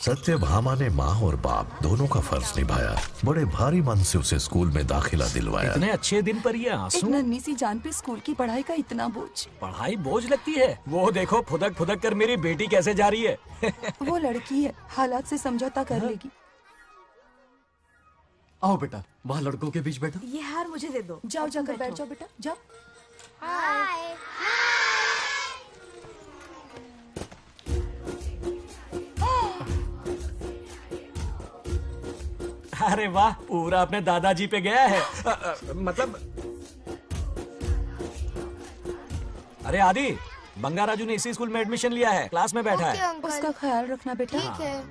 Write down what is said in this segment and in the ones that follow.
सत्यभामा ने माँ और बाप दोनों का फर्ज निभाया। बड़े भारी मन से उसे स्कूल में दाखिला दिलवाया। इतने अच्छे दिन पर ये आंसू। एक नन्ही सी जान पे स्कूल की पढ़ाई का इतना बोझ। पढ़ाई बोझ लगती है? वो देखो फुदक फुदक कर मेरी बेटी कैसे जा रही है। वो लड़की है, हालात से समझौता कर लेगी। आओ बेटा, वहाँ लड़कों के बीच बैठो। ये हार मुझे दे दो। जाओ जाकर बैठ जाओ बेटा, जाओ। हाय। अरे वाह, पूरा अपने दादाजी पे गया है। मतलब अरे आदि, बंगा राजू ने इसी स्कूल में एडमिशन लिया है, क्लास में बैठा है। उसका ख्याल रखना बेटा। ठीक है।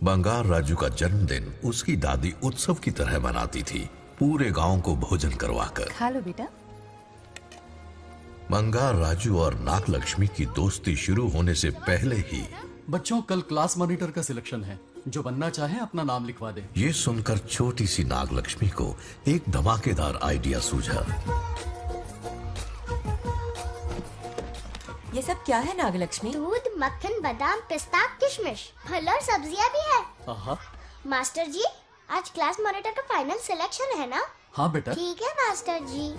बंगार राजू का जन्मदिन उसकी दादी उत्सव की तरह मनाती थी, पूरे गांव को भोजन करवाकर। खा लो बेटा। बंगार राजू और नागलक्ष्मी की दोस्ती शुरू होने से पहले ही बच्चों, कल क्लास मॉनिटर का सिलेक्शन है। जो बनना चाहे अपना नाम लिखवा दे। ये सुनकर छोटी सी नागलक्ष्मी को एक धमाकेदार आइडिया सूझा। ये सब क्या है नागलक्ष्मी? दूध, मक्खन, बादाम, पिस्ता, किशमिश, फल और सब्जियां भी है। आहा। मास्टर जी, आज क्लास मॉनिटर का फाइनल सिलेक्शन है ना? हाँ बेटा। ठीक है मास्टर जी।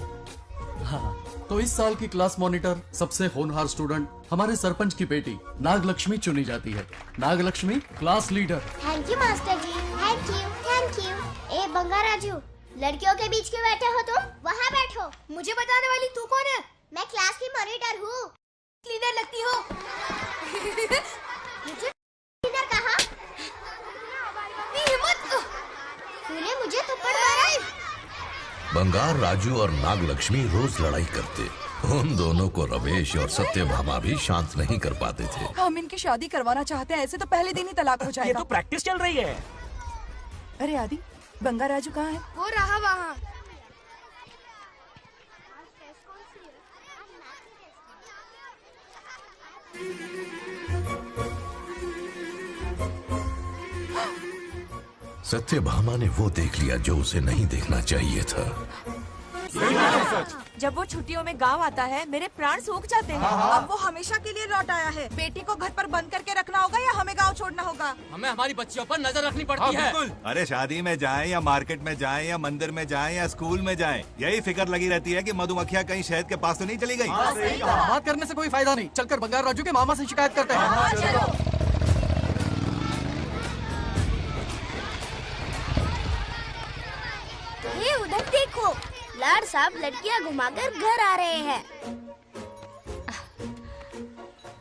हाँ, तो इस साल की क्लास मॉनिटर सबसे होनहार स्टूडेंट हमारे सरपंच की बेटी नागलक्ष्मी चुनी जाती है। Nagalakshmi class leader. Thank you master ji, thank you thank you. ए बंगा राजू, लड़कियों के बीच क्यों बैठे हो तुम? वहाँ बैठो। मुझे बताने वाली तू कौन है? मैं क्लास की मॉनिटर हूँ। लीडर लगती हो। मुझे लीडर कहा? तूने मुझे थप्पड़ मारा। बंगार राजू और नागलक्ष्मी रोज लड़ाई करते। उन दोनों को रमेश और सत्यभामा भी शांत नहीं कर पाते थे। हम इनकी शादी करवाना चाहते हैं, ऐसे तो पहले दिन ही तलाक हो ये जाएगा। तो प्रैक्टिस चल रही है। अरे आदि, बंगा राजू कहाँ है? वो रहा वहाँ। सत्यभामा ने वो देख लिया जो उसे नहीं देखना चाहिए था। जब वो छुट्टियों में गांव आता है मेरे प्राण सूख जाते हैं। अब वो हमेशा के लिए लौट आया है। बेटी को घर पर बंद करके रखना होगा या हमें गांव छोड़ना होगा? हमें हमारी बच्चियों पर नजर रखनी पड़ती है। अरे शादी में जाएं या मार्केट में जाएं या मंदिर में जाएं या स्कूल में जाएं, यही फिक्र लगी रहती है कि मधुमक्खियाँ कहीं शहद के पास तो नहीं चली गई। बात करने से कोई फायदा नहीं। चलकर बंगार राजू के मामा से शिकायत करते हैं। ये उधर देखो, लाड साहब लड़कियां घुमाकर घर आ रहे हैं।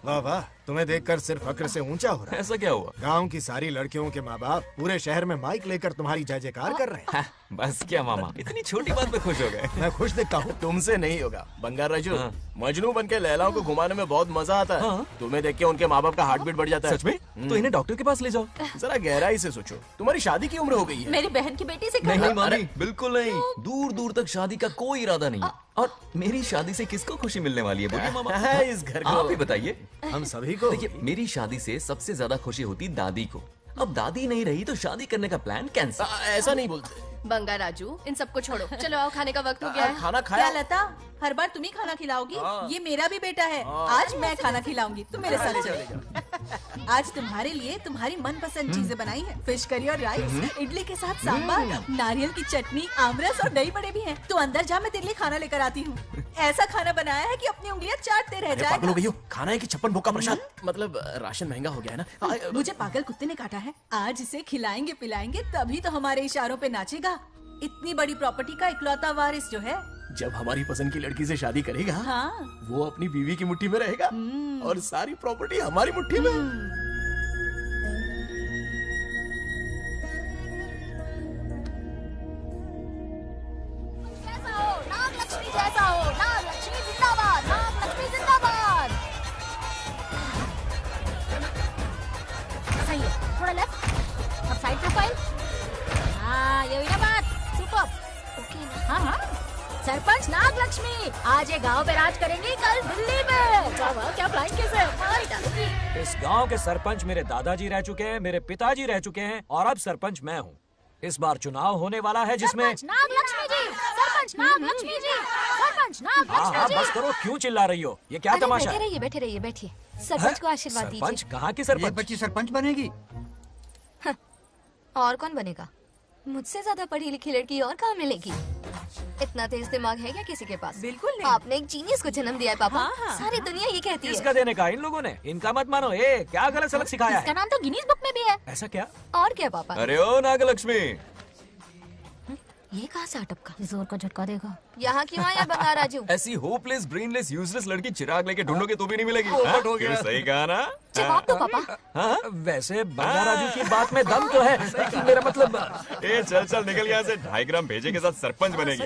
वाह वाह, तुम्हें देखकर सिर्फ फक्र से ऊंचा हो रहा है। ऐसा क्या हुआ? गांव की सारी लड़कियों के माँ बाप पूरे शहर में माइक लेकर तुम्हारी जय जयकार कर रहे हैं। बस क्या मामा, इतनी छोटी बात पे खुश हो गए। मैं खुश दिखता हूँ। तुमसे नहीं होगा बंगार राजू। हाँ। मजनू बनके लैलाओं को घुमाने में बहुत मजा आता है। हाँ। तुम्हें देख के उनके माँ बाप का हार्ट बीट बढ़ जाता है। सच में? तो इन्हें डॉक्टर के पास ले जाओ। जरा गहराई से सोचो, तुम्हारी शादी की उम्र हो गई है। मेरी बहन की बेटी से नहीं मामी, बिल्कुल नहीं। दूर दूर तक शादी का कोई इरादा नहीं है। और मेरी शादी से किसको खुशी मिलने वाली है बोलिए मामा? है इस घर को। आप ही बताइए। हम सभी को। देखिए, मेरी शादी से सबसे ज्यादा खुशी होती दादी को। अब दादी नहीं रही तो शादी करने का प्लान कैंसिल। ऐसा नहीं बोलते। बंगा राजू, इन सबको छोड़ो। चलो आओ, खाने का वक्त हो गया है। खाना खाया? क्या लता, हर बार तुम ही खाना खिलाओगी? ये मेरा भी बेटा है। आज मैं खाना खिलाऊंगी, तुम मेरे साथ चलो। आज तुम्हारे लिए तुम्हारी मनपसंद चीजें बनाई है। फिश करी और राइस, इडली के साथ सांभर, नारियल की चटनी, आमरस और दही बड़े भी हैं। तो अंदर जा, मैं तेरे लिए खाना लेकर आती हूँ। ऐसा खाना बनाया है कि अपनी उंगलियां चाटते रह पागल हो जाए। गई हो, खाना है कि 56 भोग का प्रसाद? मतलब राशन महंगा हो गया है ना। मुझे पागल कुत्ते ने काटा है। आज इसे खिलाएंगे पिलाएंगे तभी तो हमारे इशारों पे नाचेगा। इतनी बड़ी प्रॉपर्टी का इकलौता वारिस जो है। जब हमारी पसंद की लड़की से शादी करेगा, हाँ। वो अपनी बीवी की मुट्ठी में रहेगा और सारी प्रॉपर्टी हमारी मुट्ठी में। नागलक्ष्मी जैसा हो, नागलक्ष्मी जिंदाबाद, नागलक्ष्मी जिंदाबाद। सही है, थोड़ा लेफ्ट, अब साइड प्रोफाइल। हाँ, ये हुई ना बात। सुपर। ओके। हाँ हाँ, सरपंच नागलक्ष्मी आज ये गांव पे राज करेंगी, कल दिल्ली में। क्या फ्लाइंग किस है? मार डालूंगी। इस गांव के सरपंच मेरे दादाजी रह चुके हैं, मेरे पिताजी रह चुके हैं और अब सरपंच मैं हूँ। इस बार चुनाव होने वाला है जिसमें नागलक्ष्मी जी, सरपंच नागलक्ष्मी जी, सरपंच सरपंच हाँ नागलक्ष्मी जी। बस करो, क्यों चिल्ला रही हो? ये क्या अरे तमाशा बैठे है? रहिए, बैठे रहिए, बैठिए। सरपंच को आशीर्वाद सरपंच दीजिए। कहाँ की सरपंच? बच्ची सरपंच बनेगी। और कौन बनेगा? मुझसे ज्यादा पढ़ी लिखी लड़की और कहाँ मिलेगी? इतना तेज दिमाग है क्या किसी के पास? बिल्कुल नहीं। आपने एक जीनियस को जन्म दिया है पापा। हाँ, हाँ। सारी दुनिया ये कहती है। किसका देने का? इन लोगों ने। इनका मत मानो। क्या गलत सलत सिखाया इसका है? नाम तो गिनीज बुक में भी है। ऐसा क्या? और क्या पापा? अरे ओ नागलक्ष्मी, ये कहाँ से अटपका? जोर का झटका देगा। यहाँ क्यों आया बंगार राजू? ऐसी होपलेस ब्रेनलेस यूजलेस लड़की चिराग लेके ढूंढोगे तो भी नहीं मिलेगी। पोपट हो गया। सही कहा ना? जवाब दो पापा। हाँ? वैसे बंगार राजू की बात में दम तो है, लेकिन मेरा मतलब। ए चल चल निकल यहाँ से। 2.5 ग्राम भेजे के साथ सरपंच बनेगी।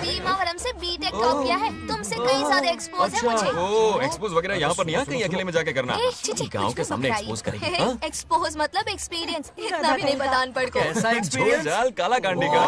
भीमावरम से बीटेक टॉप किया है। तुमसे कई ज्यादा एक्सपोज है मुझे। ओ एक्सपोज वगैरह यहाँ पर नहीं है, कहीं अकेले में जाके करना। ए, छी, छी, गाँव कुछ के भी सामने मत एक्सपोज कराइए। करेगी। हाँ? एक्सपोज मतलब एक्सपीरियंस। इतना भी नहीं पता अनपढ़ को। कैसा एक्सपीरियंस? जाल काला कांडी का।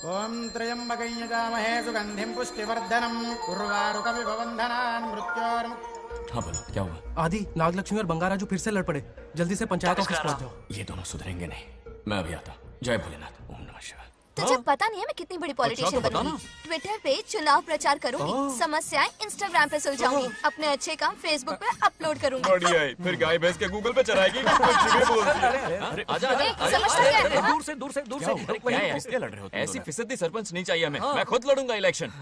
ओम त्र्यंबकं यजामहे सुगंधिं पुष्टिवर्धनम् उर्वारुकमिव बन्धनान् मृत्योर्मुक्तिः। हाँ बोलो, क्या हुआ? आदि, नागलक्ष्मी और बंगाराजू फिर से लड़ पड़े। जल्दी से पंचायत ऑफिस पहुंच जाओ। ये दोनों सुधरेंगे नहीं। मैं अभी आता हूँ। जय भोलेनाथ। ओम नमः शिवाय। तुझे पता नहीं है मैं कितनी बड़ी पॉलिटिशियन तो बता बनूंगी। ट्विटर पे चुनाव प्रचार करूंगी, समस्याएं इंस्टाग्राम पे सुलझाऊंगी, अपने अच्छे काम फेसबुक पे अपलोड करूंगी। बढ़िया है। फिर गाय भैंस के गूगल पे चराएगी। कुछ भी बोलती है। अरे आजा आजा। समझता क्या है? दूर से दूर से दूर से। क्या है? किसके लड़ रहे हो? ऐसी फिसदी सरपंच नहीं चाहिए हमें। मैं खुद लड़ूंगा इलेक्शन।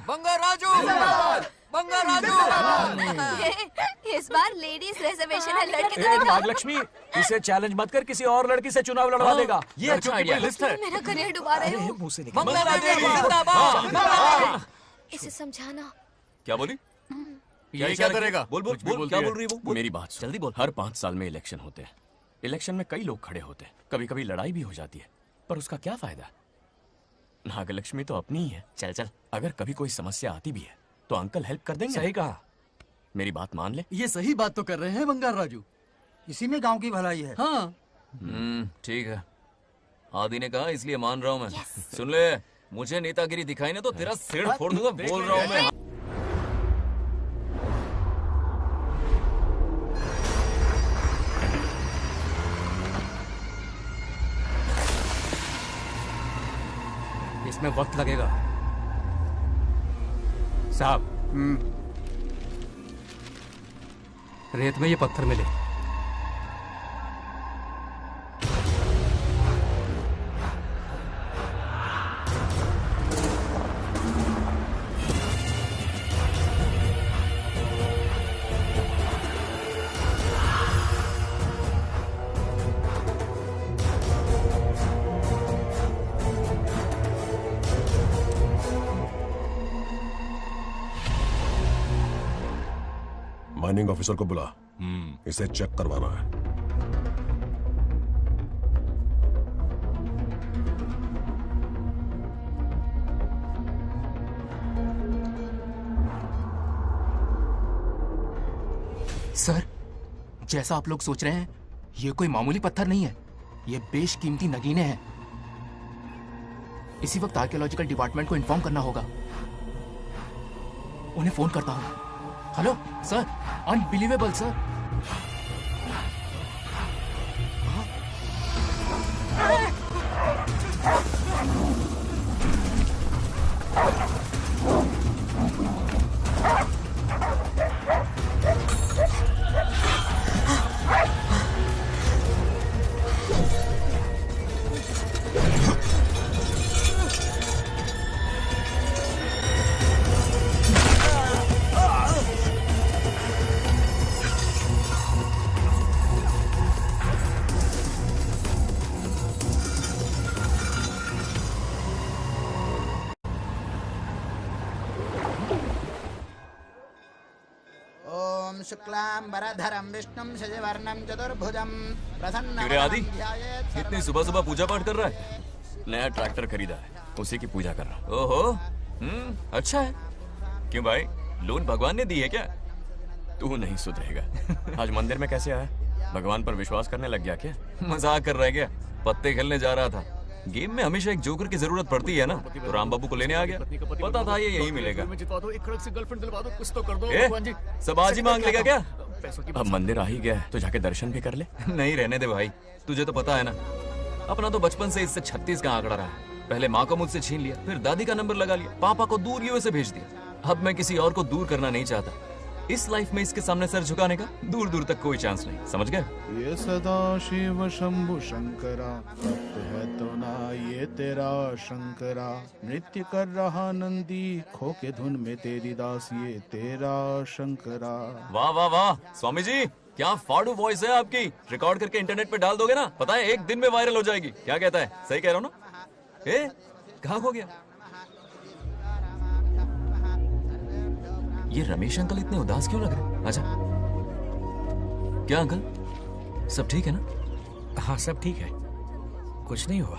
इस बार लेडीज रिजर्वेशन है, लड़के ए, नागलक्ष्मी, इसे चैलेंज मत कर, किसी और लड़की से चुनाव लड़वा देगा। ये अच्छा आइडिया है। मेरा करियर डुबा रहे हो। मुंह से निकल। इसे समझाना। क्या बोली? ये क्या करेगा? बोल बोल बोल। क्या बोल रही है वो? मेरी बात सुन। जल्दी बोल। हर 5 साल में इलेक्शन होते हैं। इलेक्शन में कई लोग खड़े होते हैं, कभी कभी लड़ाई भी हो जाती है, पर उसका क्या फायदा? नागलक्ष्मी तो अपनी ही है। चल चल, अगर कभी कोई समस्या आती भी है तो अंकल हेल्प कर देंगे। सही कहा। मेरी बात मान ले। ये सही बात तो कर रहे हैं बंगार राजू। इसी में गांव की भलाई है। हाँ, ठीक है। आदि ने कहा इसलिए मान रहा हूँ मैं। सुन ले, मुझे नेतागिरी दिखाई ना तो तेरा सिर फोड़ दूंगा। बोल रहा हूँ मैं। इसमें वक्त लगेगा साहब। रेत में ये पत्थर मिले। माइनिंग ऑफिसर को बुला। इसे चेक करवाना है। सर, जैसा आप लोग सोच रहे हैं, ये कोई मामूली पत्थर नहीं है। ये बेशकीमती नगीने हैं। इसी वक्त आर्कियोलॉजिकल डिपार्टमेंट को इन्फॉर्म करना होगा। उन्हें फोन करता हूं। Hello sir, unbelievable sir. ओम शुक्लांबरधरं विष्णुं शशिवर्णं चतुर्भुजं क्यों आदि? प्रसन्नं इतनी सुबह सुबह पूजा पाठ कर रहा है? नया ट्रैक्टर खरीदा है, उसी की पूजा कर रहा हूँ। ओहो, अच्छा है। क्यों भाई, लोन भगवान ने दी है क्या? तू नहीं सुधरेगा। आज मंदिर में कैसे आया? भगवान पर विश्वास करने लग गया क्या? मजाक कर रहा है क्या? पत्ते खेलने जा रहा था। गेम में हमेशा एक जोकर की जरूरत पड़ती है ना, तो राम बाबू को लेने आ गया। पता था ये यही मिलेगा। सब आज ही मांग लेगा क्या? अब मंदिर आ ही गया है तो जाके दर्शन भी कर ले। नहीं रहने दे भाई, तुझे तो पता है ना, अपना तो बचपन से इससे 36 का आंकड़ा रहा है। पहले माँ को मुझसे छीन लिया, फिर दादी का नंबर लगा लिया, पापा को दूर यूएसए भेज दिया। अब मैं किसी और को दूर करना नहीं चाहता। इस लाइफ में इसके सामने सर झुकाने का दूर दूर तक कोई चांस नहीं, समझ गए? ये सदा शिव शंभु शंकरा, तप है तो ना ये तेरा शंकरा। नृत्य कर रहा नंदी, खो के धुन में तेरी दास, ये तेरा शंकरा। वाह वाह वाह स्वामी जी, क्या फाड़ू वॉइस है आपकी। रिकॉर्ड करके इंटरनेट पे डाल दोगे ना, पता है 1 दिन में वायरल हो जाएगी। क्या कहता है, सही कह रहा हूँ ना? ए, कहाँ खो गया? ये रमेश अंकल इतने उदास क्यों लग रहे? अच्छा, क्या अंकल सब ठीक है ना? हाँ सब ठीक है, कुछ नहीं हुआ।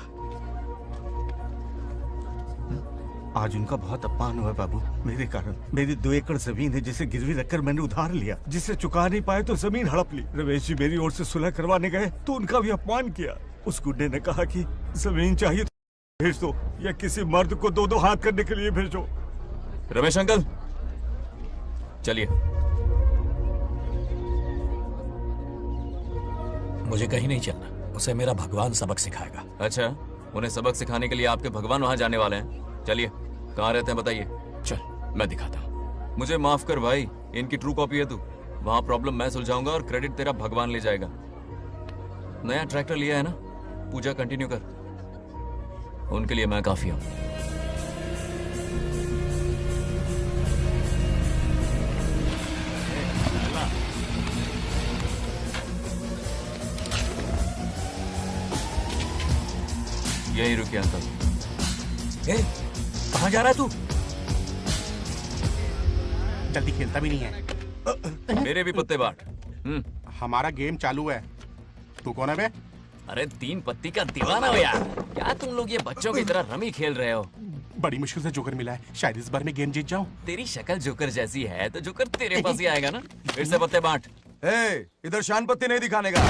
आज उनका बहुत अपमान हुआ बाबू, मेरे कारण। मेरी 2 एकड़ जमीन है जिसे गिरवी रखकर मैंने उधार लिया, जिसे चुका नहीं पाए तो जमीन हड़प ली। रमेश जी मेरी ओर से सुलह करवाने गए तो उनका भी अपमान किया। उस गुड्डे ने कहा कि जमीन चाहिए तो भेज दो या किसी मर्द को 2-2 हाथ करने के लिए भेजो। रमेश अंकल चलिए। मुझे कहीं नहीं चलना, उसे मेरा भगवान सबक सिखाएगा। अच्छा, उन्हें सबक सिखाने के लिए आपके भगवान वहां जाने वाले हैं। चलिए, कहाँ रहते हैं बताइए। चल मैं दिखाता हूँ। मुझे माफ कर भाई, इनकी ट्रू कॉपी है तू। वहां प्रॉब्लम मैं सुलझाऊंगा और क्रेडिट तेरा भगवान ले जाएगा। नया ट्रैक्टर लिया है ना, पूजा कंटिन्यू कर, उनके लिए मैं काफी हूँ। यही रुकिए अंकल। ए, कहाँ जा रहा है तू? जल्दी खेलता भी नहीं है। मेरे भी पत्ते बांट। हमारा गेम चालू है। तू कौन है बे? अरे 3 पत्ती का दीवाना हो यार। क्या तुम लोग ये बच्चों की तरह रमी खेल रहे हो? बड़ी मुश्किल से जोकर मिला है, शायद इस बार में गेम जीत जाऊं। तेरी शक्ल जोकर जैसी है तो जोकर तेरे पास ही आएगा ना। फिर से पत्ते बांट। इधर शान पत्ती नहीं दिखाने का।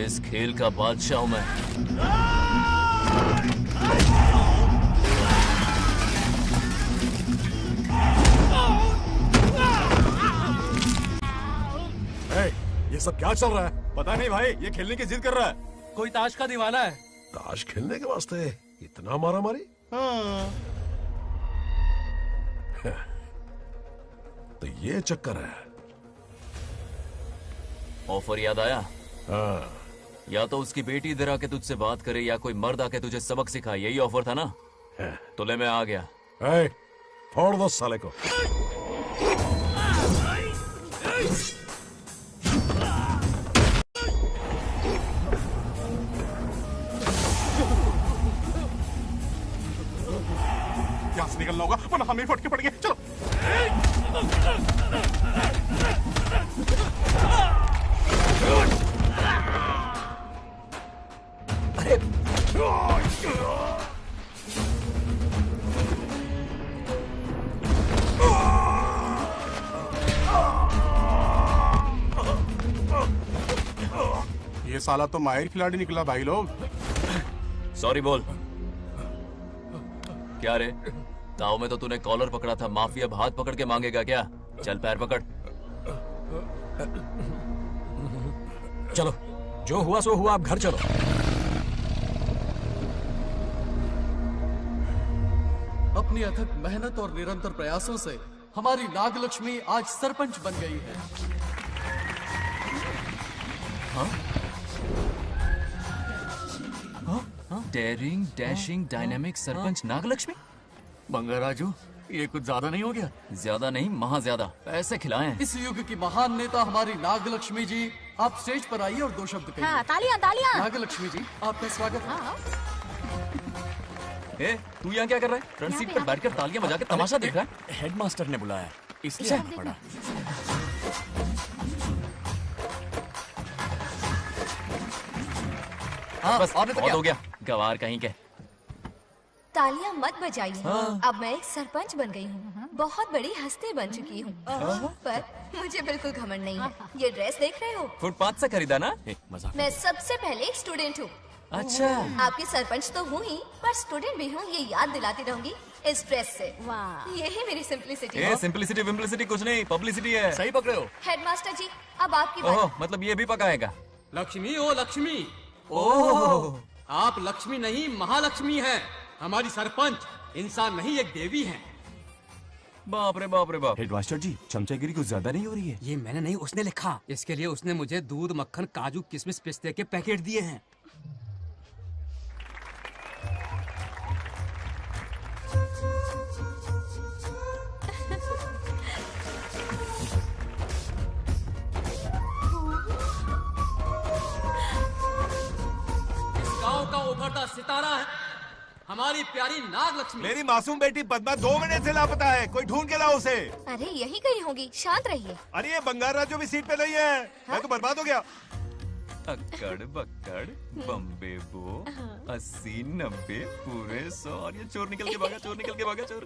इस खेल का बादशाह हूं मैं। ये सब क्या चल रहा है? पता नहीं भाई, ये खेलने की जिद कर रहा है। कोई ताश का दीवाना है। ताश खेलने के वास्ते इतना मारा मारी? तो ये चक्कर है। ऑफर याद आया? हाँ। या तो उसकी बेटी इधर आके तुझसे बात करे या कोई मर्द आके तुझे सबक सिखाए, यही ऑफर था ना? तो ले मैं आ गया। फोड़ दो साले को। यहाँ से निकलना होगा वरना हमें फटके पड़ेंगे। चलो। ये साला तो माहिर खिलाड़ी निकला भाई लोग। सॉरी बोल। क्या रे, ताऊ में तो तूने कॉलर पकड़ा था, माफी अब हाथ पकड़ के मांगेगा क्या? चल पैर पकड़। चलो, जो हुआ सो हुआ, आप घर चलो। अपनी अथक मेहनत और निरंतर प्रयासों से हमारी नागलक्ष्मी आज सरपंच बन गई है। Daring dashing dynamic sarpanch Nagalakshmi. Bangarraju, ये कुछ ज्यादा नहीं हो गया? ज्यादा नहीं, महा ज्यादा। पैसे खिलाएं। इस युग की महान नेता हमारी नागलक्ष्मी जी, आप स्टेज पर आइए और 2 शब्द कहिए। हाँ, तालियां तालियां। नागलक्ष्मी जी, आपका स्वागत है। ए, तू यहाँ क्या कर रहा है? फ्रंट सीट पर बैठकर तालियां बजा के तमाशा देख रहा है? हेडमास्टर ने बुलाया, इसलिए आना पड़ा। बस बहुत हो गया, गवार कहीं के। तालियां मत बजाइए। अब मैं एक सरपंच बन गई हूँ, बहुत बड़ी हस्ती बन चुकी हूँ। पर मुझे बिल्कुल घमंड नहीं है। ये ड्रेस देख रहे हो? फुटपाथ से खरीदा ना? मजाक। मैं सबसे पहले एक स्टूडेंट हूँ। अच्छा। आपकी सरपंच तो हूँ ही, पर स्टूडेंट भी हूँ, ये याद दिलाती रहूंगी इस ड्रेस से। वाह, यही मेरी सिंपलिसिटी ए है। सिंपलिसिटी विम्पलिसिटी कुछ नहीं, पब्लिसिटी है। सही पकड़े हो। हेडमास्टर जी, अब आपकी बारी। ओह, मतलब ये भी पकाएगा। लक्ष्मी ओ लक्ष्मी, ओह, आप लक्ष्मी नहीं महालक्ष्मी हैं। हमारी सरपंच इंसान नहीं एक देवी हैं। बाप रे बाप रे बाप। हेडमास्टर जी, चमचागिरी कुछ ज्यादा नहीं हो रही है? ये मैंने नहीं, उसने लिखा। इसके लिए उसने मुझे दूध, मक्खन, काजू, किशमिश, पिस्ते के पैकेट दिए हैं। इस गांव का उभरता सितारा है हमारी प्यारी नाग लक्ष्मी। मेरी मासूम बेटी पद्मा 2 महीने से लापता है, कोई ढूंढ के लाओ उसे। अरे यही कहीं होगी, शांत रहिए। अरे ये बंगार राजू भी सीट पे नहीं है, मैं तो बर्बाद हो गया। अक्कड़ बक्कड़ बम्बे बो 80 90 पूरे 100 और ये चोर निकल के भागा, चोर निकल के भागा, चोर।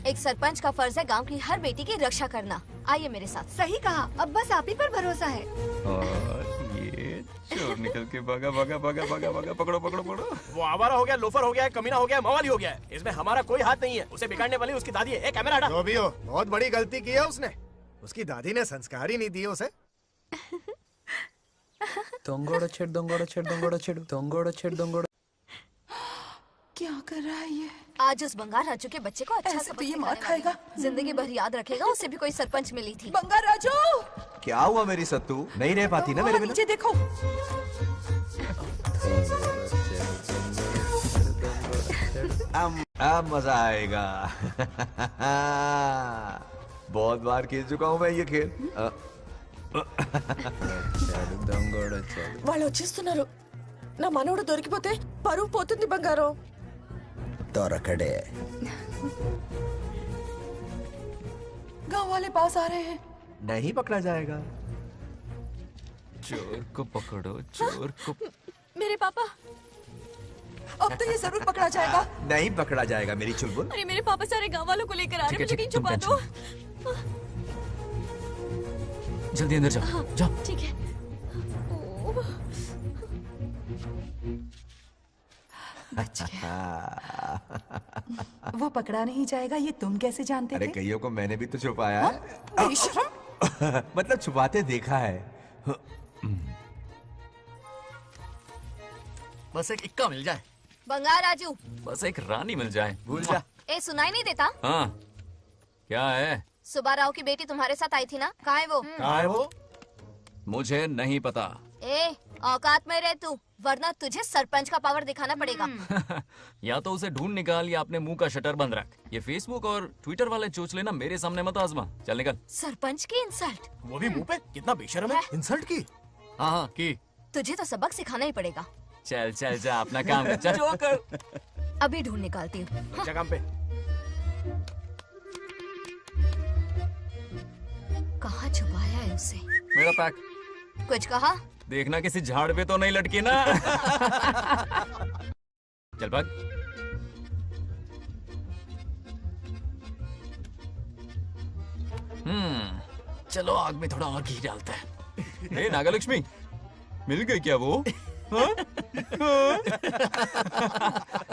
एक सरपंच का फर्ज है गांव की हर बेटी की रक्षा करना। आइए मेरे साथ। सही कहा, अब बस आप ही पर भरोसा है। और ये चोर निकल के भागा भागा भागा भागा भागा, पकड़ो पकड़ो पकड़ो। वो आवारा हो गया, लोफर हो गया, कमीना हो गया, मवाली हो गया है। इसमें हमारा कोई हाथ नहीं है। उसे बिगाड़ने वाली उसकी दादी है। कैमरा हटा। जो भी हो, बहुत बड़ी गलती की है उसने। उसकी दादी ने संस्कार ही नहीं दिए उसे। दंगोड़ा छेड़ दंगोड़ा छेड़ दंगोड़ा छेड़ दंगोड़ा छेड़ दंगोड़ा। क्या कर रहा है ये? आज उस बंगार राजू के बच्चे को अच्छा ऐसे तो ये मार खाएगा। जिंदगी भर याद रखेगा, उसे भी कोई सरपंच मिली थी। बंगार राजू, क्या हुआ मेरी सत्तू? नहीं रह पाती ना मेरे बिना? नीचे देखो। अब मजा आएगा। बहुत बार खेल चुका हूँ मैं ये खेल। వాళ్ళు వచ్చేస్తున్నారు. నా మనవడు దొరికిపోతే పరువు పోతుంది బంగారం. दौरकड़े गांव वाले पास आ रहे हैं। नहीं पकड़ा जाएगा। चोर को पकड़ो, चोर को। मेरे पापा, अब तो ये जरूर पकड़ा जाएगा। नहीं पकड़ा जाएगा मेरी चुलबुल। अरे मेरे पापा सारे गांव वालों को लेकर आ रहे हैं, मुझे कहीं छुपा दो। जल्दी अंदर जाओ, जाओ। ठीक है। वो पकड़ा नहीं जाएगा, ये तुम कैसे जानते अरे थे? कईयों को मैंने भी तो छुपाया है। बेशरम। मतलब छुपाते देखा है। बस एक इक्का मिल जाए। बंगार राजू, बस एक रानी मिल जाए। भूल जा। ए सुनाई नहीं देता? हाँ, क्या है? सुबह राव की बेटी तुम्हारे साथ आई थी ना, कहाँ है वो? कहाँ है वो? मुझे नहीं पता। ए औकात में रह तू, वरना तुझे सरपंच का पावर दिखाना पड़ेगा। या तो उसे ढूंढ निकाल या अपने मुंह का शटर बंद रख। ये फेसबुक और ट्विटर वाले चोच लेना मेरे सामने मत आजमा। चल निकल। सरपंच की इंसल्ट? वो भी मुंह पे? कितना बेशर्म है। इंसल्ट की? हाँ हाँ की। तुझे तो सबक सिखाना ही पड़ेगा। चल चल जा, अपना काम कर। चल जो कर। अभी ढूंढ निकालती हूँ। अच्छा काम पे। कहाँ छुपाया है उसे? मेरा पैक। कुछ कहा? देखना किसी झाड़ पे तो नहीं लटकी ना। चल भाग। चलो आग में थोड़ा और घी डालते हैं। हे नागलक्ष्मी, मिल गई क्या वो? हाँ?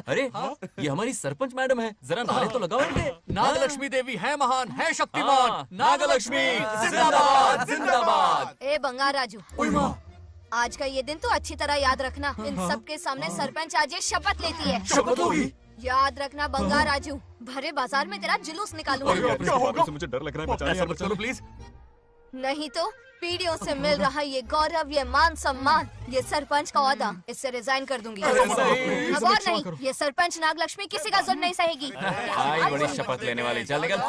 अरे ये हमारी सरपंच मैडम है, जरा नारे तो लगाओ इनके। नागलक्ष्मी देवी है महान, है शक्तिमान। नागलक्ष्मी जिंदाबाद जिंदाबाद। ए बंगार राजू, आज का ये दिन तो अच्छी तरह याद रखना। इन सब के सामने सरपंच आज ये शपथ लेती है। शपथ होगी? याद रखना बंगार राजू, भरे बाजार में तेरा जुलूस निकालूंगा। क्या होगा? मुझे डर लग रहा है, बचाने यार, चलो प्लीज। नहीं तो पीढ़ियों से मिल रहा ये गौरव, ये मान सम्मान, ये सरपंच का ओहदा, इससे रिजाइन कर दूंगी। अब और नहीं, ये सरपंच नागलक्ष्मी किसी का जुल्म नहीं सहेगी। आई बड़ी शपथ लेने वाली। चल निकल।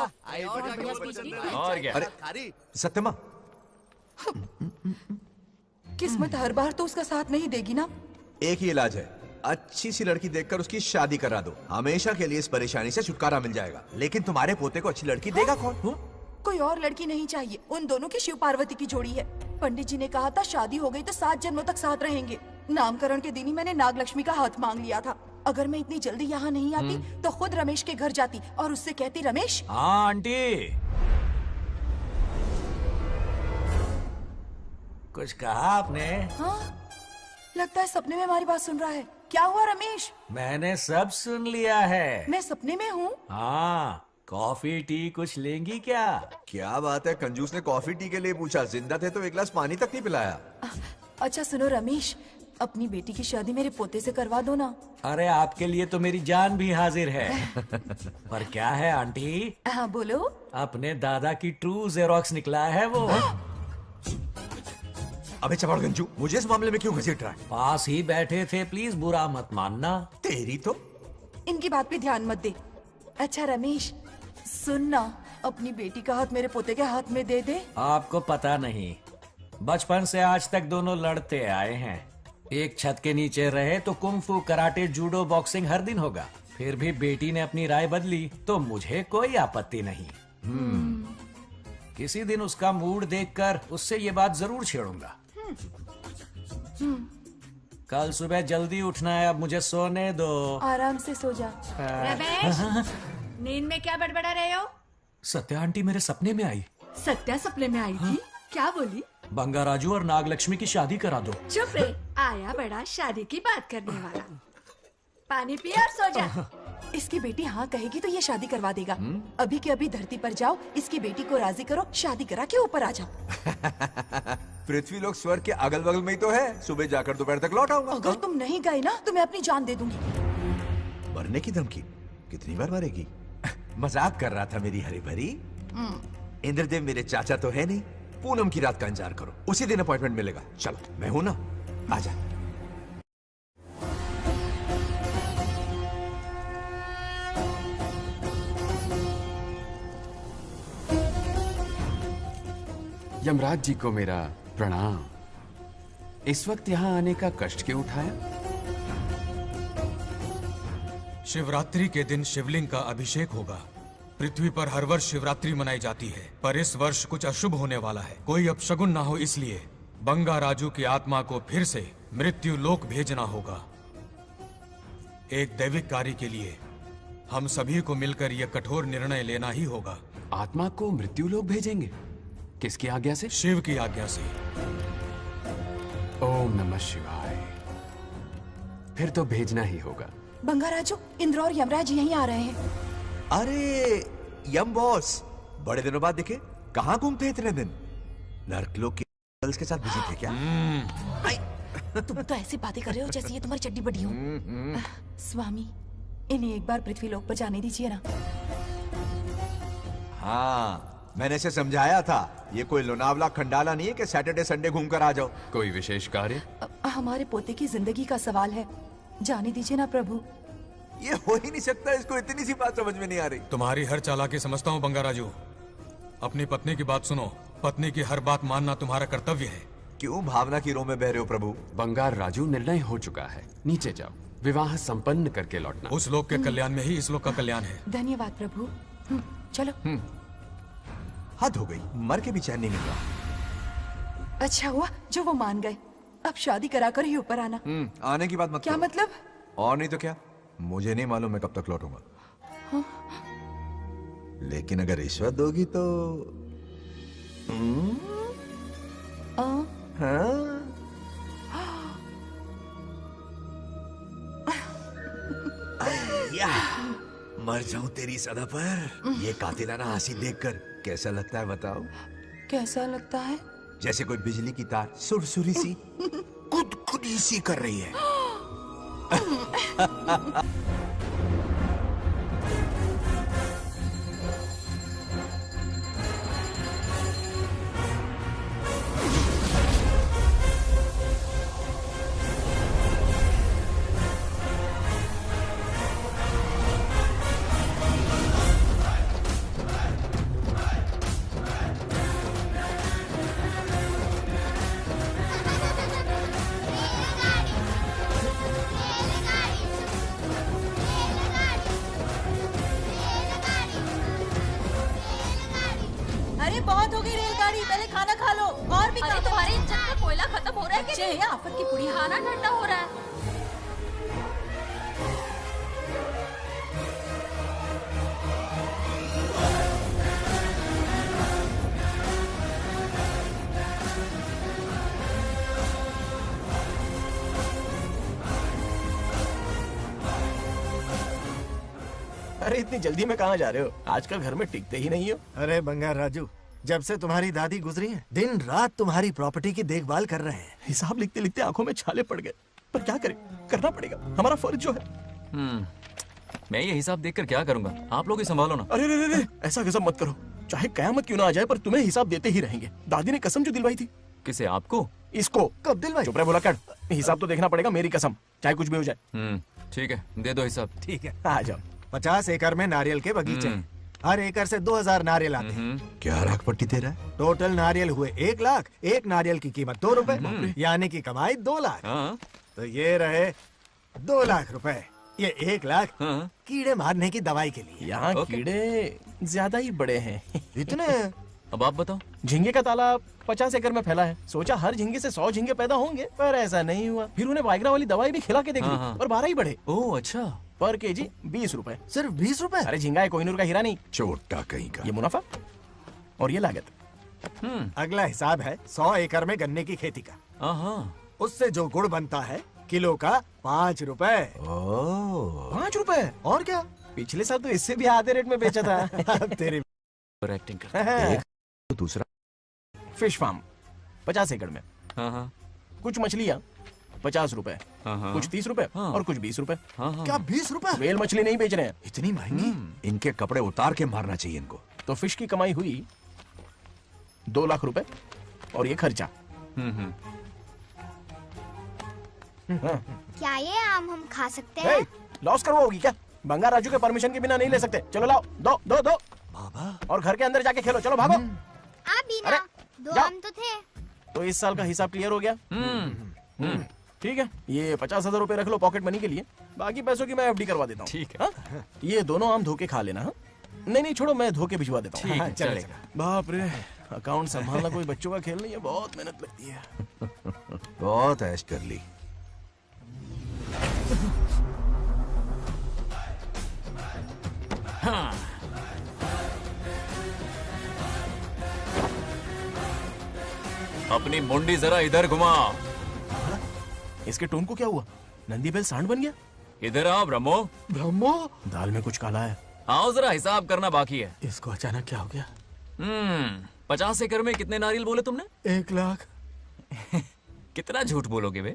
और क्या? अरे सत्यमा, किस्मत हर बार तो उसका साथ नहीं देगी ना। एक ही इलाज है, अच्छी सी लड़की देखकर उसकी शादी करा दो। हमेशा के लिए इस परेशानी से छुटकारा मिल जाएगा। लेकिन तुम्हारे पोते को अच्छी लड़की देगा कौन? कोई और लड़की नहीं चाहिए, उन दोनों की शिव पार्वती की जोड़ी है। पंडित जी ने कहा था शादी हो गई तो 7 जन्मों तक साथ रहेंगे। नामकरण के दिन ही मैंने नागलक्ष्मी का हाथ मांग लिया था। अगर मैं इतनी जल्दी यहाँ नहीं आती तो खुद रमेश के घर जाती और उससे कहती, रमेश। हाँ आंटी, कुछ कहा आपने? हाँ? लगता है सपने में हमारी बात सुन रहा है। क्या हुआ रमेश? मैंने सब सुन लिया है। मैं सपने में हूँ? हाँ, कॉफी टी कुछ लेंगी क्या? क्या बात है, कंजूस ने कॉफी टी के लिए पूछा, जिंदा थे तो एक गिलास पानी तक नहीं पिलाया। अच्छा सुनो रमेश, अपनी बेटी की शादी मेरे पोते से करवा दो ना। अरे आपके लिए तो मेरी जान भी हाजिर है। पर क्या है आंटी? हाँ बोलो। अपने दादा की ट्रू जेरोक्स निकला है वो। अबे चपड़ गंजू, मुझे इस मामले में क्यों घसीट रहा है? पास ही बैठे थे, प्लीज बुरा मत मानना। तेरी तो इनकी बात पे ध्यान मत दे। अच्छा रमेश सुन ना, अपनी बेटी का हाथ मेरे पोते के हाथ में दे दे। आपको पता नहीं, बचपन से आज तक दोनों लड़ते आए हैं। एक छत के नीचे रहे तो कुंफू, कराटे, जूडो, बॉक्सिंग हर दिन होगा। फिर भी बेटी ने अपनी राय बदली तो मुझे कोई आपत्ति नहीं। किसी दिन उसका मूड देखकर उससे ये बात जरूर छेड़ूंगा। कल सुबह जल्दी उठना है, अब मुझे सोने दो। आराम से सो जा। रमेश, नींद में क्या बड़बड़ा रहे हो? सत्या आंटी मेरे सपने में आई। सत्या सपने में आई थी? क्या बोली? बंगा राजू और नागलक्ष्मी की शादी करा दो। चुप रे, आया बड़ा शादी की बात करने वाला। पानी पिया और सो जा। इसकी बेटी हाँ कहेगी तो ये शादी करवा देगा। अभी के अभी धरती पर जाओ, इसकी बेटी को राजी करो, शादी करा के ऊपर आ जाओ। पृथ्वी लोग स्वर्ग के अगल बगल में ही तो है, सुबह जाकर दोपहर तक लौट आऊंगा। अगर तुम नहीं गए ना तो मैं अपनी जान दे दूंगी। मरने की धमकी? कितनी बार मरेगी? मजाक कर रहा था मेरी हरी भरी। इंद्रदेव मेरे चाचा तो है नहीं। पूनम की रात का इंतजार करो, उसी दिन अपॉइंटमेंट मिलेगा। चलो मैं हूं ना, आजा। यमराज जी को मेरा प्रणाम। इस वक्त यहाँ आने का कष्ट क्यों उठाया? शिवरात्रि के दिन शिवलिंग का अभिषेक होगा। पृथ्वी पर हर वर्ष शिवरात्रि मनाई जाती है, पर इस वर्ष कुछ अशुभ होने वाला है। कोई अपशगुन ना हो, इसलिए बंगा राजू की आत्मा को फिर से मृत्यु लोक भेजना होगा। एक दैविक कार्य के लिए हम सभी को मिलकर यह कठोर निर्णय लेना ही होगा। आत्मा को मृत्यु लोक भेजेंगे? किसकी आज्ञा से? शिव की आज्ञा से। ओम नमः शिवाय। फिर तो भेजना ही होगा। बंगा राजू, इंद्र और यमराज यहीं आ रहे हैं। अरे यम बॉस, बड़े दिनों बाद दिखे। कहाँ घूमते इतने दिन? नर्कलोक के गर्ल्स के साथ बिजी थे क्या? तुम तो ऐसी बातें कर रहे हो जैसे ये तुम्हारी चड्डी बड़ी हो। स्वामी, इन्हें एक बार पृथ्वी लोक पर जाने दीजिए ना। हाँ, मैंने इसे समझाया था, ये कोई लोनावला खंडाला नहीं है कि सैटरडे संडे घूम कर आ जाओ। कोई विशेष कार्य? हमारे पोते की जिंदगी का सवाल है, जाने दीजिए ना प्रभु। ये हो ही नहीं सकता, इसको इतनी सी बात समझ में नहीं आ रही। तुम्हारी हर चालाकी समझता हूँ बंगा राजू। अपनी पत्नी की बात सुनो, पत्नी की हर बात मानना तुम्हारा कर्तव्य है। क्यों भावना की रो में बह रहे हो प्रभु? बंगार राजू, निर्णय हो चुका है, नीचे जाओ, विवाह संपन्न करके लौटना। उस लोक के कल्याण में ही इस लोक का कल्याण है। धन्यवाद प्रभु। चलो। हद हो गई, मर के भी चैन नहीं मिल रहा। अच्छा हुआ जो वो मान गए, अब शादी कराकर ही ऊपर आना। आने की बात मत क्या करो। मतलब? और नहीं तो क्या, मुझे नहीं मालूम मैं कब तक लौटूंगा। हाँ? लेकिन अगर रिश्वत दोगी तो हाँ? या, मर जाऊं तेरी सदा पर। ये कातिलाना हंसी देखकर कैसा लगता है बताओ? कैसा लगता है? जैसे कोई बिजली की तार सुरसुरी सी खुद सी कर रही है। अरे बहुत हो गई रेलगाड़ी, पहले खाना खा लो। और भी अरे तुम्हारे इंजन में कोयला खत्म हो रहा है बच्चे हैं, आफत की पुड़ी। खाना ठंडा हो रहा है। अरे इतनी जल्दी में कहाँ जा रहे हो? आजकल घर में टिकते ही नहीं हो। अरे बंगार राजू, जब से तुम्हारी दादी गुजरी है दिन रात तुम्हारी प्रॉपर्टी की देखभाल कर रहे हैं। हिसाब लिखते लिखते आंखों में छाले पड़ गए, पर क्या करें, करना पड़ेगा, हमारा फर्ज जो है। मैं ये हिसाब देखकर क्या करूंगा? आप लोग ही संभालो ना। अरे रे रे, ऐसा गजब मत करो, चाहे कयामत क्यों ना आ जाए पर तुम्हें हिसाब देते ही रहेंगे। दादी ने कसम जो दिलवाई थी। किसे? आपको? इसको। कब दिलवाई? चुप रहे बोला कर, हिसाब तो देखना पड़ेगा, मेरी कसम, चाहे कुछ भी हो जाए। ठीक है, दे दो हिसाब। ठीक है, आ जाओ। 50 एकड़ में नारियल के बगीचे, हर एकड़ से 2000 नारियल आते हैं। क्या राख पट्टी दे रहा है? टोटल नारियल हुए 1 लाख, एक नारियल की कीमत 2 रुपए, यानी कि कमाई 2 लाख। तो ये रहे 2 लाख रुपए, ये 1 लाख कीड़े मारने की दवाई के लिए। यहाँ कीड़े ज्यादा ही बड़े हैं। इतने? अब आप बताओ। झींगे का तालाब 50 एकड़ में फैला है, सोचा हर झींगे से 100 झींगे पैदा होंगे, पर ऐसा नहीं हुआ। फिर उन्हें वाइग्रा वाली दवाई भी खिला के देख ली और 12 ही बढ़े। ओह अच्छा। पर केजी 20 रुपए। सिर्फ 20 रुपए? अरे झींगा है, कोहिनूर का हीरा नहीं। छोटा कहीं का। ये मुनाफा और ये लागत। अगला हिसाब है 100 एकड़ में गन्ने की खेती का। उससे जो गुड़ बनता है किलो का 5 रुपए। 5 रुपए? और क्या, पिछले साल तो इससे भी आधे रेट में बेचा था। तेरी एक्टिंग करता है। तो दूसरा फिश फार्म 50 एकड़ में। कुछ मछलियाँ 50 रुपए, कुछ 30 रुपए और कुछ 20 रुपए। क्या 20 रुपए? वेल मछली नहीं बेच रहे हैं। इतनी महंगी? इनके कपड़े उतार के मारना चाहिए इनको। तो फिश की कमाई हुई 2 लाख रुपए और ये खर्चा। क्या ये आम हम खा सकते हैं? लॉस करवाओगी क्या? बंगार राजू के परमिशन के बिना नहीं ले सकते। चलो लाओ, दो दो दो बाबा, और घर के अंदर जाके खेलो। चलो भागो। बीना, 2 आम तो थे। तो इस साल का हिसाब क्लियर हो गया? ठीक है, ये 50,000 रुपए रख लो पॉकेट मनी के लिए, बाकी पैसों की मैं एफडी करवा देता हूँ। ठीक है। ये दोनों आम धोके खा लेना। नहीं छोड़ो, मैं धोके भिजवा देता हूँ। ठीक है, चलेगा। बाप रे, अकाउंट संभालना कोई बच्चों का खेल नहीं है, बहुत मेहनत लगती है। बहुत ऐश कर ली। अपनी मुंडी जरा इधर घुमा। इसके टोन को क्या हुआ? नंदी बैल सांड बन गया? इधर आओ ब्रह्मो। ब्रह्मो? दाल में कुछ काला है। आओ, जरा हिसाब करना बाकी है। इसको अचानक क्या हो गया? 50 एकड़ में कितने नारियल बोले तुमने? 1 लाख। कितना झूठ बोलोगे बे?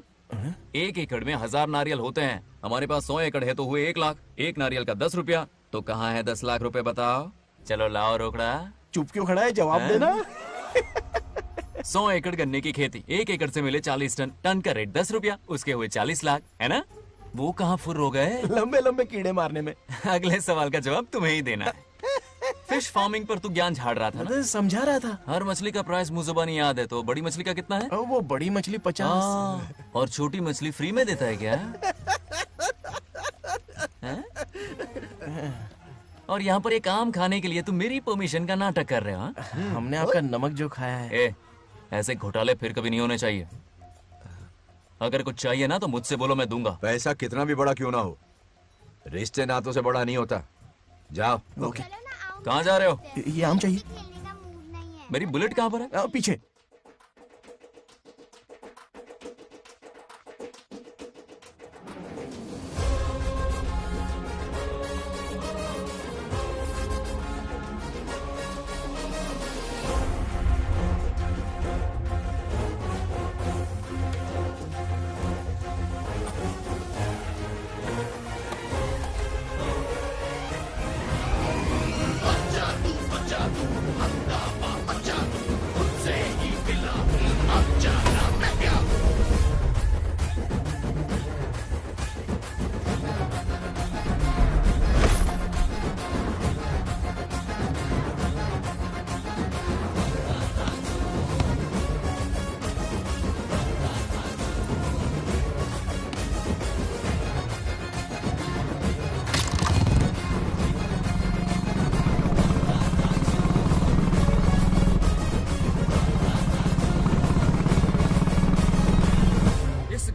1 एकड़ में 1000 नारियल होते हैं। हमारे पास 100 एकड़ है तो हुए 1 लाख। एक नारियल का 10 रुपया, तो कहाँ है 10 लाख रुपए बताओ? चलो लाओ रोकड़ा। चुप क्यों खड़ा है, जवाब देना। 100 एकड़ गन्ने की खेती, 1 एकड़ से मिले 40 टन, टन का रेट 10 रुपया, उसके हुए 40 लाख, है ना? वो कहाँ फुर हो गए? लंबे लंबे कीड़े मारने में। अगले सवाल का जवाब तुम्हें ही देना है। फिश फार्मिंग पर तू ज्ञान झाड़ रहा था ना? समझा रहा था। हर मछली का प्राइस मुझे जुबानी याद है, तो बड़ी मछली का कितना है? वो बड़ी मछली 50 और छोटी मछली फ्री में देता है क्या? और यहाँ पर एक आम खाने के लिए तुम मेरी परमिशन का नाटक कर रहे हो? हमने आपका नमक जो खाया है। ऐसे घोटाले फिर कभी नहीं होने चाहिए। अगर कुछ चाहिए ना तो मुझसे बोलो, मैं दूंगा। पैसा कितना भी बड़ा क्यों ना हो, रिश्ते नातों से बड़ा नहीं होता। जाओ। ओके। कहाँ जा रहे हो? ये आम चाहिए। मेरी बुलेट कहाँ पर है? पीछे।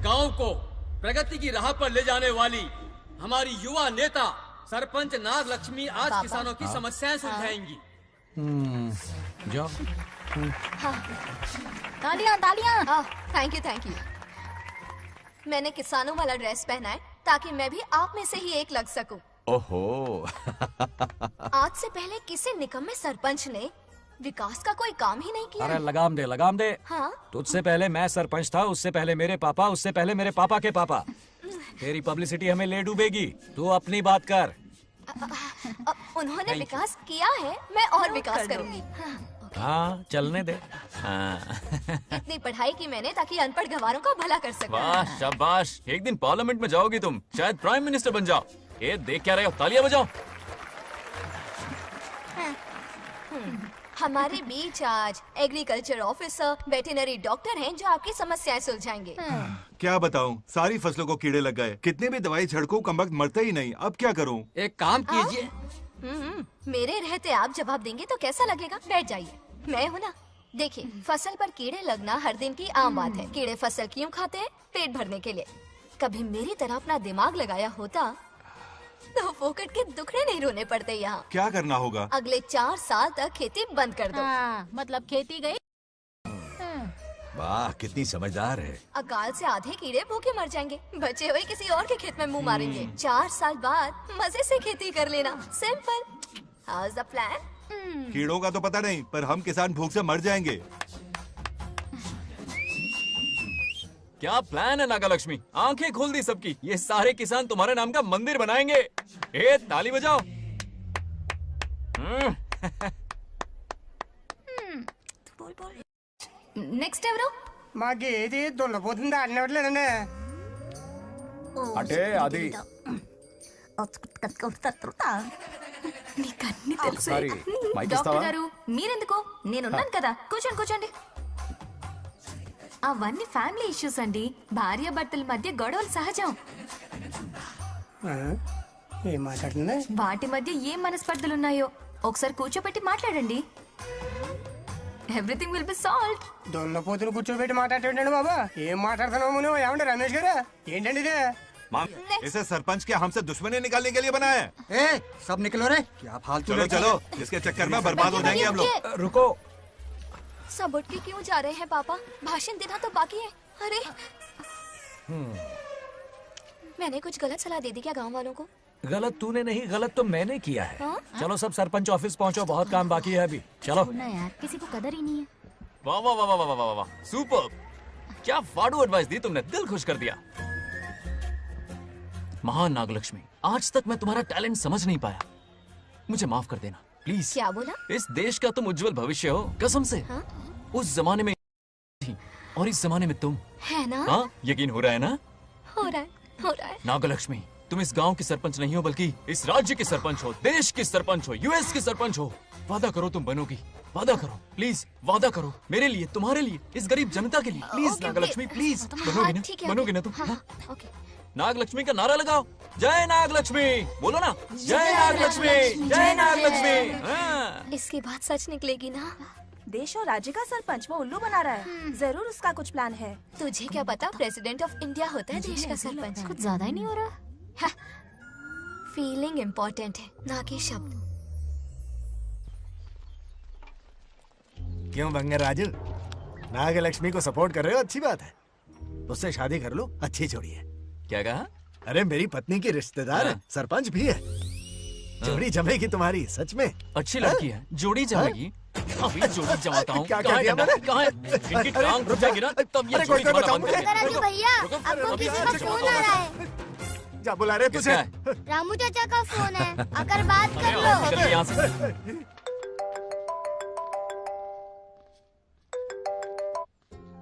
गांव को प्रगति की राह पर ले जाने वाली हमारी युवा नेता सरपंच नागलक्ष्मी आज किसानों की समस्याएं सुलझाएंगी। जाओ। तालियां तालियां। Thank you. मैंने किसानों वाला ड्रेस पहना है ताकि मैं भी आप में से ही एक लग सकूं। ओहो। आज से पहले किसी निकम्मे सरपंच ने विकास का कोई काम ही नहीं किया। अरे लगाम दे, लगाम दे। हाँ? तुझसे पहले मैं सरपंच था, उससे पहले मेरे पापा, उससे पहले मेरे पापा के पापा। तेरी पब्लिसिटी हमें ले डूबेगी। तू अपनी बात कर। उन्होंने विकास किया है, मैं और विकास करूंगी। हाँ, चलने दे। इतनी पढ़ाई की मैंने ताकि अनपढ़ गवारों का भला कर सकूं। वाह शाबाश, एक दिन पार्लियामेंट में जाओगी तुम, शायद प्राइम मिनिस्टर बन जाओ। ये देख क्या रहे हो, तालियां बजाओ। हमारे बीच आज एग्रीकल्चर ऑफिसर, वेटरनरी डॉक्टर हैं जो आपकी समस्याएं सुलझाएंगे। क्या बताऊं, सारी फसलों को कीड़े लग गए। कितने भी दवाई छिड़कूं, कमबख्त मरते ही नहीं। अब क्या करूं? एक काम कीजिए। मेरे रहते आप जवाब देंगे तो कैसा लगेगा? बैठ जाइए, मैं हूँ ना। देखिए, फसल पर कीड़े लगना हर दिन की आम बात है। कीड़े फसल क्यों खाते हैं? पेट भरने के लिए। कभी मेरी तरह अपना दिमाग लगाया होता तो फोकट के दुखड़े नहीं रोने पड़ते यहाँ। क्या करना होगा? अगले 4 साल तक खेती बंद कर दो। मतलब खेती गई। वाह, कितनी समझदार है। अकाल से आधे कीड़े भूखे मर जाएंगे, बचे हुए किसी और के खेत में मुंह मारेंगे। 4 साल बाद मजे से खेती कर लेना। Simple. How is the plan? कीड़ों का तो पता नहीं, पर हम किसान भूख से मर जाएंगे। क्या प्लान है नागा लक्ष्मी? आंखें खोल दी सबकी। ये सारे किसान तुम्हारे नाम का मंदिर बनाएंगे। ए, ताली बजाओ। నెక్స్ట్ ఎవరు? మాకు ఏది దున్నపోతుంది ఆడినట్లేదండి. అంటే అది నీకన్నీ తెలుసు. సారీ, మైక్ డాక్టర్ ఇస్తావా? గారు మీరెందుకు? నేనున్నాను కదా, కూర్చోండి కూర్చోండి. అవన్నీ ఫ్యామిలీ ఇష్యూస్ అండి. భార్య భర్తల మధ్య గొడవలు సహజం. ఏం మాట్లాడుతుంది? వాటి మధ్య ఏం మనస్పర్ధలున్నాయో ఒకసారి కూర్చోబెట్టి మాట్లాడండి. Everything will be solved. దున్నపోతులు కూర్చోబెట్టి మాట్లాడేటండి బాబా. ఏం మాట్లాడుతున్నావు నువ్వు? ఏమంటే రమేష్ గారు, ఏంటండి ఇది? इसे सरपंच के हमसे दुश्मनी निकालने के लिए बनाया है। सब निकलो रे, क्या फालतू। चलो चलो, इसके चक्कर में बर्बाद हो जाएंगे हम लोग। रुको, सब उठ के क्यों जा रहे हैं पापा? भाषण देना तो बाकी है। अरे मैंने कुछ गलत सलाह दे दी क्या गांव वालों को? गलत तूने नहीं, गलत तो मैंने किया है। हाँ? चलो सब सरपंच ऑफिस पहुंचो, बहुत काम बाकी है अभी। चलो ना यार, किसी को कदर ही नहीं है। वाह वाह वाह वाह वाह वाह वाह, सुपर। क्या फाड़ू एडवाइस दी तुमने, दिल खुश कर दिया। महान नागलक्ष्मी, आज तक मैं तुम्हारा टैलेंट समझ नहीं पाया। मुझे माफ कर देना प्लीज। क्या बोला? इस देश का तुम उज्जवल भविष्य हो, कसम से। हाँ? उस जमाने में थी और इस जमाने में तुम। है ना? हाँ, यकीन हो रहा है ना? हो रहा है, हो रहा है। नागलक्ष्मी, तुम इस गांव की सरपंच नहीं हो, बल्कि इस राज्य की सरपंच हो, देश की सरपंच हो, यूएस की सरपंच हो। वादा करो तुम बनोगी, वादा करो प्लीज, वादा करो मेरे लिए, तुम्हारे लिए, इस गरीब जनता के लिए। Please Nagalakshmi, please. बनोगी ना? ठीक है, बनोगी ना तुम? हाँ, हाँ? ओके। नागलक्ष्मी का नारा लगाओ। जय नागलक्ष्मी, बोलो ना। जय नागलक्ष्मी, जय नागलक्ष्मी। हाँ। इसकी बात सच निकलेगी ना? देश और राज्य का सरपंच वो उल्लू बना रहा है। जरूर उसका कुछ प्लान है। तुझे क्या पता, प्रेसिडेंट ऑफ इंडिया होता है देश का सरपंच। कुछ ज्यादा ही नहीं हो रहा। फीलिंग इम्पोर्टेंट है, ना कि शब्द। क्यों बंगर राजू, नागलक्ष्मी को सपोर्ट कर रहे हो? अच्छी बात है, उससे शादी कर लो। अच्छी जोड़ी है। क्या कहा? अरे मेरी पत्नी की रिश्तेदार है, सरपंच भी है। जोड़ी जमेगी तुम्हारी, सच में। अच्छी लड़की है, जोड़ी जमेगी। अभी जोड़ी जमाता हूँ। क्या कह दिया मैंने? कहाँ है? इनकी टांग रुक जाएगी ना, तब ये जोड़ी तुम्हारा बंद कर देंगे। राजू भैया, आपको किसी का फोन आ रहा है। जा बुला रहे तुझे। रामू चाचा का फोन है, आकर बात कर लो। जल्दी यहाँ से।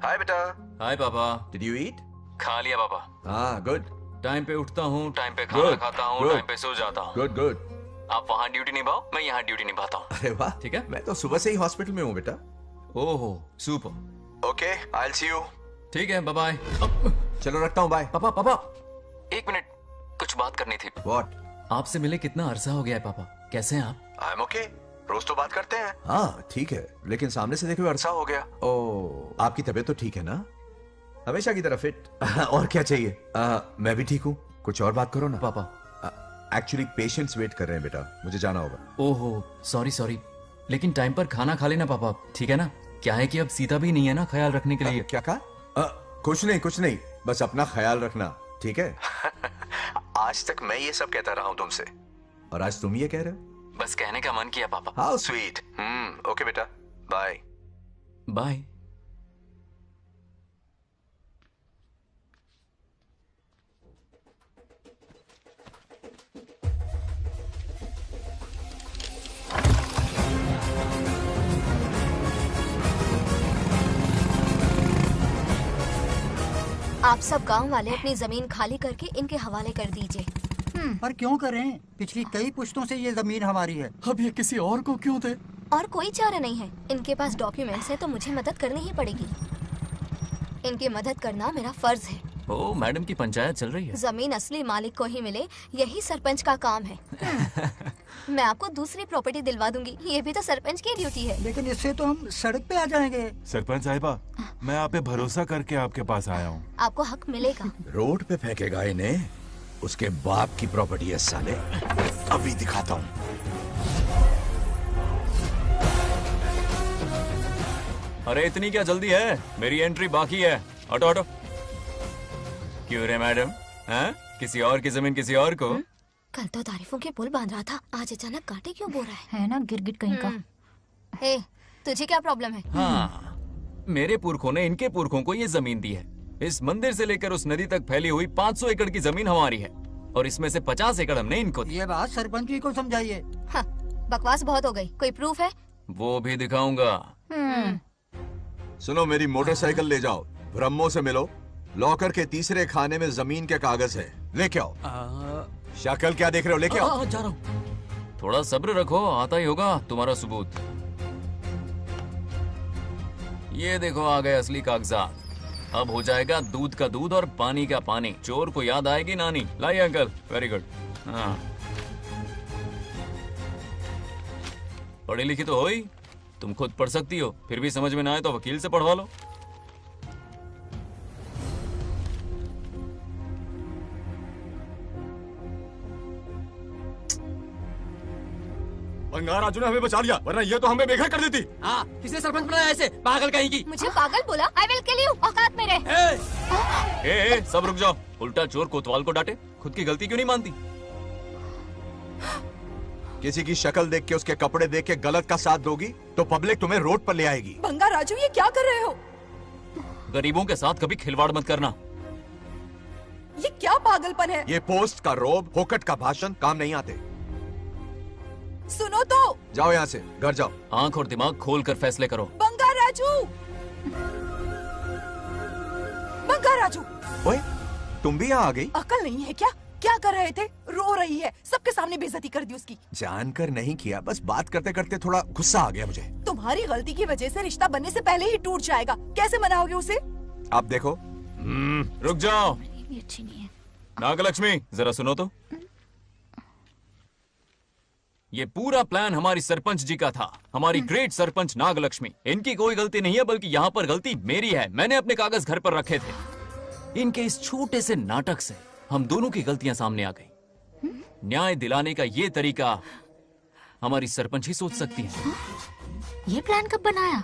हाय बेटा। हाय पापा। Did you eat? खा लिया पापा। हाँ, गुड। टाइम पे उठता हूँ, टाइम पे खाना खाता हूँ, टाइम पे सो जाता हूँ। Good good. आप वहाँ ड्यूटी निभाओ, मैं यहाँ ड्यूटी निभाता हूँ। अरे वाह, ठीक है। मैं तो सुबह से ही हॉस्पिटल में हूँ बेटा। ओहो, super. Okay, I will see you. ठीक है, बाय बाय। चलो रखता हूँ, बाय। पापा पापा, एक मिनट, कुछ बात करनी थी। व्हाट? आपसे मिले कितना अरसा हो गया है पापा, कैसे हैं आप? आई एम ओके, रोज तो बात करते हैं। हाँ ठीक है, लेकिन सामने से देखे हुए अरसा हो गया। ओह, आपकी तबीयत तो ठीक है ना? हमेशा की तरह फिट। और क्या चाहिए? मैं भी ठीक हूँ। कुछ और बात करो ना पापा। एक्चुअली पेशेंट्स वेट कर रहे हैं बेटा, मुझे जाना होगा। ओहो, सॉरी सॉरी, लेकिन टाइम पर खाना खा लेना पापा, ठीक है ना? क्या है कि अब सीता भी नहीं है ना ख्याल रखने के लिए। क्या कहा? कुछ नहीं, बस अपना ख्याल रखना, ठीक है? आज तक मैं ये सब कहता रहा हूँ तुमसे, और आज तुम ये कह रहे हो? बस कहने का मन किया पापा। How sweet. ओके बेटा, बाय बाय। आप सब गांव वाले अपनी जमीन खाली करके इनके हवाले कर दीजिए। पर क्यों करें? पिछली कई पुश्तों से ये जमीन हमारी है। अब ये किसी और को क्यों दे? और कोई चारा नहीं है। इनके पास डॉक्यूमेंट्स है तो मुझे मदद करनी ही पड़ेगी। इनकी मदद करना मेरा फर्ज है। ओ मैडम की पंचायत चल रही है। जमीन असली मालिक को ही मिले, यही सरपंच का काम है। मैं आपको दूसरी प्रॉपर्टी दिलवा दूंगी, ये भी तो सरपंच की ड्यूटी है। लेकिन इससे तो हम सड़क पे आ जाएंगे। सरपंच साहिबा, मैं आप पे भरोसा करके आपके पास आया हूँ। आपको हक मिलेगा। रोड पे फेंकेगा इन्हें, उसके बाप की प्रॉपर्टी है साले। अभी दिखाता हूँ। अरे इतनी क्या जल्दी है? मेरी एंट्री बाकी है। हटो हटो। क्यों रे मैडम? हाँ? किसी और की जमीन किसी और को? कल तो तारीफों के पुल बांध रहा था, आज अचानक कांटे क्यों बो रहा है ना गिरगिट कहीं का। ए, तुझे क्या प्रॉब्लम है? हाँ, मेरे पुरखों ने इनके पुरखों को ये जमीन दी है। इस मंदिर से लेकर उस नदी तक फैली हुई 500 एकड़ की जमीन हमारी है और इसमें से 50 एकड़ हमने इनको दी। ये बात सरपंच जी को समझाइए। हाँ, बकवास बहुत हो गई। कोई प्रूफ है? वो भी दिखाऊंगा। सुनो, मेरी मोटरसाइकिल ले जाओ, ब्रह्मो से मिलो, लॉकर के तीसरे खाने में जमीन के कागज है, लेके आओ। शक्ल क्या देख रहे हो? लेके आओ। जा रहा हूँ। थोड़ा सब्र रखो, आता ही होगा तुम्हारा सबूत। ये देखो आ गए असली कागजात। अब हो जाएगा दूध का दूध और पानी का पानी। चोर को याद आएगी नानी। लाइए अंकल, वेरी गुड। हाँ, पढ़ी लिखी तो हो ही, तुम खुद पढ़ सकती हो। फिर भी समझ में ना आए तो वकील से पढ़वा लो। बंगार राजू ने हमें बचा लिया, वरना ये तो हमें बेघर कर देती। हाँ, किसने सरपंच बनाया ऐसे? पागल कहीं की। मुझे पागल बोला? I will kill you. औकात में रह। ए, सब रुक जाओ। उल्टा चोर कोतवाल को डांटे, खुद की गलती क्यों नहीं मानती? किसी की शक्ल देख के, उसके कपड़े देख के गलत का साथ दोगी तो पब्लिक तुम्हें रोड पर ले आएगी। बंगा राजू, ये क्या कर रहे हो? गरीबों के साथ कभी खिलवाड़ मत करना। ये क्या पागलपन है? ये पोस्ट का रोब, फोकट का भाषण काम नहीं आते। सुनो तो। जाओ यहाँ से, घर जाओ। आंख और दिमाग खोल कर फैसले करो। बंगा राजू, बंगा राजू। ओए, तुम भी यहाँ आ गई? अकल नहीं है क्या? क्या कर रहे थे? रो रही है, सबके सामने बेइज्जती कर दी उसकी। जानकर नहीं किया, बस बात करते करते थोड़ा गुस्सा आ गया मुझे। तुम्हारी गलती की वजह से रिश्ता बनने से पहले ही टूट जाएगा। कैसे मनाओगे उसे? आप देखो। रुक जाओ। अच्छी नहीं है। नागलक्ष्मी, जरा सुनो तो। ये पूरा प्लान हमारी सरपंच जी का था, हमारी ग्रेट सरपंच नागलक्ष्मी। इनकी कोई गलती नहीं है, बल्कि यहाँ पर गलती मेरी है। मैंने अपने कागज घर पर रखे थे। इनके इस छोटे से नाटक से हम दोनों की गलतियां सामने आ गई। न्याय दिलाने का ये तरीका हमारी सरपंच ही सोच सकती है। ये प्लान कब बनाया?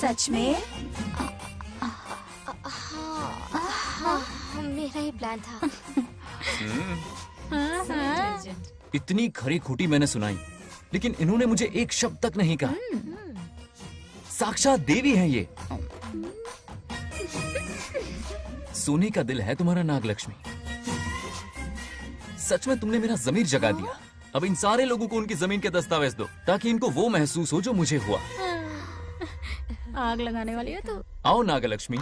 सच में? हाँ, मेरा ही प्लान था। इतनी खरी खूटी मैंने सुनाई, लेकिन इन्होंने मुझे एक शब्द तक नहीं कहा। साक्षात देवी है ये। सोने का दिल है तुम्हारा नागलक्ष्मी। सच में तुमने मेरा जमीर जगा दिया। अब इन सारे लोगों को उनकी जमीन के दस्तावेज दो, ताकि इनको वो महसूस हो जो मुझे हुआ। आग लगाने वाली है तो। आओ नागलक्ष्मी,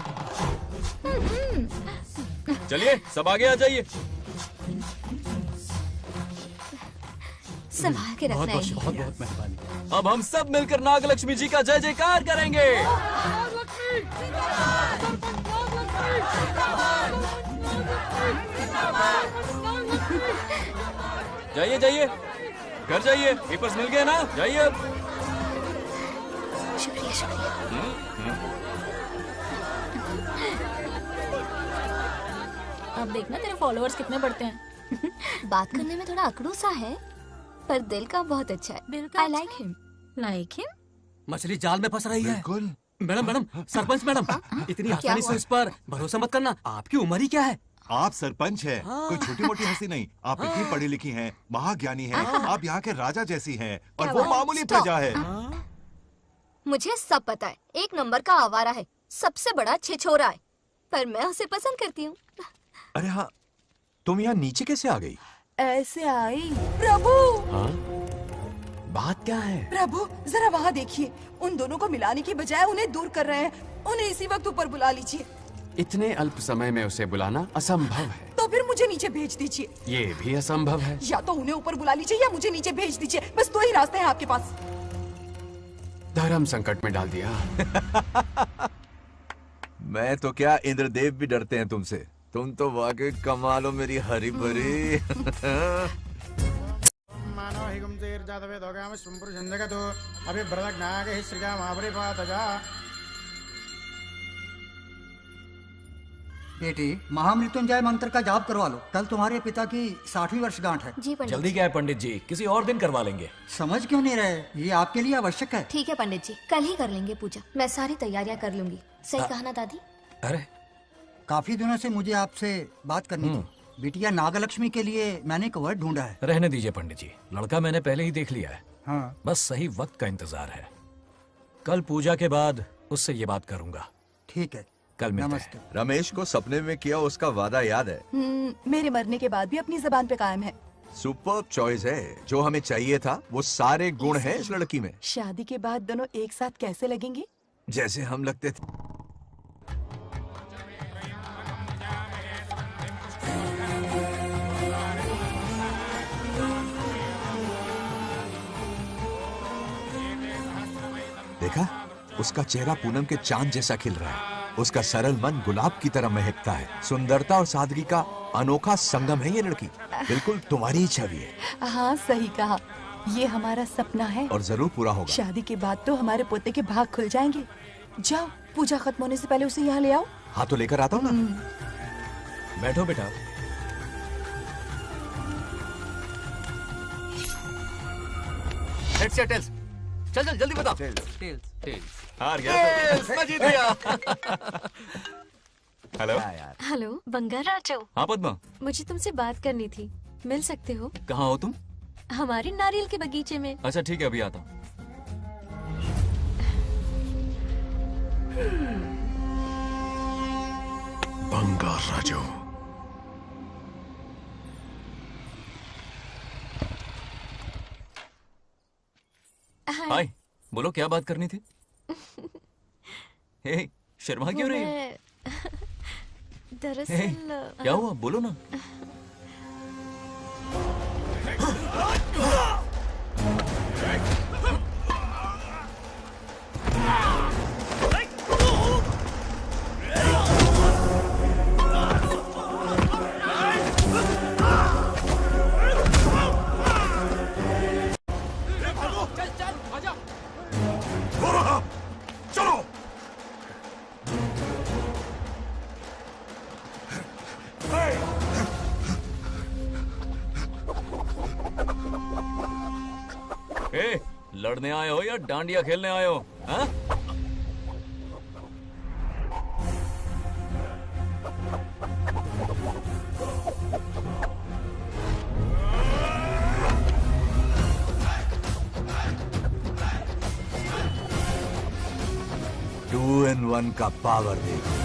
चलिए सब आगे आ जाइए। संभाल के रखना है। बहुत बहुत मेहरबानी। अब हम सब मिलकर नागलक्ष्मी जी का जय जयकार करेंगे। जाइए जाइए, घर जाइए। पेपर्स मिल गए ना? जाइए अब। शुक्रिया शुक्रिया। अब देखना तेरे फॉलोअर्स कितने बढ़ते हैं। बात करने में थोड़ा अकड़ू सा है, पर दिल का बहुत अच्छा है। I like him. Like him? मछली जाल में फंस रही है। मैडम मैडम, सरपंच मैडम, इतनी क्या आसानी से हुआ? उस पर भरोसा मत करना। आपकी उम्र ही क्या है? आप सरपंच हैं, कोई छोटी मोटी हंसी नहीं। आप इतनी पढ़ी लिखी हैं, महाज्ञानी हैं, आप यहाँ के राजा जैसी हैं, और वो मामूली प्रजा है। मुझे सब पता है, एक नंबर का आवारा है, सबसे बड़ा छिछोरा है, पर मैं उसे पसंद करती हूँ। अरे हाँ, तुम यहाँ नीचे कैसे आ गई? ऐसे आई। प्रभु, हाँ? बात क्या है? प्रभु जरा वहाँ देखिए, उन दोनों को मिलाने की बजाय उन्हें दूर कर रहे हैं। उन्हें इसी वक्त ऊपर बुला लीजिए। इतने अल्प समय में उसे बुलाना असंभव है। तो फिर मुझे नीचे भेज दीजिए। ये भी असंभव है। या तो उन्हें ऊपर बुला लीजिए या मुझे नीचे भेज दीजिए, बस दो ही रास्ते हैं आपके पास। धर्म संकट में डाल दिया। मैं तो क्या, इंद्रदेव भी डरते हैं तुमसे। तुम तो वाकई कमाल हो मेरी हरी भरी। मानव हिगम तेर जातवे दोगाम सुंपुर जंजगतो अभी ब्रदक नागे श्रीगा मावरे पातजा। बेटी, महामृत्युंजय मंत्र का जाप करवा लो। कल तुम्हारे पिता की 60वीं वर्षगांठ है। जी पंडित। जल्दी क्या है पंडित जी, किसी और दिन करवा लेंगे। समझ क्यों नहीं रहे? ये आपके लिए आवश्यक है। ठीक है पंडित जी, कल ही कर लेंगे पूजा। मैं सारी तैयारियां कर लूंगी। सही कहा ना दादी? अरे काफी दिनों से मुझे आपसे बात करनी थी। बिटिया नागलक्ष्मी के लिए मैंने एक वर्ड ढूंढा है। रहने दीजिए पंडित जी, लड़का मैंने पहले ही देख लिया है। हाँ। बस सही वक्त का इंतजार है। कल पूजा के बाद उससे ये बात करूंगा। ठीक है, कल मिलते हैं। रमेश को सपने में किया उसका वादा याद है? मेरे मरने के बाद भी अपनी जबान पे कायम है। सुपर्ब चॉइस है। जो हमें चाहिए था वो सारे गुण हैं इस लड़की में। शादी के बाद दोनों एक साथ कैसे लगेंगे? जैसे हम लगते थे। देखा, उसका चेहरा पूनम के चांद जैसा खिल रहा है। उसका सरल मन गुलाब की तरह महकता है। सुंदरता और सादगी का अनोखा संगम है ये लड़की। बिल्कुल तुम्हारी ही छवि है। हाँ सही कहा, ये हमारा सपना है और जरूर पूरा होगा। शादी के बाद तो हमारे पोते के भाग खुल जाएंगे। जाओ, पूजा खत्म होने से पहले उसे यहाँ ले आओ। हाँ तो लेकर आता हूँ ना। बैठो बेटा। हेड्स या टेल्स? चल चल जल्दी बताओ। टेल्स। हार गया। मैं जीत गया। हेलो। हेलो बंगाराजो। हाँ पद्मा। मुझे तुमसे बात करनी थी, मिल सकते हो? कहाँ हो तुम? हमारे नारियल के बगीचे में। अच्छा ठीक है, अभी आता हूँ। बंगाराजो। हाय, बोलो क्या बात करनी थी? हे, शर्मा क्यों रही है? दरअसल क्या हुआ, बोलो ना। लड़ने आए हो या डांडिया खेलने आए हो? हाँ? टू इन वन का पावर देखो।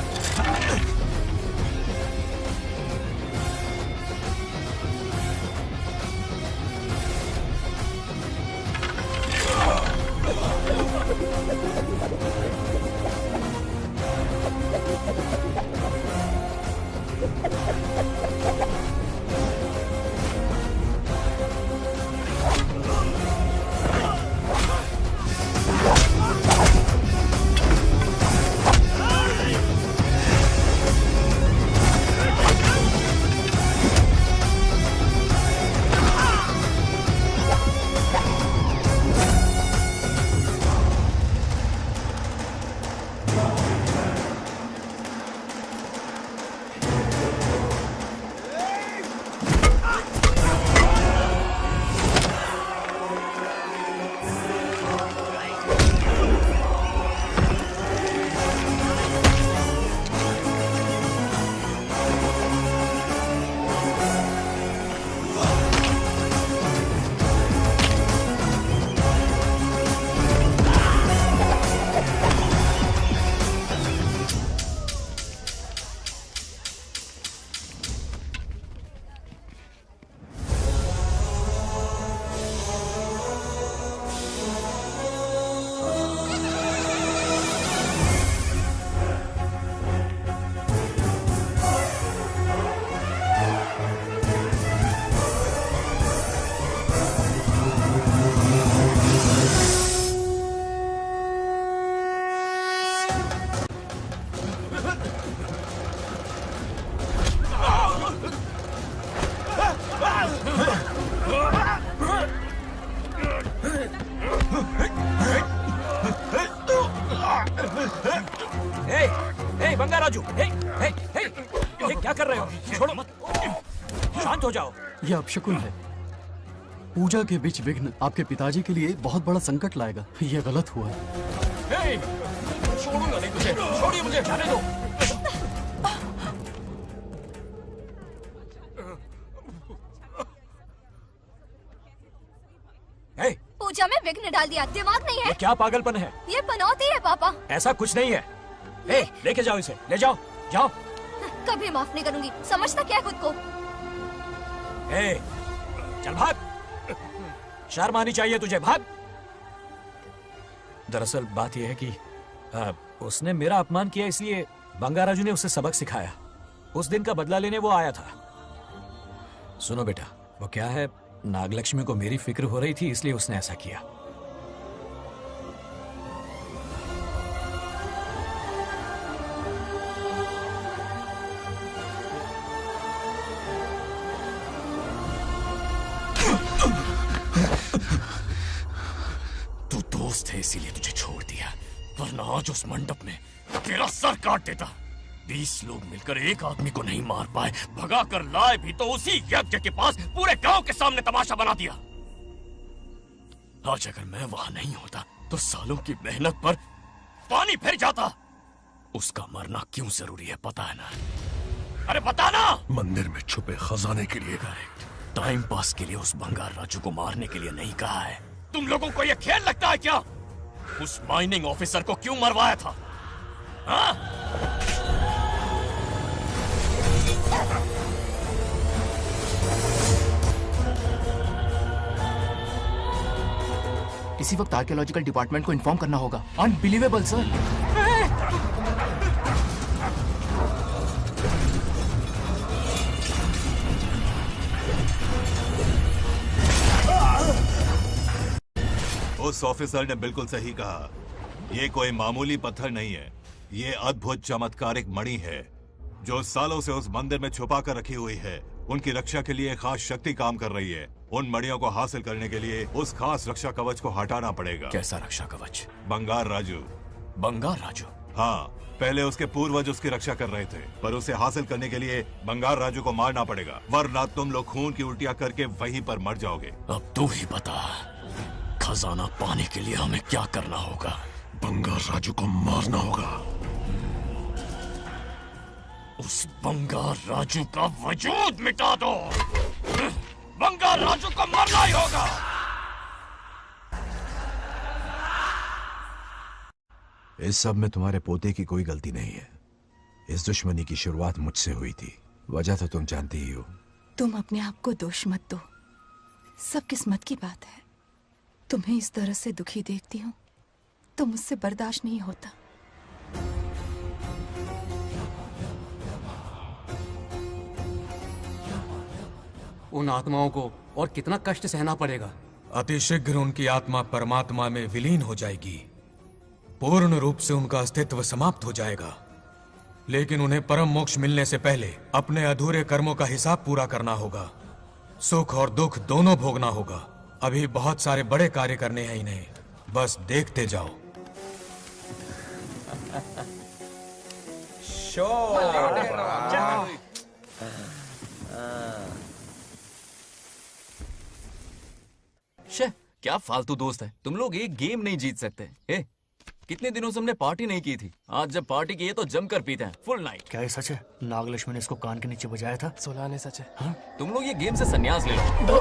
हे बंगा राजू, हे, क्या कर रहे हो? छोड़ो मत, शांत हो जाओ। यह अपशकुन है। पूजा के बीच विघ्न आपके पिताजी के लिए बहुत बड़ा संकट लाएगा। यह गलत हुआ। हे, छोड़ूंगा नहीं तुझे, छोड़िए मुझे, जाने दो। पूजा में विघ्न डाल दिया, दिमाग नहीं है? ये क्या पागलपन है? ये पनौती है पापा। ऐसा कुछ नहीं है। लेके जाओ इसे, ले जाओ, जाओ। कभी माफ नहीं करूंगी, समझता क्या है खुद को? चल भाग, शर्म आनी चाहिए तुझे, भाग। दरअसल बात यह है कि उसने मेरा अपमान किया, इसलिए बंगा राजू ने उसे सबक सिखाया। उस दिन का बदला लेने वो आया था। सुनो बेटा, वो क्या है, नागलक्ष्मी को मेरी फिक्र हो रही थी, इसलिए उसने ऐसा किया। तू दोस्त है इसीलिए तुझे छोड़ दिया, वरना आज उस मंडप में तेरा सर काट देता। 20 लोग मिलकर एक आदमी को नहीं मार पाए, भगा कर लाए भी तो उसी यज्ञ के पास पूरे गांव के सामने तमाशा बना दिया। आज अगर मैं वहां नहीं होता तो सालों की मेहनत पर पानी फिर जाता। उसका मरना क्यों जरूरी है पता है ना? अरे बता ना। मंदिर में छुपे खजाने के लिए। टाइम पास के लिए उस बंगार राजू को मारने के लिए नहीं कहा है। तुम लोगों को यह खेल लगता है क्या? उस माइनिंग ऑफिसर को क्यों मरवाया था? हाँ? इसी वक्त आर्कियोलॉजिकल डिपार्टमेंट को इन्फॉर्म करना होगा। Unbelievable sir. उस ऑफिसर ने बिल्कुल सही कहा। ये कोई मामूली पत्थर नहीं है, ये अद्भुत चमत्कारिक मणि है जो सालों से उस मंदिर में छुपा कर रखी हुई है। उनकी रक्षा के लिए खास शक्ति काम कर रही है। उन मणियों को हासिल करने के लिए उस खास रक्षा कवच को हटाना पड़ेगा। कैसा रक्षा कवच? बंगार राजू। बंगार राजू? हाँ, पहले उसके पूर्वज उसकी रक्षा कर रहे थे, पर उसे हासिल करने के लिए बंगार राजू को मारना पड़ेगा, वरना तुम लोग खून की उल्टियां करके वहीं पर मर जाओगे। अब तू ही बता, खजाना पाने के लिए हमें क्या करना होगा? बंगार राजू को मारना होगा। उस बंगार राजू का वजूद मिटा दो। बंगार राजू को मारना ही होगा। इस सब में तुम्हारे पोते की कोई गलती नहीं है। इस दुश्मनी की शुरुआत मुझसे हुई थी, वजह तो तुम जानती ही हो। तुम अपने आप को दोष मत दो, सब किस्मत की बात है। तुम्हें इस तरह से दुखी देखती हूँ तो मुझसे बर्दाश्त नहीं होता। उन आत्माओं को और कितना कष्ट सहना पड़ेगा। अतिशीघ्र उनकी आत्मा परमात्मा में विलीन हो जाएगी, पूर्ण रूप से उनका अस्तित्व समाप्त हो जाएगा। लेकिन उन्हें परम मोक्ष मिलने से पहले अपने अधूरे कर्मों का हिसाब पूरा करना होगा। सुख और दुख दोनों भोगना होगा। अभी बहुत सारे बड़े कार्य करने हैं इन्हें, बस देखते जाओ। क्या फालतू दोस्त है तुम लोग, एक गेम नहीं जीत सकते। कितने दिनों से हमने पार्टी नहीं की थी, आज जब पार्टी की है तो जमकर पीते हैं, फुल नाइट। क्या ये सच है? नागलक्ष्मी ने इसको कान के नीचे बजाया था। सोलह ने सच है। हाँ? तुम लोग ये गेम से संन्यास ले लो।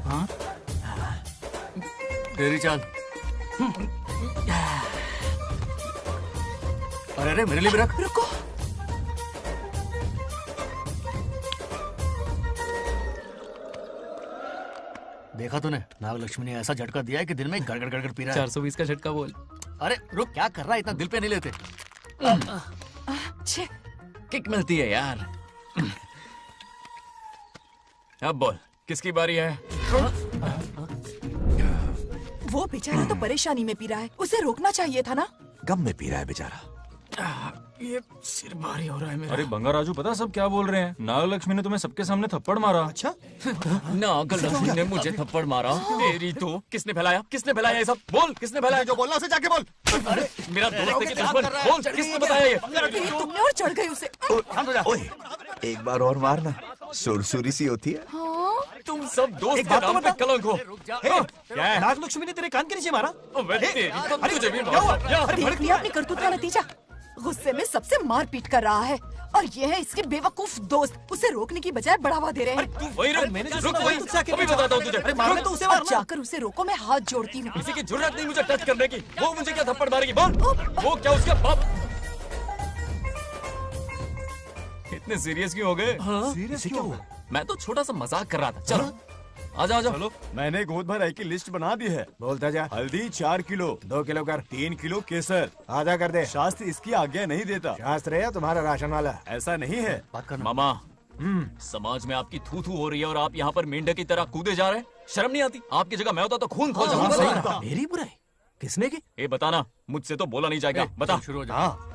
हाँ? तेरी चाल। अरे अरे मेरे लिए भी रख। रुको, देखा तूने? नागलक्ष्मी ने ऐसा झटका दिया है कि दिन में गड़गड़ गड़गड़ पी रहा है। 420 का झटका बोल। अरे रुक, क्या कर रहा है? इतना दिल पे नहीं लेते। किक मिलती है यार। अब बोल, किसकी बारी है? वो बेचारा तो परेशानी में पी रहा है, उसे रोकना चाहिए था ना। गम में पी रहा है बेचारा। ये सिर भारी हो रहा है मेरा। अरे बंगा राजू, पता सब क्या बोल रहे हैं? नागलक्ष्मी ने तुम्हें सबके सामने थप्पड़ मारा। अच्छा? नागलक्ष्मी ने मुझे थप्पड़ मारा। तेरी तो किसने फैलाया ये सब? बोल किसने फैलाया? जो बोलना उसे जाके बोल। अरे मेरा दोस्त है कि दुश्मन? बोल किसने बताया ये? तुमने और चढ़ गई उसे। ओए, एक बार और मारना, सुरसुरी सी होती है। तुम सब दोस्त के नाम पे कलंक हो। क्या है? नागलक्ष्मी ने तेरे कान के नीचे मारा? तुझे भी अपनी करतूत का नतीजा। गुस्से में सबसे मार पीट कर रहा है और ये है इसके बेवकूफ दोस्त, उसे रोकने की बजाय बढ़ावा दे रहे हैं। वही रुक, अभी बताता हूँ तुझे। तो उसे मार, जाकर उसे रोको, मैं हाथ जोड़ती हूँ। किसी की जुर्रत नहीं मुझे टच करने की। वो मुझे क्या थप्पड़ मारेगी? बोल, वो क्या उसका बाप? इतने सीरियस क्यों हो गए? सीरियस क्यों हुआ? मैं तो छोटा सा मजाक कर रहा था। चलो आजा। चलो, मैंने गोद भराई की लिस्ट बना दी है। बोलता जा। हल्दी 4 किलो, 2 किलो कर, 3 किलो केसर। आधा कर दे। शास्त्र इसकी आज्ञा नहीं देता। शास्त्र है या तुम्हारा राशन वाला? ऐसा नहीं है। मामा, समाज में आपकी थू थू हो रही है और आप यहाँ पर मेंढक की तरह कूदे जा रहे हैं। शर्म नहीं आती? आपकी जगह मैं होता तो खून खौल जाता। मेरी बुराई किसने की? ये बताना, मुझसे तो बोला नहीं जाएगा। बता।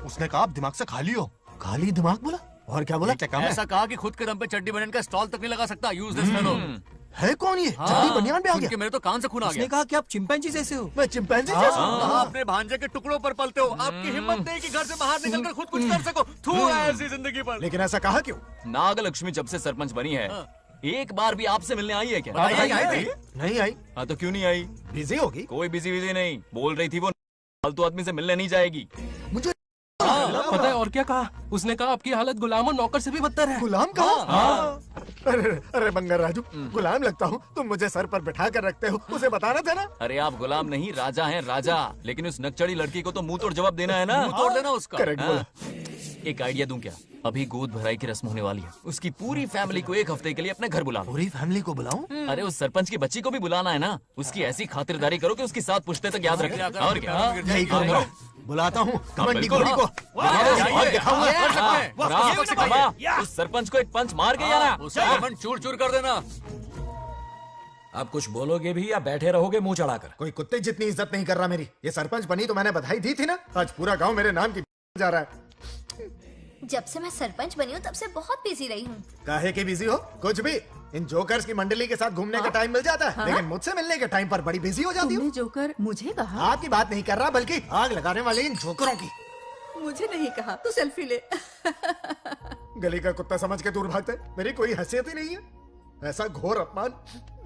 उसने कहा आप दिमाग से खाली हो। खाली दिमाग बोला? और क्या बोला? ऐसा कहा कि खुद के दम पे चड्डी बनियान का स्टॉल तक नहीं लगा सकता। Useless fellow. है कौन ये? चड्डी बनियान में आ गया? मेरे तो कान से खून आ गया। उसने कहा कि आप चिंपैंजी जैसे हो। मैं चिंपैंजी जैसा हूँ? अपने भांजे के टुकड़ों पर पलते हो। आपकी हिम्मत नहीं कि घर से बाहर निकलकर खुद कुछ कर सको। थू है ऐसी जिंदगी पर। लेकिन ऐसा कहा क्यों? नागलक्ष्मी जब से सरपंच बनी है, एक बार भी आपसे मिलने आई है क्या? नहीं आई। हाँ तो क्यों नहीं आई? बिजी होगी। कोई बिजी नहीं, बोल रही थी वो फालतू आदमी से मिलने नहीं जाएगी। मुझे पता है और क्या कहा? उसने कहा आपकी हालत गुलाम और नौकर से भी बदतर है। गुलाम कहा? अरे बंगर राजू, गुलाम लगता हूँ? तुम मुझे सर पर बिठा कर रखते हो, उसे बताना था ना। अरे आप गुलाम नहीं, राजा हैं राजा। लेकिन उस नकचड़ी लड़की को तो मुंह तोड़ जवाब देना है ना। मुंह तोड़ देना उसका। करेक्ट बोला। एक आइडिया दूं क्या? अभी गोद भराई की रस्म होने वाली है, उसकी पूरी फैमिली को 1 हफ्ते के लिए अपने घर बुला लो। पूरी फैमिली को बुलाऊं? अरे उस सरपंच की बच्ची को भी बुलाना है ना। उसकी ऐसी खातिरदारी करो कि उसकी 7 पुश्ते तक याद रखे। और क्या? यही करूंगा। बुलाता हूँ कमंडी घोड़ी को। उस सरपंच को एक पंच मार के आना। उसका कमंड चूर चूर कर देना। आप कुछ बोलोगे भी या बैठे रहोगे मुंह चढ़ाकर? कोई कुत्ते जितनी इज्जत नहीं कर रहा मेरी। ये सरपंच बनी तो मैंने बधाई दी थी ना। आज पूरा गांव मेरे नाम की जा रहा है। जब से मैं सरपंच बनी हूँ तब से बहुत बिजी रही हूँ। काहे की बिजी हो? कुछ भी। इन जोकर्स की मंडली के साथ घूमने का टाइम मिल जाता है, लेकिन मुझसे मिलने के टाइम पर बड़ी बिजी हो जाती हूँ। जोकर मुझे कहा? आपकी बात नहीं कर रहा, बल्कि आग लगाने वाले इन जोकरों की। मुझे नहीं कहा। तू सेल्फी ले। गली का कुत्ता समझ के दूर भागता है। मेरी कोई हैसियत ही नहीं है। ऐसा घोर अपमान,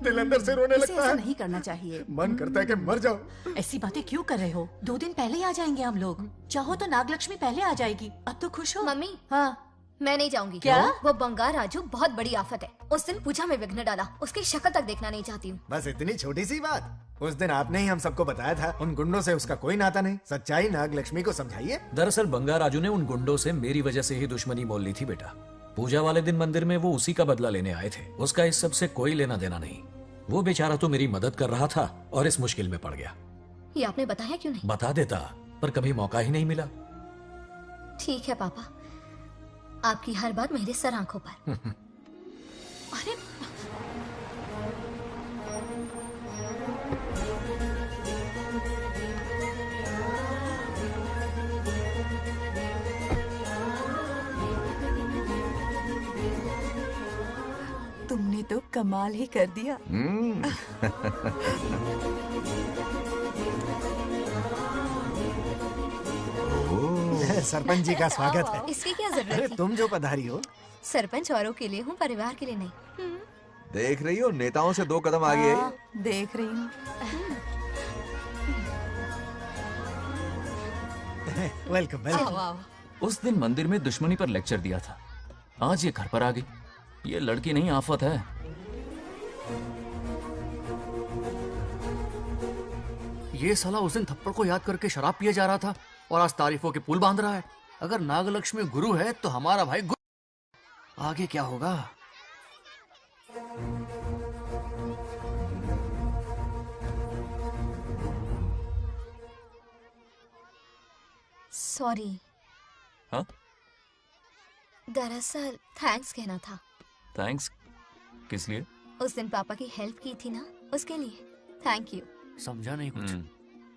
दिल अंदर से रोने लगता ऐसा है। नहीं करना चाहिए। मन करता है कि मर जाओ। ऐसी बातें क्यों कर रहे हो? 2 दिन पहले ही आ जाएंगे हम लोग। चाहो तो नागलक्ष्मी पहले आ जाएगी। अब तो खुश हो? मम्मी, हाँ मैं नहीं जाऊंगी। क्या? वो बंगार राजू बहुत बड़ी आफत है। उस दिन पूजा में विघ्न डाला, उसकी शक्ल तक देखना नहीं चाहती हूँ। बस इतनी छोटी सी बात। उस दिन आपने ही हम सबको बताया था उन गुंडों से उसका कोई नाता नहीं। सच्चाई नागलक्ष्मी को समझाइए। दरअसल बंगार राजू ने उन गुंडों से मेरी वजह से ही दुश्मनी मोल ली थी बेटा। पूजा वाले दिन मंदिर में वो उसी का बदला लेने आए थे। उसका इस सब से कोई लेना देना नहीं। वो बेचारा तो मेरी मदद कर रहा था और इस मुश्किल में पड़ गया। ये आपने बताया क्यों नहीं? बता देता, पर कभी मौका ही नहीं मिला। ठीक है पापा, आपकी हर बात मेरे सर आंखों पर। अरे तुमने तो कमाल ही कर दिया। सरपंच जी का स्वागत है। इसकी क्या जरूरत अरे है? तुम जो पधारी हो। सरपंच औरों के लिए हूँ, परिवार के लिए नहीं। देख रही हो, नेताओं से 2 कदम आगे है। देख रही हूँ। Welcome welcome. उस दिन मंदिर में दुश्मनी पर लेक्चर दिया था, आज ये घर पर आ गई। ये लड़की नहीं आफत है। ये साला उस दिन थप्पड़ को याद करके शराब पिए जा रहा था और आज तारीफों के पुल बांध रहा है। अगर नागलक्ष्मी गुरु है तो हमारा भाई गुरु। आगे क्या होगा? सॉरी। हाँ? दरअसल थैंक्स कहना था। थैंक्स किस लिए? उस दिन पापा की हेल्प की थी ना, उसके लिए थैंक यू। समझा नहीं कुछ।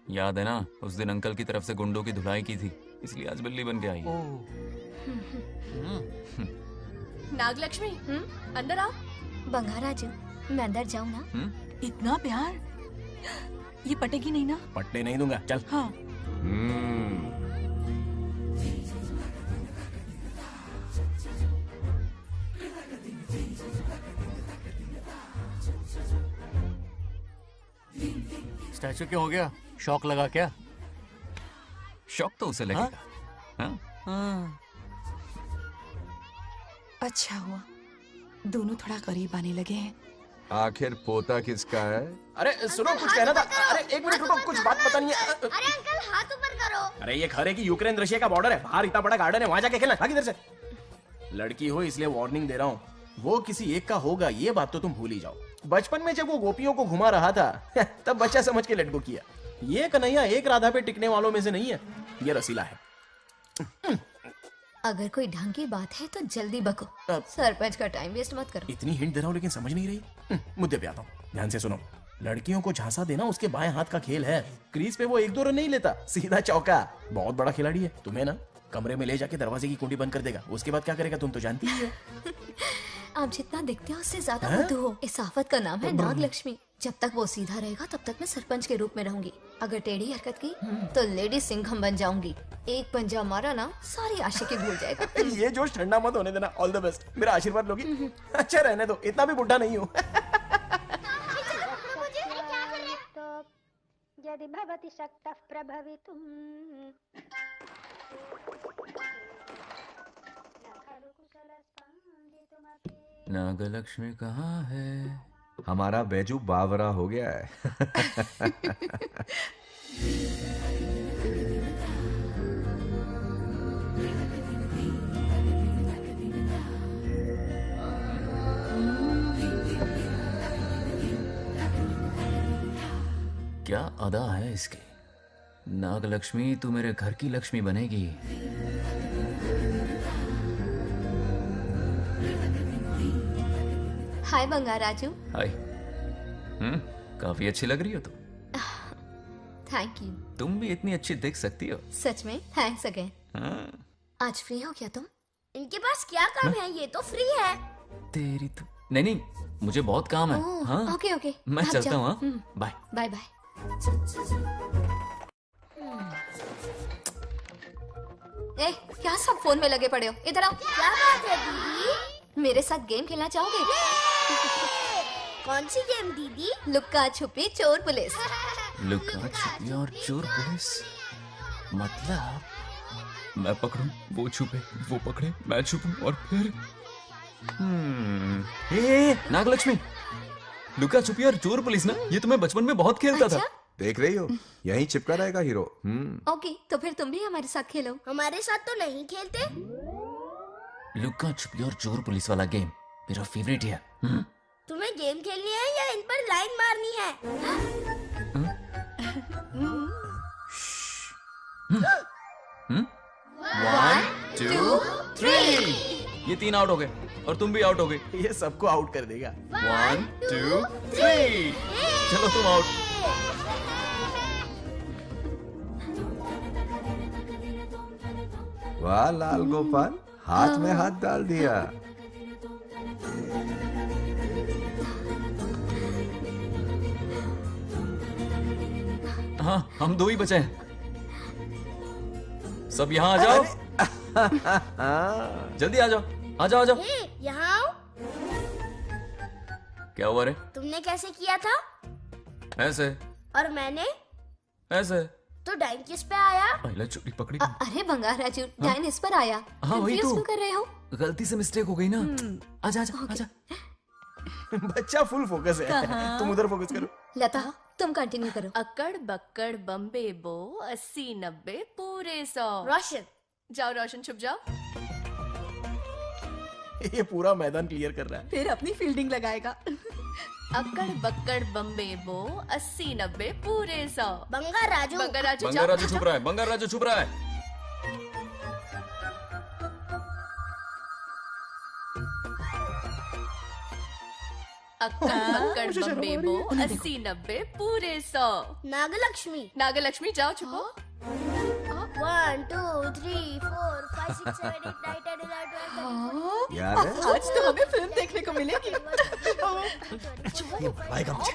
याद है ना, उस दिन अंकल की तरफ से गुंडों की धुलाई की थी, इसलिए आज बिल्ली बन के आई है। नागलक्ष्मी अंदर आओ। बंगाराजू, मैं अंदर जाऊँ ना? इतना प्यार, ये पटेगी नहीं ना? पटने नहीं दूंगा, चल। हाँ। स्टैचू क्यों हो गया? शौक लगा क्या? शौक तो उसे लगेगा। हाँ? अच्छा हुआ, दोनों थोड़ा करीब आने लगे हैं। आखिर पोता किसका है? अरे सुनो, कुछ कहना था। अरे एक मिनट रुको, कुछ बात पता नहीं है। अरे अंकल हाथ ऊपर करो। अरे ये घर है कि यूक्रेन रशिया का बॉर्डर है? बाहर इतना बड़ा गार्डन है, वहां जाके खेलना। भाग इधर से। लड़की हो इसलिए वार्निंग दे रहा हूँ, वो किसी एक का होगा ये बात तो तुम भूल ही जाओ। बचपन में जब वो गोपियों को घुमा रहा था तब बच्चा समझ के लेट गो किया। ये कन्हैया एक राधा पे टिकने वालों में से नहीं है, ये रसीला है। अगर कोई ढंग की बात है तो जल्दी बको, सरपंच का टाइम वेस्ट मत करो। इतनी हिंट दे रहा हूँ लेकिन समझ नहीं रही। मुद्दे पे आता हूँ, ध्यान से सुनो। लड़कियों को झांसा देना उसके बाएं हाथ का खेल है। क्रीज पे वो 1-2 रन नहीं लेता, सीधा चौका। बहुत बड़ा खिलाड़ी है। तुम्हें ना कमरे में ले जाके दरवाजे की कुंडी बंद कर देगा, उसके बाद क्या करेगा तुम तो जानती ही हो। आप जितना दिखते हो उससे ज्यादा बुद्धू हो। इस आफत का नाम है नागलक्ष्मी। जब तक वो सीधा रहेगा तब तक मैं सरपंच के रूप में रहूंगी। अगर टेढ़ी हरकत की तो लेडी सिंघम बन जाऊंगी। एक पंजा मारा ना, सारी आशिकी भूल जाएगा। ये जोश ठंडा मत होने देना। ऑल द बेस्ट, मेरा आशीर्वाद लोगी? अच्छा रहने दो, इतना भी बुढ़ा नहीं हूँ। यदि भवति शक्तः प्रभवितुम्। नागलक्ष्मी कहाँ है? हमारा बैजू बावरा हो गया है। क्या अदा है इसकी। नागलक्ष्मी तू मेरे घर की लक्ष्मी बनेगी। हाय बंगाराजू। हाय। काफी अच्छी लग रही हो तुम। Thank you. तुम भी इतनी अच्छी दिख सकती हो। सच में थैंक्स अगेन। आज फ्री हो क्या तुम? इनके पास क्या काम है, ये तो फ्री है। तेरी तो नहीं, मुझे बहुत काम है। हाँ? ओके ओके, मैं चलता हूँ। Bye bye bye. ए, क्या सब फोन में लगे पड़े हो? इधर आओ। क्या बात है दीदी? मेरे साथ गेम खेलना चाहोगे? कौन सी गेम दीदी? लुक्का छुपी चोर पुलिस। लुक्का छुपी और चोर पुलिस मतलब मैं पकड़ूं, वो छुपे, वो पकड़े, मैं छुपूं और फिर नागलक्ष्मी, लुक्का छुपी और चोर पुलिस ना, ये तो मैं बचपन में बहुत खेलता था। देख रही हो, यहीं चिपका रहेगा हीरो। ओके, तो फिर तुम भी हमारे साथ खेलो। हमारे साथ तो नहीं खेलते। लुक्का छुपी और चोर पुलिस वाला गेम मेरा फेवरेट है। तुम्हें गेम खेलनी है या इन पर लाइन मारनी है? 1 2 3। ये 3 आउट हो गए और तुम भी आउट हो गए। ये सबको आउट कर देगा। 1 2 3। चलो तुम आउट। वाह लाल गोपाल, हाथ में हाथ डाल दिया। हाँ, हम 2 ही बचे हैं। सब यहाँ आ जाओ। जल्दी आ जाओ, आ जाओ, आ जाओ। यहाँ आओ। क्या हुआ रे? तुमने कैसे किया था? ऐसे। और मैंने? ऐसे। तो डाइन किस पे आया? पहले चोरी पकड़ी। अरे बंगाराजू, डाइन इस पर आया। हाँ वही तो। क्यों कर रहे हो? गलती से मिस्टेक हो गई ना। आजा आजा आजा। बच्चा फुल फोकस है। तुम उधर फोकस करो। लता, तुम कंटिन्यू करो। अक्कड़ बक्कड़ बम्बे बो 80 90 पूरे 100। रोशन, जाओ रोशन, छुप जाओ। ये पूरा मैदान क्लियर कर रहा है। फिर अपनी फील्डिंग लगाएगा। अक्कड़ बक्कड़ बम्बे बो 80 90 पूरे 100। बंगाराजू, बंगाराजू बंगाराजू छुप रहा है, बंगाराजू छुप रहा है। अक्कड़ बक्कड़ बम्बे बो 80 90 पूरे 100। नागलक्ष्मी, नागलक्ष्मी जाओ छुपो। 1, 2, 3, 4, 5, 6, 7, 8, 9, 10, 11, 12, 13, याद है? आज तो हमें फिल्म देखने को मिलेगी। आएगा मुझे।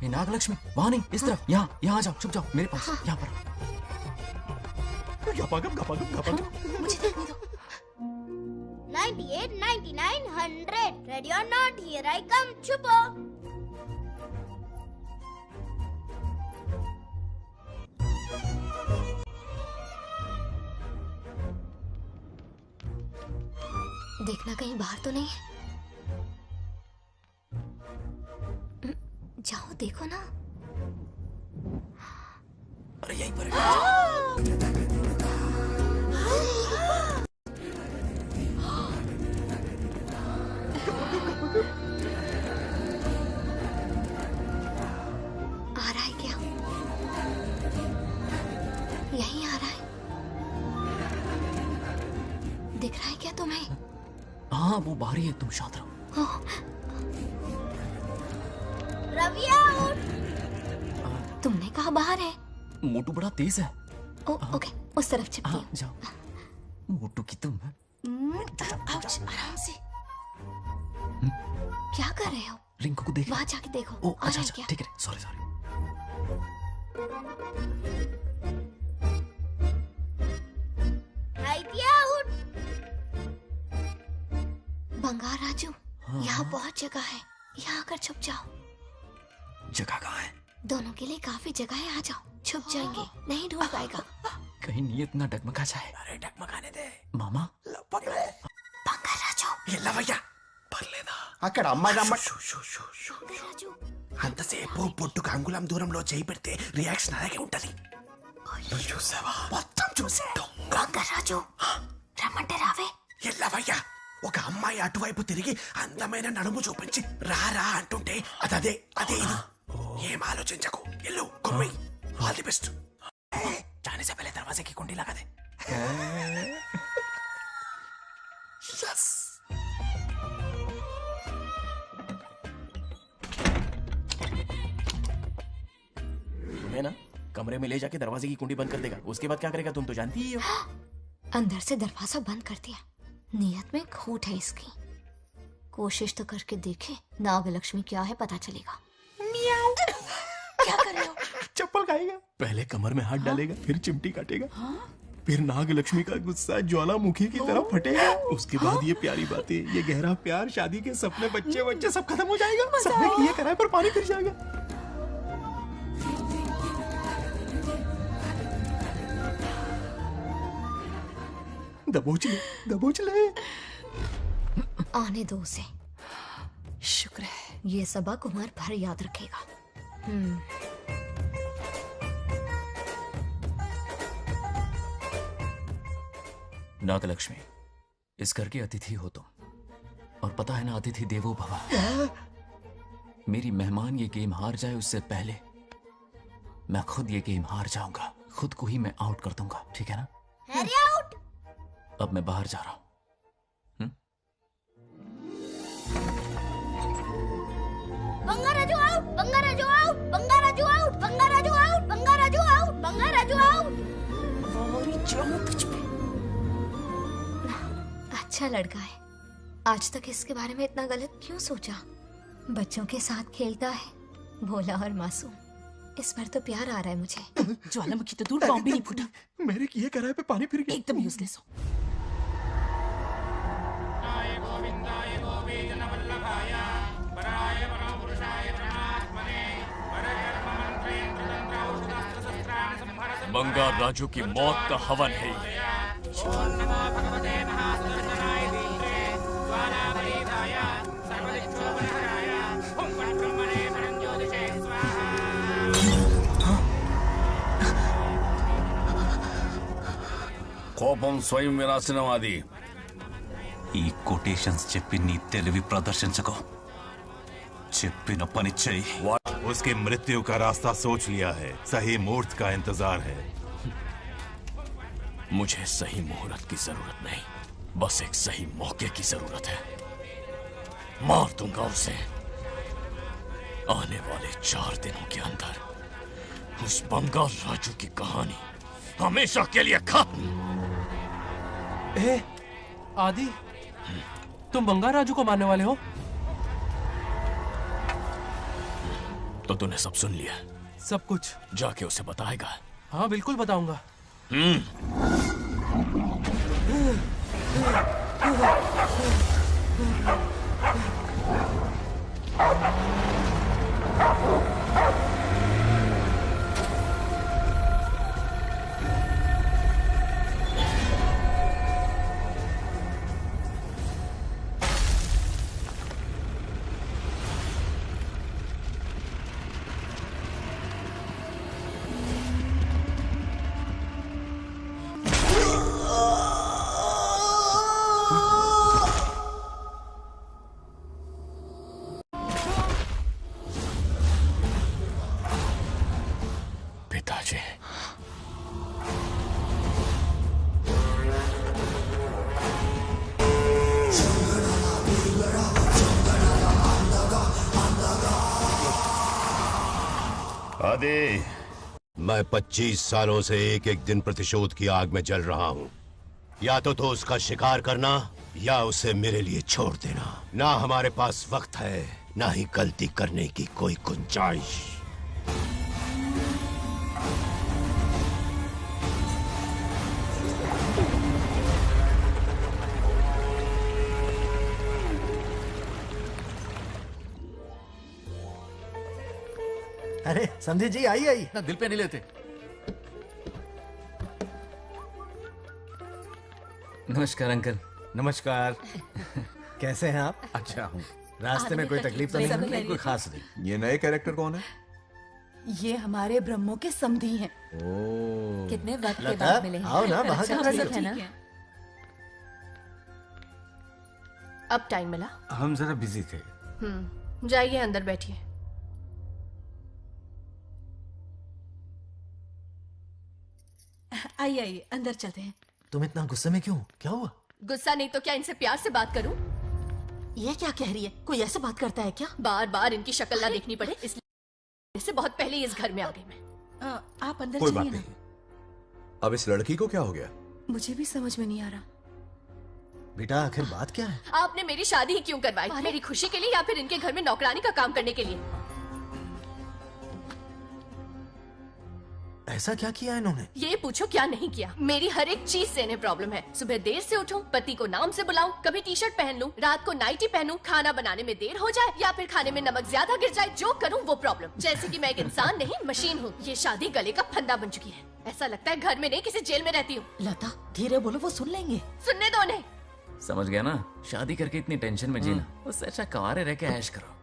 ये नागलक्ष्मी वहां नहीं, इस तरफ, यहाँ यहाँ आ जाओ, छुप जाओ मेरे पास, यहाँ पर। मुझे देखने दो। 98, 99, 100. Ready or not? Here I come. छुपो। देखना कहीं बाहर तो नहीं है। जाओ देखो ना। अरे यहीं पर आ रहा है क्या? यहीं आ रहा है। दिख रहा है क्या तुम्हें? हाँ वो बाहर ही है, तुम शांत रहो। रवि आउट। तुमने कहा बाहर है? मोटू बड़ा तेज है। ओके, उस तरफ चिपकी हूँ। जाओ। मोटू की तुम है। आउच, आराम से। क्या कर रहे हो? रिंकू को देख। वहाँ जाके देखो। ओ आ रहा अच्छा है अच्छा, क्या? ठीक है, सॉरी सॉरी। आउट। बंगार राजू, यहाँ बहुत जगह है, यहाँ आकर छुप जाओ। जगह कहाँ है? दोनों के लिए काफी जगह है, आ जाओ। छुप जाएंगे, नहीं ढूंढ पाएगा। कहीं नीयत ना डगमगा जाए। अरे डगमगाने दे मामा। बंगार राजू, ये लवయ్య పర్లేదా? అక్కడ అమ్మాయి రాజు అంతసేపు పొట్టుకు అంగుళం దూరంలో చేయి పెడితే రియాక్షన్ అలాగే ఉంటది. నువ్వు చూసావా? మొత్తం చూసా. బంగారు రాజు, రమ్మంటే రావే. ఎల్లవయ్య, ఒక అమ్మాయి అటువైపు తిరిగి అందమైన నడుము చూపించి రారా అంటుంటే అదే అదే ఇది. ఏం ఆలోచించకు, ఎల్లు కుమ్మి. All the best. जाने से पहले दरवाजे की कुंडी लगा दे। यस. तुम्हें ना कमरे में ले जाके दरवाजे की कुंडी बंद कर देगा, उसके बाद क्या करेगा तुम तो जानती ही हो। अंदर से दरवाजा बंद कर दिया। नियत में खोट है इसकी। कोशिश तो करके देखे, नागलक्ष्मी क्या है पता चलेगा। क्या कर रहे हो? चप्पल खाएगा। पहले कमर में हाथ डालेगा, फिर चिमटी काटेगा, फिर नागलक्ष्मी का गुस्सा ज्वालामुखी की तरह फटेगा। उसके बाद ये प्यारी बातें, ये गहरा प्यार, शादी के सपने, बच्चे बच्चे सब खत्म हो जाएगा। सबने किए कराए पर पानी फिर जाएगा। दबोच ले, दबोच ले। आने दो उसे। शुक्र है, ये सबक उम्र भर याद रखेगा। नागलक्ष्मी, इस घर की अतिथि हो तुम, और पता है ना, अतिथि देवो भव। मेरी मेहमान ये गेम हार जाए उससे पहले मैं खुद ये गेम हार जाऊंगा। खुद को ही मैं आउट कर दूंगा, ठीक है ना? Harry out. अब मैं बाहर जा रहा हूं। Bangarraju out, Bangarraju out, Bangarraju out, Bangarraju out, Bangarraju out, Bangarraju out. अच्छा लड़का है। आज तक इसके बारे में इतना गलत क्यों सोचा? बच्चों के साथ खेलता है, भोला और मासूम। इस पर तो प्यार आ रहा है मुझे। ज्वालामुखी तो दूर, बॉम्ब भी नहीं फूटा। मेरे किए कराए पे पानी फिर गया। एकदम यूजलेस हो। बंगार राजू की मौत का हवन है ये। కోపం స్వయం వినాశనవాది. ఈ కొటేషన్స్ చెప్పి నీ తెలివి ప్రదర్శించకో. చెప్పిన పని చెయ్యి. उसकी मृत्यु का रास्ता सोच लिया है, सही मुहूर्त का इंतजार है. मुझे सही मुहूर्त की जरूरत नहीं, बस एक सही मौके की जरूरत है। मार दूंगा उसे आने वाले 4 दिनों के अंदर। उस बंगाल राजू की कहानी हमेशा के लिए खत्म। ए, आदि, तुम बंगाल राजू को मारने वाले हो? तो तूने सब सुन लिया? सब कुछ। जाके उसे बताएगा? हाँ बिल्कुल बताऊंगा। पिताजी, आदि, मैं 25 सालों से एक एक दिन प्रतिशोध की आग में जल रहा हूँ। या तो उसका शिकार करना या उसे मेरे लिए छोड़ देना। ना हमारे पास वक्त है, ना ही गलती करने की कोई गुंजाइश। अरे समझी जी, आई आई। ना दिल पे नहीं लेते। नमस्कार अंकल। नमस्कार। कैसे हैं आप? अच्छा हूँ। रास्ते में कोई तकलीफ तो सब नहीं? खैरियत। कोई खास नहीं। ये नए कैरेक्टर कौन है? ये हमारे ब्रह्मों के समधी हैं। ओ, कितने वक्त के लता, बाद मिले हैं। आओ ना, बाहर अच्छा, क्या ठीक कर है रही ना? अब टाइम मिला? हम जरा बिजी थे। जाइए अंदर बैठिए। आइए आइए, अंदर चलते हैं। तुम इतना गुस्से में क्यों? क्या हुआ? गुस्सा नहीं तो क्या, इनसे प्यार से बात करूं? ये क्या कह रही है? कोई ऐसे बात करता है क्या? बार बार इनकी शक्ल ना देखनी पड़े इसलिए से बहुत पहले ही इस घर में आ गई मैं। आप अंदर कोई चलिए बात ना। नहीं। अब इस लड़की को क्या हो गया? मुझे भी समझ में नहीं आ रहा। बेटा आखिर बात क्या है? आपने मेरी शादी ही क्यों करवाई? मेरी खुशी के लिए या फिर इनके घर में नौकरानी का काम करने के लिए? ऐसा क्या किया इन्होंने? ये पूछो क्या नहीं किया। मेरी हर एक चीज से इन्हें प्रॉब्लम है। सुबह देर से उठूं, पति को नाम से बुलाऊं, कभी टी शर्ट पहन लूं, रात को नाइटी पहनूं, खाना बनाने में देर हो जाए या फिर खाने में नमक ज्यादा गिर जाए, जो करूं वो प्रॉब्लम। जैसे कि मैं एक इंसान नहीं मशीन हूँ। ये शादी गले का फंदा बन चुकी है। ऐसा लगता है घर में नहीं किसी जेल में रहती हूँ। लता धीरे बोलो, वो सुन लेंगे। सुनने दो उन्हें। समझ गया ना? शादी करके इतनी टेंशन में जीना, उससे अच्छा कुंवारे रह के ऐश करो।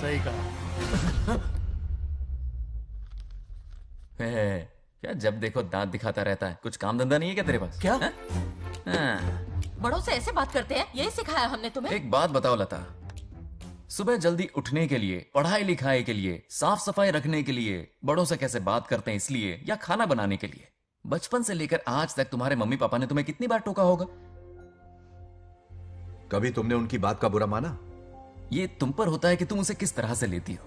सही कहा। क्या जब देखो दांत दिखाता रहता है? कुछ काम धंधा नहीं है क्या तेरे पास? क्या? हाँ। बड़ों से ऐसे बात करते हैं? यही सिखाया हमने तुम्हें? एक बात बताओ लता, सुबह जल्दी उठने के लिए, पढ़ाई लिखाई के लिए, साफ सफाई रखने के लिए बड़ों से कैसे बात करते हैं इसलिए, या खाना बनाने के लिए? बचपन से लेकर आज तक तुम्हारे मम्मी पापा ने तुम्हें कितनी बार टोका होगा? कभी तुमने उनकी बात का बुरा माना? ये तुम पर होता है कि तुम उसे किस तरह से लेती हो।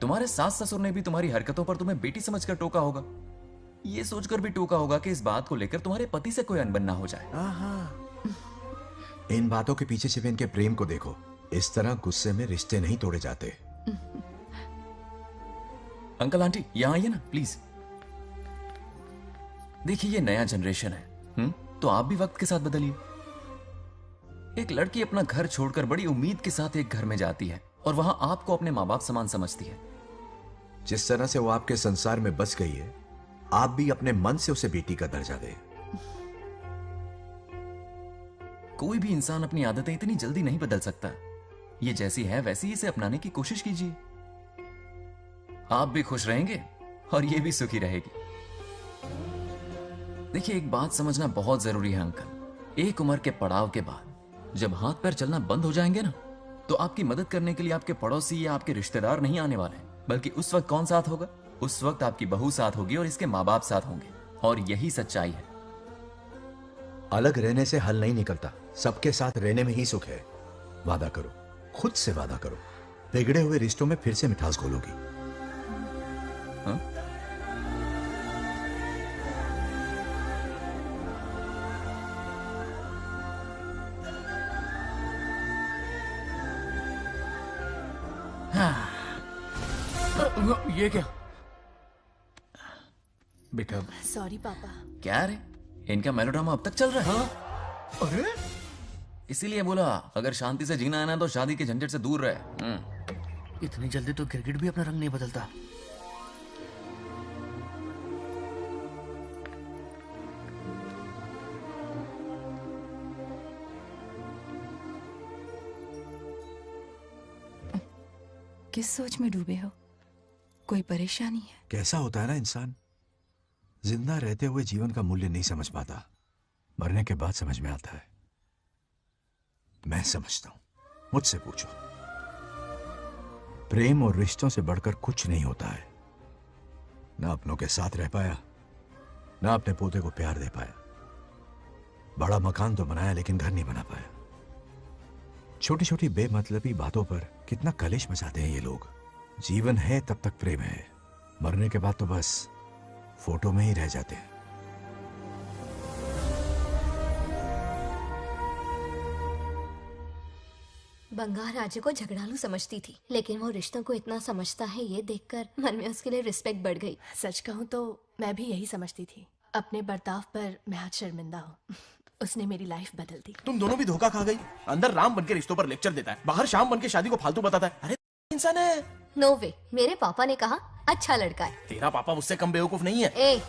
तुम्हारे सास ससुर ने भी तुम्हारी हरकतों पर तुम्हें बेटी समझकर टोका होगा। ये सोचकर भी टोका होगा कि इस बात को लेकर तुम्हारे पति से कोई अनबन ना हो जाए। इन बातों के पीछे सिर्फ इनके प्रेम को देखो। इस तरह गुस्से में रिश्ते नहीं तोड़े जाते। अंकल आंटी यहां आइए ना प्लीज। देखिए ये नया जनरेशन है, तो आप भी वक्त के साथ बदलिए। एक लड़की अपना घर छोड़कर बड़ी उम्मीद के साथ एक घर में जाती है और वहां आपको अपने माँ बाप समान समझती है। जिस तरह से वो आपके संसार में बस गई है, आप भी अपने मन से उसे बेटी का दर्जा दें। कोई भी इंसान अपनी आदतें इतनी जल्दी नहीं बदल सकता। ये जैसी है वैसी ही इसे अपनाने की कोशिश कीजिए। आप भी खुश रहेंगे और ये भी सुखी रहेगी। देखिए एक बात समझना बहुत जरूरी है अंकल। एक उम्र के पड़ाव के बाद जब हाथ पैर चलना बंद हो जाएंगे ना, तो आपकी मदद करने के लिए आपके पड़ोसी या आपके रिश्तेदार नहीं आने वाले, बल्कि उस वक्त कौन साथ होगा? उस वक्त आपकी बहू साथ होगी और इसके माँ बाप साथ होंगे। और यही सच्चाई है। अलग रहने से हल नहीं निकलता, सबके साथ रहने में ही सुख है। वादा करो, खुद से वादा करो। बिगड़े हुए रिश्तों में फिर से मिठास घोलोगी। हाँ? ये क्या बेटा? सॉरी पापा। क्या रे, इनका मेलोड्रामा अब तक चल रहा है? अरे इसीलिए बोला अगर शांति से जीना है ना तो शादी के झंझट से दूर रहे। इतनी जल्दी तो गिरगिट भी अपना रंग नहीं बदलता। किस सोच में डूबे हो? कोई परेशानी है? कैसा होता है ना इंसान, जिंदा रहते हुए जीवन का मूल्य नहीं समझ पाता, मरने के बाद समझ में आता है। मैं समझता हूं, मुझसे पूछो। प्रेम और रिश्तों से बढ़कर कुछ नहीं होता है। ना अपनों के साथ रह पाया, ना अपने पोते को प्यार दे पाया। बड़ा मकान तो बनाया लेकिन घर नहीं बना पाया। छोटी छोटी बेमतलबी बातों पर कितना कलेश मचाते हैं ये लोग। जीवन है तब तक प्रेम है, मरने के बाद तो बस फोटो में ही रह जाते हैं। बंगार राजू को झगड़ालू समझती थी, लेकिन वो रिश्तों को इतना समझता है ये देखकर मन में उसके लिए रिस्पेक्ट बढ़ गई। सच कहूँ तो मैं भी यही समझती थी। अपने बर्ताव पर मैं आज शर्मिंदा हूँ। उसने मेरी लाइफ बदल दी। तुम दोनों भी धोखा खा गई। अंदर राम बनके रिश्तों पर लेक्चर देता है, बाहर शाम बनके शादी को फालतू बताता है। अरे इंसान है। नो वे, मेरे पापा ने कहा अच्छा लड़का है। तेरा पापा मुझसे कम बेवकूफ नहीं है। ए,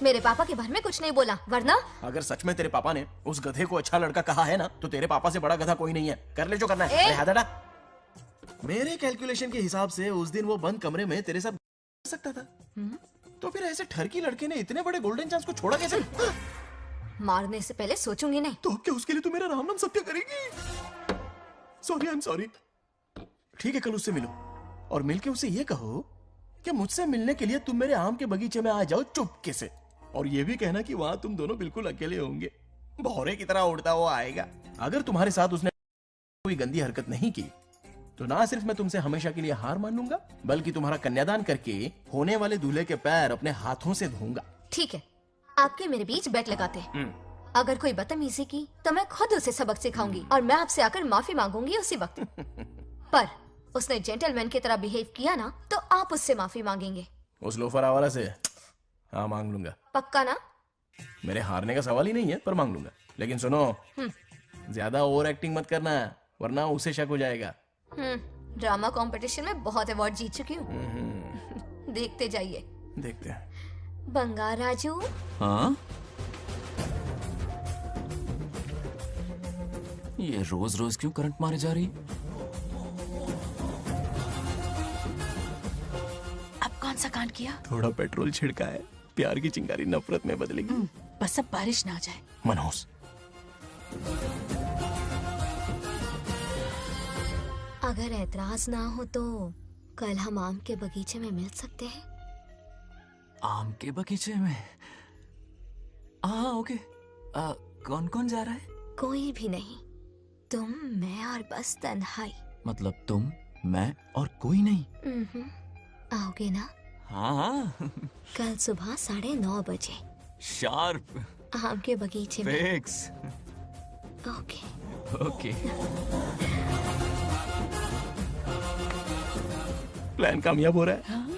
मेरे पापा के बारे में कुछ नहीं बोला, वरना अगर सच में तेरे पापा ने उस गधे को अच्छा लड़का कहा है ना, तो तेरे पापा से बड़ा गधा कोई नहीं है। कर ले जो करना है। अरे हाथ हटा। मेरे कैलकुलेशन के हिसाब से उस दिन वो बंद कमरे में तेरे साथ कर सकता था। तो फिर ऐसे ठरकी लड़के ने इतने बड़े गोल्डन चांस को छोड़ा कैसे? मारने से पहले सोचूंगी नहीं। तो क्या उसके लिए तू मेरा राम नाम सत्य करेगी? Sorry, I am sorry. ठीक है, कल उससे मिलो और मिलके उसे ये कहो कि मुझसे मिलने के लिए तुम मेरे आम के बगीचे में आ जाओ चुपके से, और ये भी कहना कि वहां तुम दोनों बिल्कुल अकेले होंगे। भौरे की तरह उड़ता हुआ आएगा। अगर तुम्हारे साथ उसने कोई गंदी हरकत नहीं की तो ना सिर्फ मैं तुमसे हमेशा के लिए हार मान लूंगा, बल्कि तुम्हारा कन्यादान करके होने वाले दूल्हे के पैर अपने हाथों से धोऊंगा। ठीक है, आपके मेरे बीच बेट लगाते हैं। अगर कोई बदतमीजी की तो मैं खुद उसे सबक सिखाऊंगी और मैं आपसे आकर माफी मांगूंगी उसी वक्त। पर उसने जेंटलमैन की तरह बिहेव किया ना, तो आप उससे माफी मांगेंगे। उस लोफर आवारा से? हाँ, मांग लूंगा। पक्का ना? मेरे हारने का सवाल ही नहीं है, पर मांग लूंगा। लेकिन सुनो, ज्यादा ओवर एक्टिंग मत करना, वरना उसे शक हो जाएगा। ड्रामा कंपटीशन में बहुत अवार्ड जीत चुकी हूँ। देखते जाइए। देखते हैं। बंगार राजू। हाँ? ये रोज रोज क्यों करंट मारे जा रही? अब कौन सा कांड किया? थोड़ा पेट्रोल छिड़का है, प्यार की चिंगारी नफरत में बदलेगी। बस अब बारिश ना आ जाए। मनोज, अगर ऐतराज ना हो तो कल हम आम के बगीचे में मिल सकते हैं। आम के बगीचे में? हाँ, ओके। कौन कौन जा रहा है? कोई भी नहीं, तुम, मैं और बस तन्हाई। मतलब तुम, मैं और कोई नहीं? आओगे ना? हाँ हाँ। कल सुबह 9:30 बजे शार्प। आम के बगीचे में। फिक्स। Okay okay. प्लान कामयाब हो रहा है।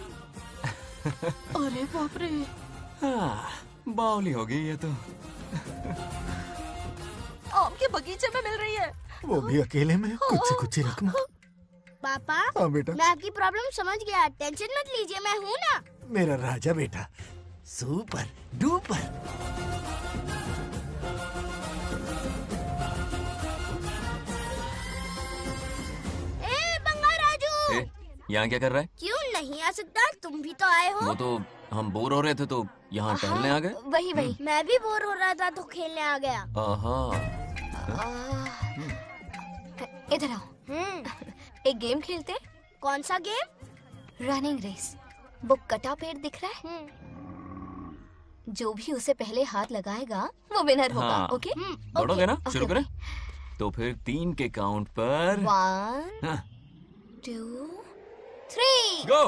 अरे बाप रे। हाँ, बावली हो गई ये तो। आम के बगीचे में मिल रही है, वो भी अकेले में, कुछ से कुछ रकम। पापा, हाँ बेटा। मैं आपकी प्रॉब्लम समझ गया, टेंशन मत लीजिए, मैं हूँ ना। मेरा राजा बेटा, सुपर डुपर। बंगार राजू, यहाँ क्या कर रहा है? क्यों नहीं आ सकता? तुम भी तो आए हो। वो तो हम बोर हो रहे थे तो यहाँ टहलने आ गए। वही वही। मैं भी बोर हो रहा था तो खेलने आ गया। इधर आओ। एक गेम खेलते हैं। कौन सा गेम? Running race. वो कटा पेड़ दिख रहा है? जो भी उसे पहले हाथ लगाएगा वो विनर होगा। हाँ। ओके? दौड़ोगे ना? शुरू करें? तो फिर 3 के काउंट पर 1 2, 3. गो।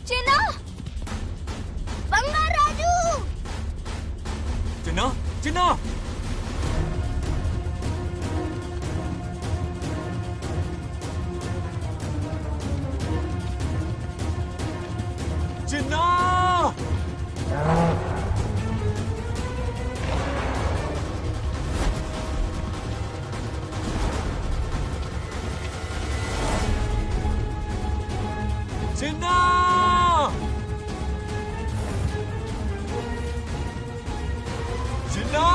चिन्ना, बंगार राजू, चिन्ना, चिन्ना। चिन्ना। चिन्ना। चिन्ना।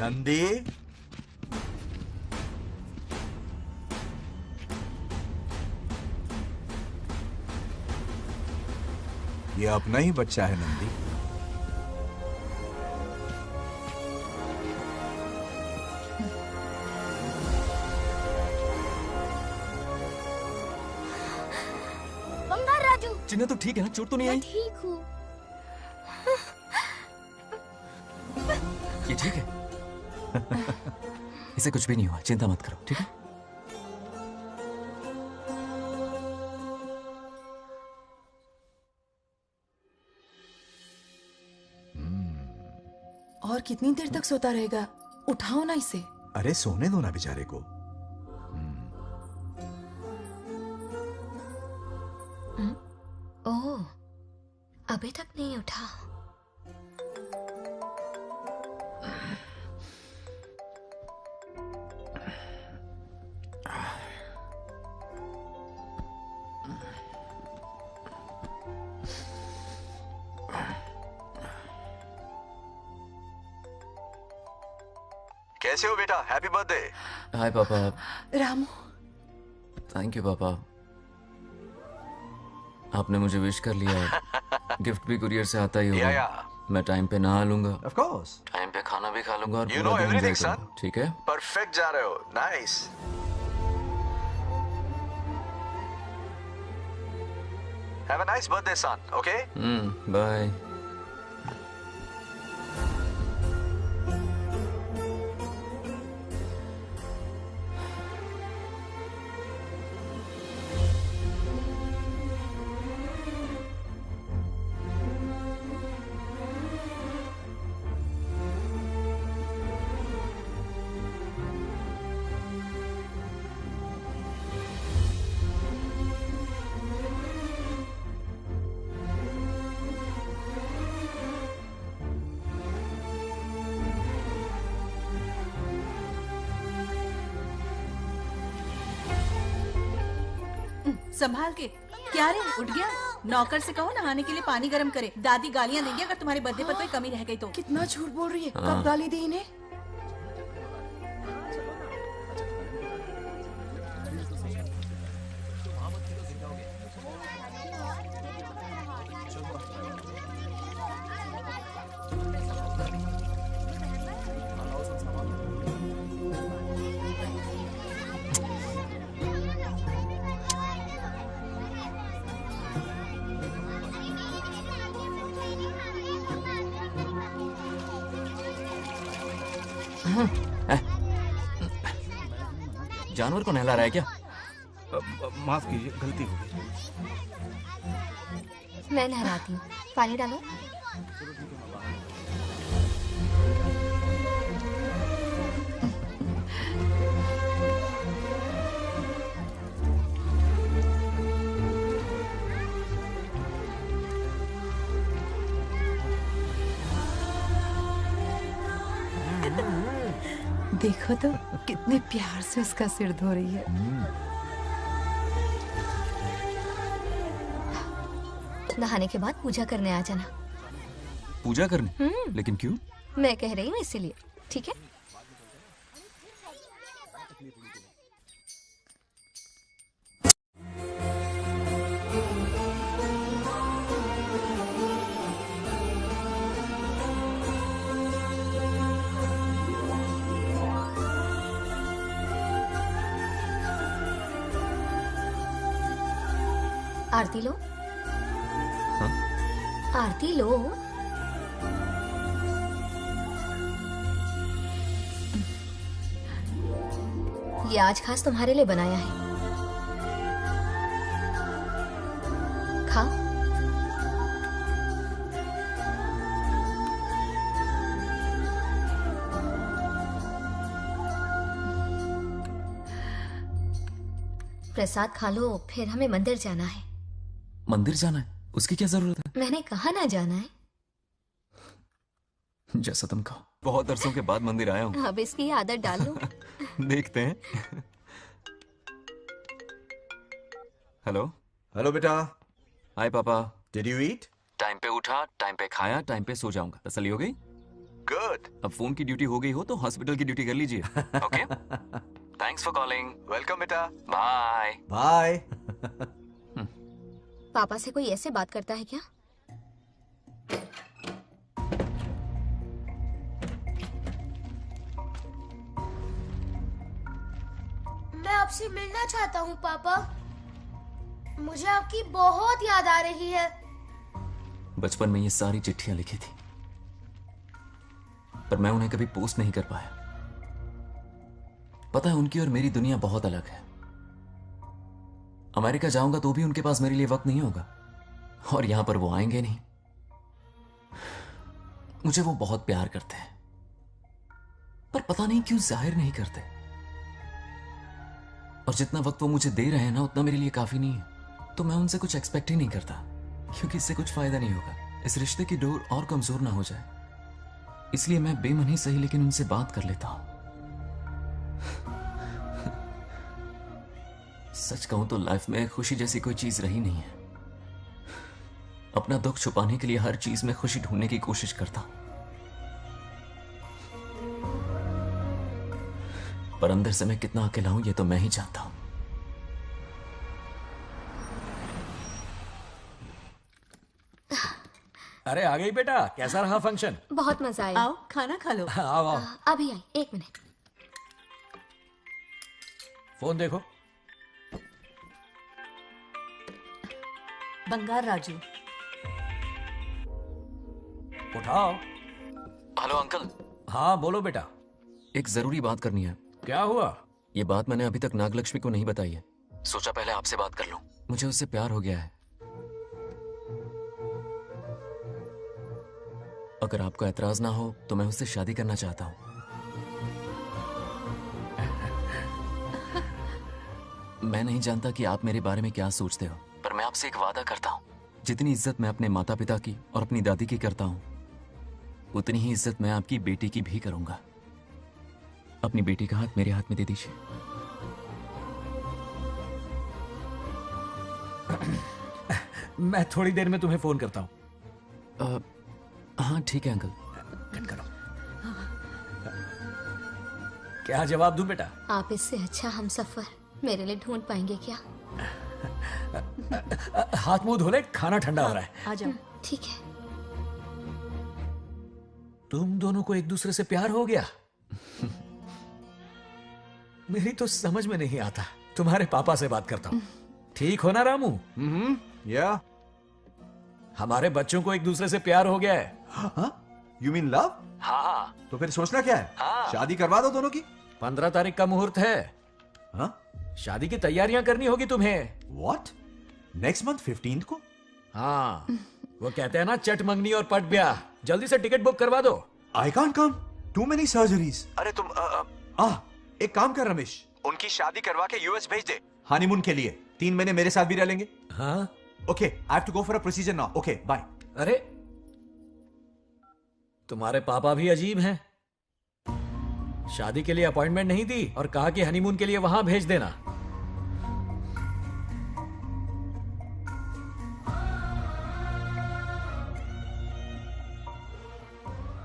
नंदी, ये अपना ही बच्चा है नंदी। बंगार राजू। चिन्ना तो ठीक है ना? चोट तो नहीं मैं आई? ठीक हूँ। ये ठीक है। इसे कुछ भी नहीं हुआ, चिंता मत करो, ठीक है? और कितनी देर तक सोता रहेगा? उठाओ ना इसे। अरे सोने दो ना बेचारे को। ओह, अभी तक नहीं उठा। कैसे हो बेटा? Happy birthday. हाय पापा। रामू, थैंक यू पापा, आपने मुझे विश कर लिया। गिफ्ट भी कुरियर से आता ही होगा। Yeah. मैं टाइम पे नहा लूंगा, ऑफ कोर्स, टाइम पे खाना भी खा लूंगा और You पूरा know दिन everything, enjoy करूंगा, ठीक है? परफेक्ट जा रहे हो। Nice. Have a nice birthday son, okay? Bye. संभाल के। क्या रे, उठ गया? नौकर से कहो नहाने के लिए पानी गर्म करे। दादी गालियां देंगे अगर तुम्हारे बर्थडे पर कोई कमी रह गई तो। कितना झूठ बोल रही है। कब गाली दी इन्हें? जानवर को नहला रहा है क्या? माफ कीजिए, गलती हो गई। मैं नहलाती हूँ, पानी डालो। देखो तो कितने प्यार से उसका सिर धो रही है। नहाने के बाद पूजा करने आ जाना। पूजा करने? लेकिन क्यों? मैं कह रही हूँ इसीलिए, ठीक है? आरती लो। आरती लो। ये आज खास तुम्हारे लिए बनाया है, खाओ। प्रसाद खा लो, फिर हमें मंदिर जाना है। मंदिर जाना है? उसकी क्या जरूरत है? मैंने कहा ना जाना है। जैसा तुम कहो। बहुत अरसों के बाद मंदिर आया हूँ। अब इसकी आदत डाल लो। देखते हैं। हेलो। हेलो बेटा। हाय पापा। Did you eat? टाइम पे उठा, टाइम पे खाया, टाइम पे सो जाऊंगा। तसल्ली हो गई? गुड। अब फोन की ड्यूटी हो गई हो तो हॉस्पिटल की ड्यूटी कर लीजिए। Okay? Thanks for calling. Welcome बेटा। बाय। बाय। पापा से कोई ऐसे बात करता है क्या? मैं आपसे मिलना चाहता हूँ पापा। मुझे आपकी बहुत याद आ रही है। बचपन में ये सारी चिट्ठियां लिखी थी, पर मैं उन्हें कभी पोस्ट नहीं कर पाया। पता है, उनकी और मेरी दुनिया बहुत अलग है। अमेरिका जाऊंगा तो भी उनके पास मेरे लिए वक्त नहीं होगा, और यहां पर वो आएंगे नहीं। मुझे वो बहुत प्यार करते हैं, पर पता नहीं क्यों जाहिर नहीं करते। और जितना वक्त वो मुझे दे रहे हैं ना, उतना मेरे लिए काफी नहीं है। तो मैं उनसे कुछ एक्सपेक्ट ही नहीं करता, क्योंकि इससे कुछ फायदा नहीं होगा। इस रिश्ते की डोर और कमजोर ना हो जाए, इसलिए मैं बेमन ही सही लेकिन उनसे बात कर लेता हूं। सच कहूं तो लाइफ में खुशी जैसी कोई चीज रही नहीं है। अपना दुख छुपाने के लिए हर चीज में खुशी ढूंढने की कोशिश करता हूं, पर अंदर से मैं कितना अकेला हूं ये तो मैं ही जानता हूं। अरे आ गई बेटा, कैसा रहा फंक्शन? बहुत मजा आया। आओ खाना खा लो। आओ आओ। अभी आई, 1 मिनट। फोन देखो। बंगार राजू। उठाओ। Hello uncle. हाँ बोलो बेटा। एक जरूरी बात करनी है। क्या हुआ? ये बात मैंने अभी तक नागलक्ष्मी को नहीं बताई है। सोचा पहले आपसे बात कर लूं। मुझे उससे प्यार हो गया है। अगर आपको ऐतराज ना हो तो मैं उससे शादी करना चाहता हूं। मैं नहीं जानता कि आप मेरे बारे में क्या सोचते हो, पर मैं आपसे एक वादा करता हूं। जितनी इज्जत मैं अपने माता पिता की और अपनी दादी की करता हूं, उतनी ही इज्जत मैं आपकी बेटी की भी करूंगा। अपनी बेटी का हाथ मेरे हाथ में दे दीजिए। मैं थोड़ी देर में तुम्हें फोन करता हूं। हाँ ठीक है अंकल। करो। क्या जवाब दूं बेटा? आप इससे अच्छा हम सफर मेरे लिए ढूंढ पाएंगे क्या? हाथ मुंह धो ले, खाना ठंडा हो रहा है। आ जाओ। ठीक है। तुम दोनों को एक दूसरे से प्यार हो गया? मेरी तो समझ में नहीं आता। तुम्हारे पापा से बात करता हूं। ठीक हो ना रामू? या हमारे बच्चों को एक दूसरे से प्यार हो गया है। हाँ? You mean love? हाँ। तो फिर सोचना क्या है? शादी करवा दो दोनों की। 15 तारीख का मुहूर्त है। हाँ? शादी की तैयारियां करनी होगी तुम्हें। What? नेक्स्ट मंथ 15 को? हाँ, वो कहते हैं ना चट मंगनी और पट ब्याह। जल्दी से टिकट बुक करवा दो। I can't come. Too many surgeries. अरे तुम एक काम कर रमेश, उनकी शादी करवा के यूएस भेज दे। हनीमून के लिए 3 महीने मेरे साथ भी रह लेंगे। हाँ? Okay, I have to go for a procedure now. Okay, bye. अरे तुम्हारे पापा भी अजीब हैं। शादी के लिए अपॉइंटमेंट नहीं दी और कहा कि हनीमून के लिए वहां भेज देना।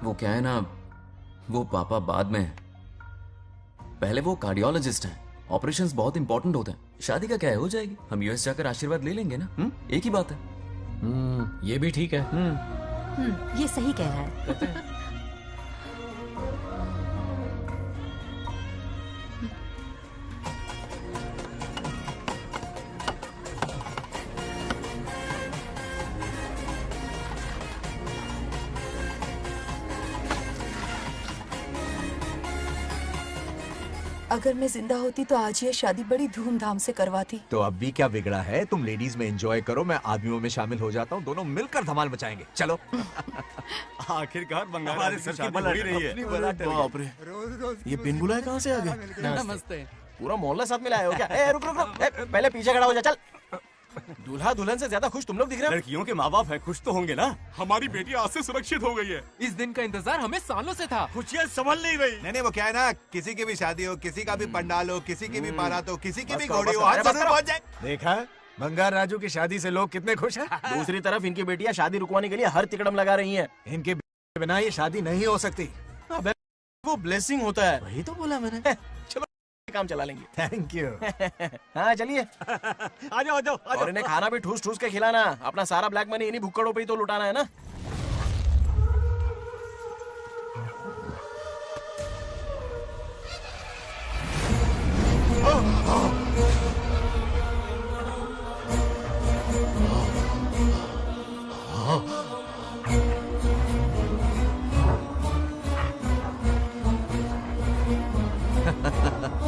वो क्या है ना, वो पापा बाद में, पहले वो कार्डियोलॉजिस्ट हैं। ऑपरेशंस बहुत इंपॉर्टेंट होते हैं। शादी का क्या है, हो जाएगी। हम यूएस जाकर आशीर्वाद ले लेंगे ना। एक ही बात है। ये भी ठीक है। ये सही कह रहा है। अगर मैं जिंदा होती तो आज ये शादी बड़ी धूमधाम से करवाती। तो अब भी क्या बिगड़ा है? तुम लेडीज में एंजॉय करो, मैं आदमियों में शामिल हो जाता हूँ। दोनों मिलकर धमाल मचाएंगे। चलो। आखिरकार बंगाल हमारे सर की बला रही है। बाप रे, ये बिन बुलाए कहाँ से आ गए? नमस्ते। पूरा मोहल्ला साथ में लाया हो क्या? रुक रुक रुक, पहले पीछे खड़ा हो जा। चल। दूल्हा दुल्हन से ज्यादा खुश तुम लोग दिख रहे हो। लड़कियों के माँ बाप है, खुश तो होंगे ना। हमारी बेटी आज से सुरक्षित हो गई है। इस दिन का इंतजार हमें सालों से था। खुशियाँ संभल नहीं रही। नहीं वो क्या है ना, किसी की भी शादी हो, किसी का भी पंडाल हो, किसी की भी बारात हो, किसी की भी करो, घोड़ी बस हो, करो, आज अरे बस जरूर करो। पहुंच जाए। देखा, बंगार राजू की शादी से लोग कितने खुश हैं। दूसरी तरफ इनकी बेटियां शादी रुकवाने के लिए हर तिकड़म लगा रही हैं। इनके बिना ये शादी नहीं हो सकती। अबे वो ब्लेसिंग होता है। वही तो बोला मैंने। चलो काम चला लेंगे। Thank you. हाँ चलिए। आ जाओ। और इन्हें खाना भी ठूस ठूस के खिलाना। अपना सारा ब्लैक मनी इन्हीं भुक्कड़ों पे ही तो लुटाना है ना।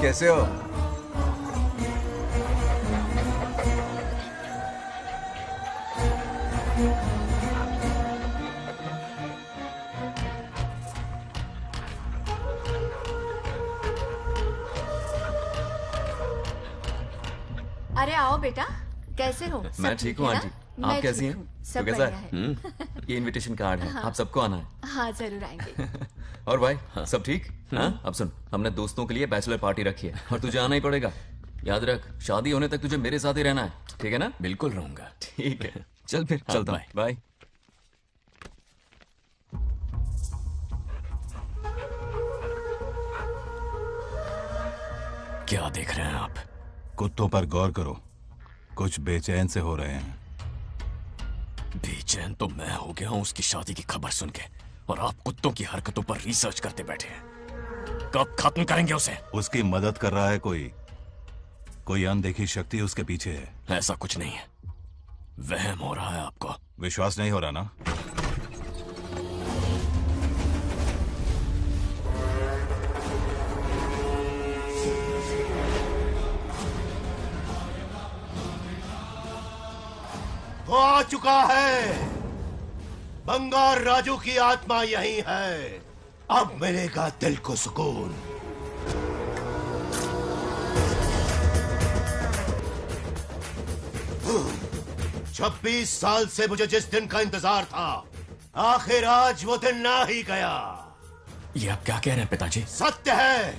कैसे हो? अरे आओ बेटा, कैसे हो? सब मैं ठीक हूँ है आंटी। ना? आप मैं कैसी ठीक हैं? हूँ, तो सब कैसा बढ़िया है? है। ये इनविटेशन कार्ड है। हाँ। आप सबको आना है। हाँ जरूर आएंगे। और भाई सब ठीक? हाँ? अब सुन, हमने दोस्तों के लिए बैचलर पार्टी रखी है और तुझे आना ही पड़ेगा। याद रख, शादी होने तक तुझे मेरे साथ ही रहना है, ठीक है ना? बिल्कुल रहूंगा। ठीक है, चल फिर चलता हूँ। बाय। क्या देख रहे हैं आप? कुत्तों पर गौर करो, कुछ बेचैन से हो रहे हैं। बेचैन तो मैं हो गया हूं उसकी शादी की खबर सुन के, और आप कुत्तों की हरकतों पर रिसर्च करते बैठे हैं। कब खत्म करेंगे उसे? उसकी मदद कर रहा है कोई अनदेखी शक्ति उसके पीछे है। ऐसा कुछ नहीं है, वहम हो रहा है आपको। विश्वास नहीं हो रहा ना? वो आ चुका है। बंगार राजू की आत्मा यही है। अब मिलेगा दिल को सुकून। छब्बीस साल से मुझे जिस दिन का इंतजार था, आखिर आज वो दिन ना ही गया। ये आप क्या कह रहे हैं पिताजी? सत्य है,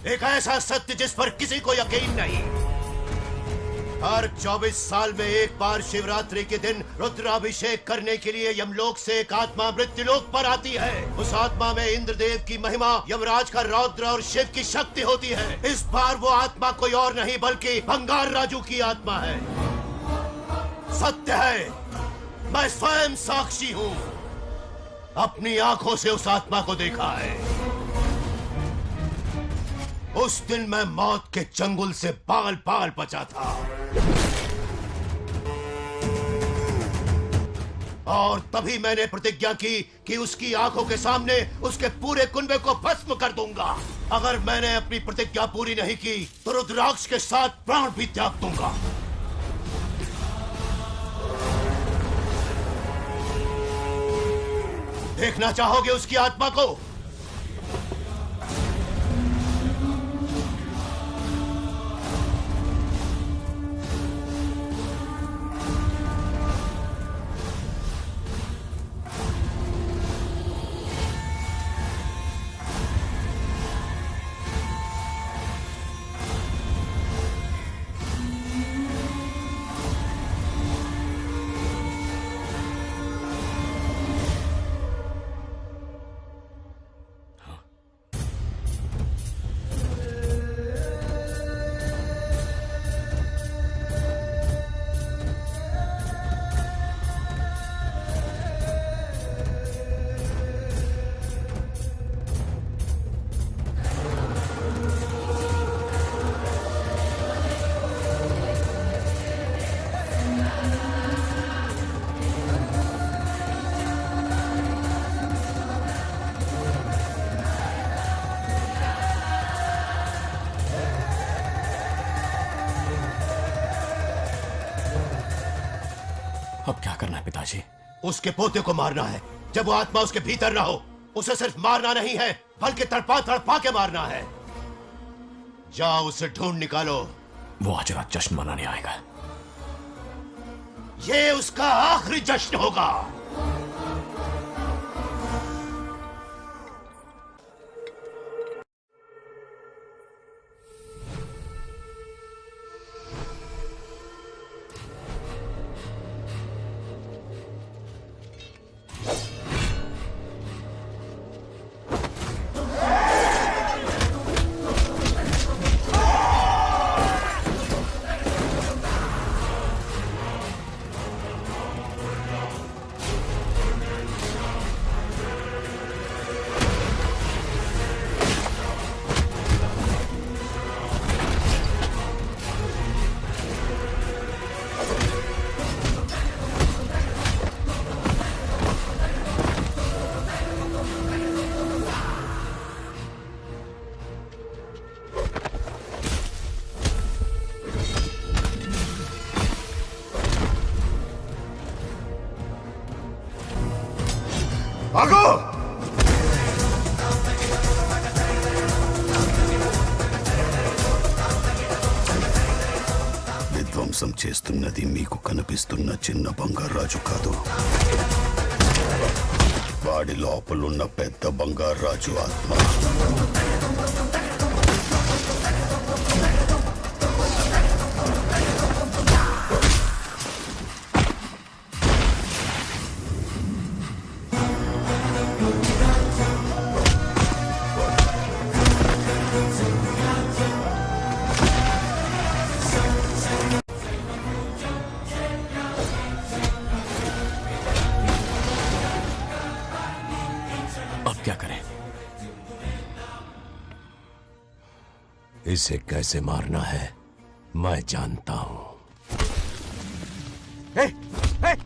एक ऐसा सत्य जिस पर किसी को यकीन नहीं। हर 24 साल में एक बार शिवरात्रि के दिन रुद्राभिषेक करने के लिए यमलोक से एक आत्मा मृत्युलोक पर आती है। उस आत्मा में इंद्रदेव की महिमा, यमराज का रौद्र और शिव की शक्ति होती है। इस बार वो आत्मा कोई और नहीं बल्कि बंगार राजू की आत्मा है। सत्य है, मैं स्वयं साक्षी हूँ। अपनी आंखों से उस आत्मा को देखा है। उस दिन मैं मौत के चंगुल से पाल पाल बचा था, और तभी मैंने प्रतिज्ञा की कि उसकी आंखों के सामने उसके पूरे कुनबे को भस्म कर दूंगा। अगर मैंने अपनी प्रतिज्ञा पूरी नहीं की तो रुद्राक्ष के साथ प्राण भी त्याग दूंगा। देखना चाहोगे उसकी आत्मा को? अब क्या करना है पिताजी? उसके पोते को मारना है। जब वो आत्मा उसके भीतर ना हो, उसे सिर्फ मारना नहीं है बल्कि तड़पा तड़पा के मारना है। जाओ उसे ढूंढ निकालो। वो आज रात जश्न मनाने आएगा। ये उसका आखिरी जश्न होगा। भागो! విధ్వంసం చేస్తున్నది మీకు కనిపిస్తున్న చిన్న బంగారాజు కాదు, వాడి లోపలున్న పెద్ద బంగారాజు ఆత్మ. इसे कैसे मारना है मैं जानता हूं।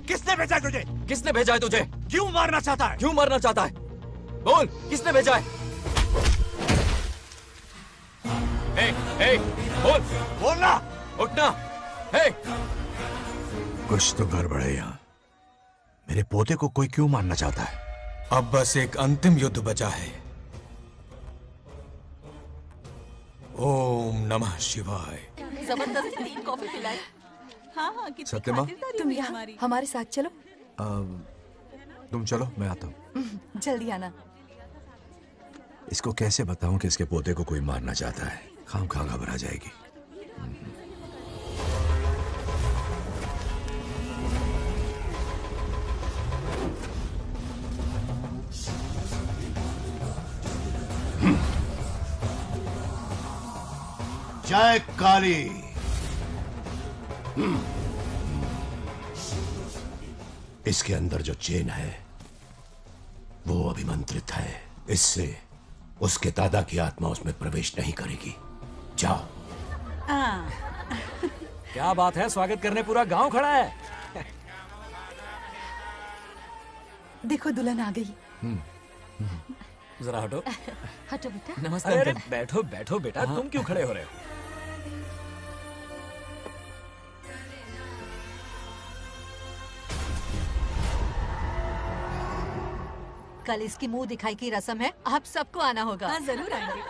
किसने भेजा है तुझे? किसने भेजा है तुझे? क्यों मारना चाहता है? क्यों मारना चाहता है? बोल, किसने भेजा है? बोल, बोलना, उठना। कुछ तो गड़बड़ है यहाँ। मेरे पोते को कोई क्यों मारना चाहता है? अब बस एक अंतिम युद्ध बचा है। ओम नमः शिवाय। जबरदस्ती 3 कॉफी पिलाई। हाँ हाँ, कितनी सत्यमा? खातिरदारी तुम हुई यहाँ हमारी। हमारे साथ चलो। तुम चलो, मैं आता हूँ। जल्दी आना। इसको कैसे बताऊं कि इसके पोते को कोई मारना चाहता है? खामखा घबरा जाएगी। जय काली। इसके अंदर जो चेन है वो अभिमंत्रित है। इससे उसके दादा की आत्मा उसमें प्रवेश नहीं करेगी। जाओ। क्या बात है, स्वागत करने पूरा गांव खड़ा है। देखो दुल्हन आ गई। जरा हटो। हटो बेटा। नमस्ते। अरे बैठो बैठो बेटा, तुम क्यों खड़े हो रहे हो? कल इसकी मुंह दिखाई की रस्म है, आप सबको आना होगा। हाँ जरूर आएंगे।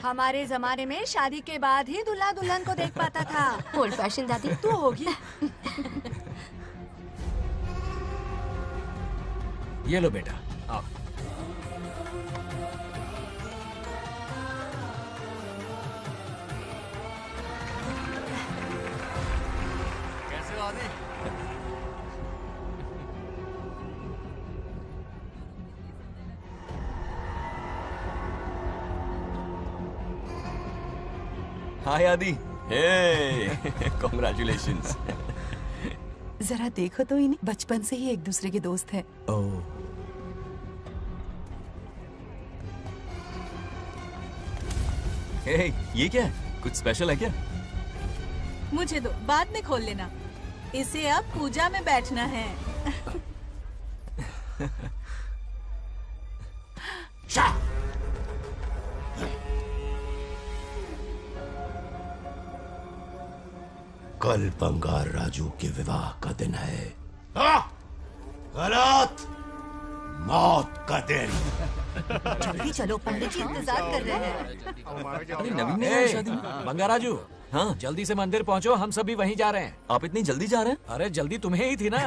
हमारे जमाने में शादी के बाद ही दूल्हा दुल्हन को देख पाता था। ओल्ड फैशन दादी तू होगी। ये लो बेटा, आओ। कैसे हो आदि? हाय आदि। हे कॉन्ग्रेचुलेशंस। जरा देखो तो इन्हें, बचपन से ही एक दूसरे के दोस्त हैं। ओह, हे ये क्या है? कुछ स्पेशल है क्या? मुझे दो, बाद में खोल लेना। इसे अब पूजा में बैठना है। कल बंगार राजू के विवाह का दिन है। गलत, मौत का दिन। जल्दी चलो, पंडित जी इंतजार कर रहे हैं। अरे नवीन ने यहाँ शादी में? बंगाराजू, हाँ जल्दी से मंदिर पहुँचो, हम सभी वहीं जा रहे हैं। आप इतनी जल्दी जा रहे हैं? अरे जल्दी तुम्हें ही थी ना।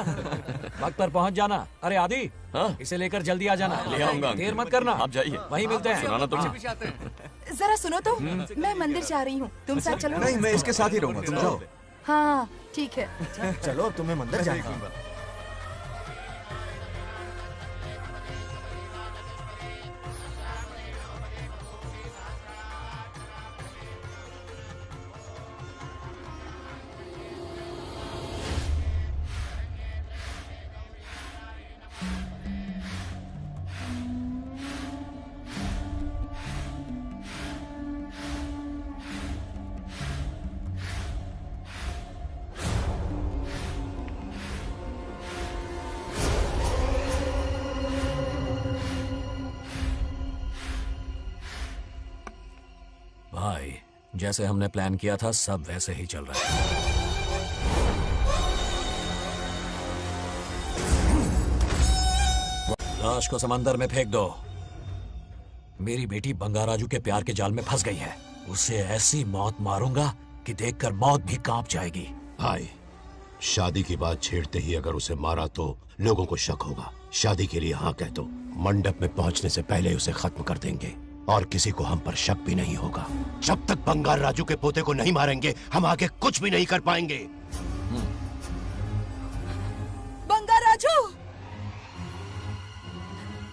वक्त पर पहुँच जाना। अरे आदि, हाँ इसे लेकर जल्दी आ जाना। ले आऊंगा। देर मत करना, आप जाइए, वहीं मिलते हैं। सुनाना तुम। जरा सुनो तो, मैं मंदिर जा रही हूँ, तुम साथ चलो। नहीं, मैं इसके साथ ही रहूंगा, तुम जाओ। हाँ ठीक है। चलो, अब तुम्हें मंदिर जाना है। भाई, जैसे हमने प्लान किया था सब वैसे ही चल रहा है। लाश को समंदर में फेंक दो। मेरी बेटी बंगाराजू के प्यार के जाल में फंस गई है। उसे ऐसी मौत मारूंगा कि देखकर मौत भी कांप जाएगी। भाई, शादी की बात छेड़ते ही अगर उसे मारा तो लोगों को शक होगा। शादी के लिए हाँ कह दो, मंडप में पहुंचने से पहले उसे खत्म कर देंगे और किसी को हम पर शक भी नहीं होगा। जब तक बंगार राजू के पोते को नहीं मारेंगे, हम आगे कुछ भी नहीं कर पाएंगे। बंगार राजू,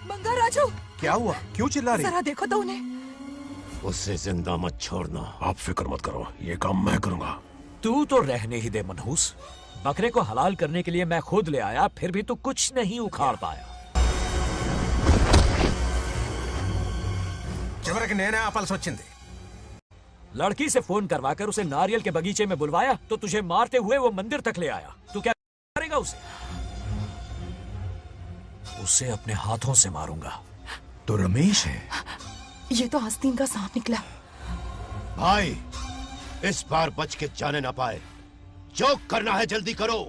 बंगार राजू, क्या हुआ? क्यों चिल्ला रही? जरा देखो तो उन्हें। उससे जिंदा मत छोड़ना। आप फिक्र मत करो, ये काम मैं करूंगा। तू तो रहने ही दे मनहूस। बकरे को हलाल करने के लिए मैं खुद ले आया, फिर भी तू कुछ नहीं उखाड़ पाया। చివరికి నేనే ఆపాల్సి వచ్చింది। लड़की से फोन करवाकर उसे नारियल के बगीचे में बुलवाया तो तुझे मारते हुए वो मंदिर तक ले आया। तू क्या करेगा उसे? उसे अपने हाथों से मारूंगा। तो रमेश है। ये तो आस्तीन का सांप निकला। भाई, इस बार बच के जाने ना पाए। जो करना है जल्दी करो।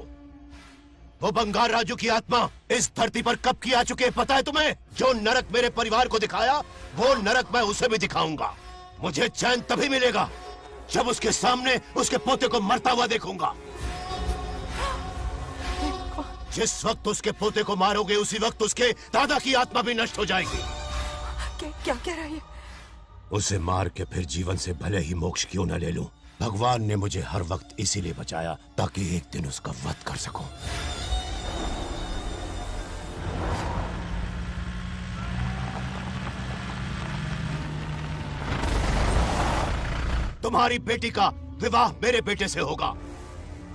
वो बंगार राजू की आत्मा इस धरती पर कब की आ चुके हैं पता है तुम्हें? जो नरक मेरे परिवार को दिखाया, वो नरक मैं उसे भी दिखाऊंगा। मुझे चैन तभी मिलेगा जब उसके सामने उसके पोते को मरता हुआ देखूंगा। जिस वक्त उसके पोते को मारोगे, उसी वक्त उसके दादा की आत्मा भी नष्ट हो जाएगी। क्या कह रहा है? उसे मार के फिर जीवन से भले ही मोक्ष क्यों न ले लूं, भगवान ने मुझे हर वक्त इसीलिए बचाया ताकि एक दिन उसका वध कर सकूं। तुम्हारी बेटी का विवाह मेरे बेटे से होगा।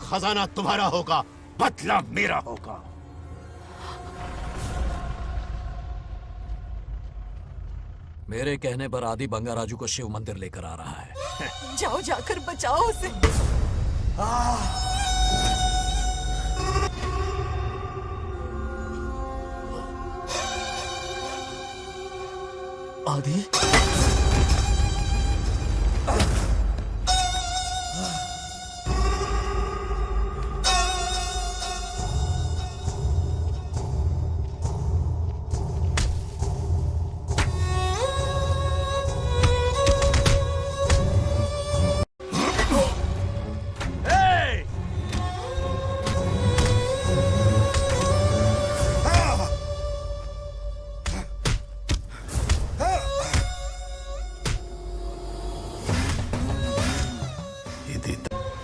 खजाना तुम्हारा होगा, बदला मेरा होगा। मेरे कहने पर आदि बंगाराजू को शिव मंदिर लेकर आ रहा है। जाओ, जाकर बचाओ उसे। आदि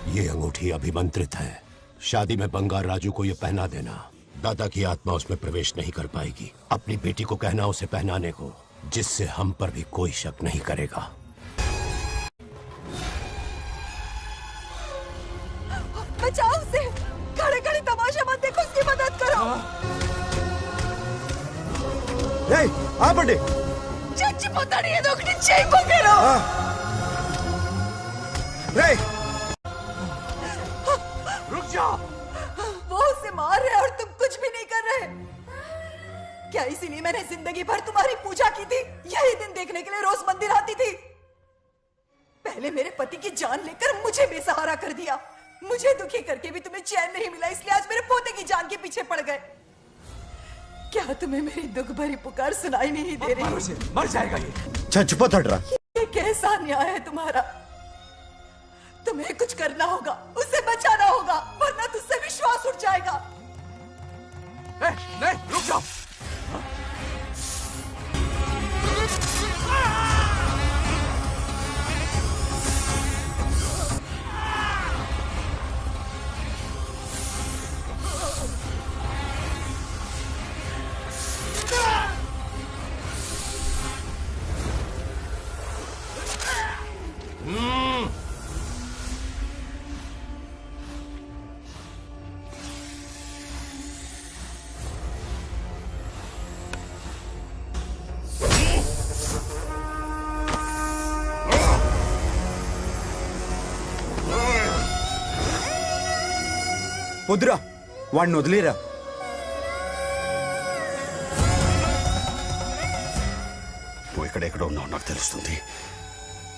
ये अंगूठी अभिमंत्रित है। शादी में बंगार राजू को ये पहना देना। दादा की आत्मा उसमें प्रवेश नहीं कर पाएगी। अपनी बेटी को कहना उसे पहनाने को, जिससे हम पर भी कोई शक नहीं करेगा। बचाओ उसे, खड़े खड़े तमाशा मत देखो, उसकी मदद करो। पंडित चच्ची पोताड़ी ये दोगटी चेक को करो। रुक जाओ। वो उसे मार रहे और तुम कुछ भी नहीं कर रहे। क्या इसीलिए मैंने जिंदगी भर तुम्हारी पूजा की थी? यही दिन देखने के लिए रोज मंदिर आती थी। पहले मेरे पति की जान लेकर मुझे बेसहारा कर दिया। मुझे दुखी करके भी तुम्हें चैन नहीं मिला, इसलिए आज मेरे पोते की जान के पीछे पड़ गए। क्या तुम्हें मेरी दुख भरी पुकार सुनाई नहीं दे रही? मर जाएगा ये। ये कैसा न्याय है तुम्हारा? तुम्हें कुछ करना होगा, उसे बचाना होगा, वरना तुझसे विश्वास उठ जाएगा। नहीं, रुक जाओ। వద్దురా, వాడిని వదిలేరా. నువ్వు ఎక్కడెక్కడ ఉన్నావు నాకు తెలుస్తుంది.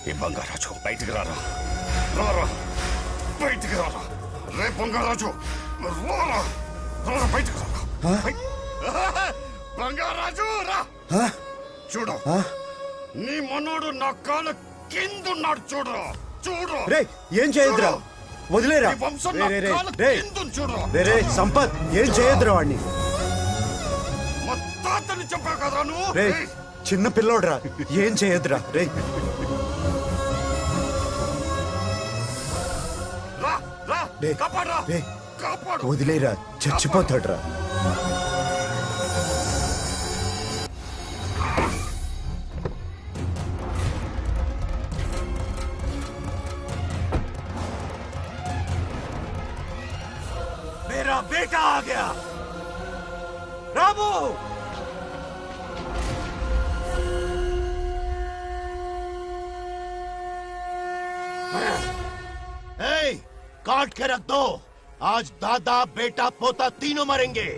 ఈ బంగారాజు బయటికి రారా, రారా బయటికి రారా. రే బంగారాజు, రారా రారా బయటికి రారా. బంగారాజు రా. చూడు, నీ మనోడు నా కాళ్ళ కిందున్నాడు. చూడు చూడు. రే ఏం చేయొద్దురా, వదిలేరా. రే సంపత్, ఏం చేయొద్దురా వాడిని. రే చిన్న పిల్లోడ్రా, ఏం చేయొద్దురా. రే వదిలేరా, చచ్చిపోతాడ్రా. मेरा बेटा आ गया। रामू, काट के रख दो। आज दादा बेटा पोता तीनों मरेंगे।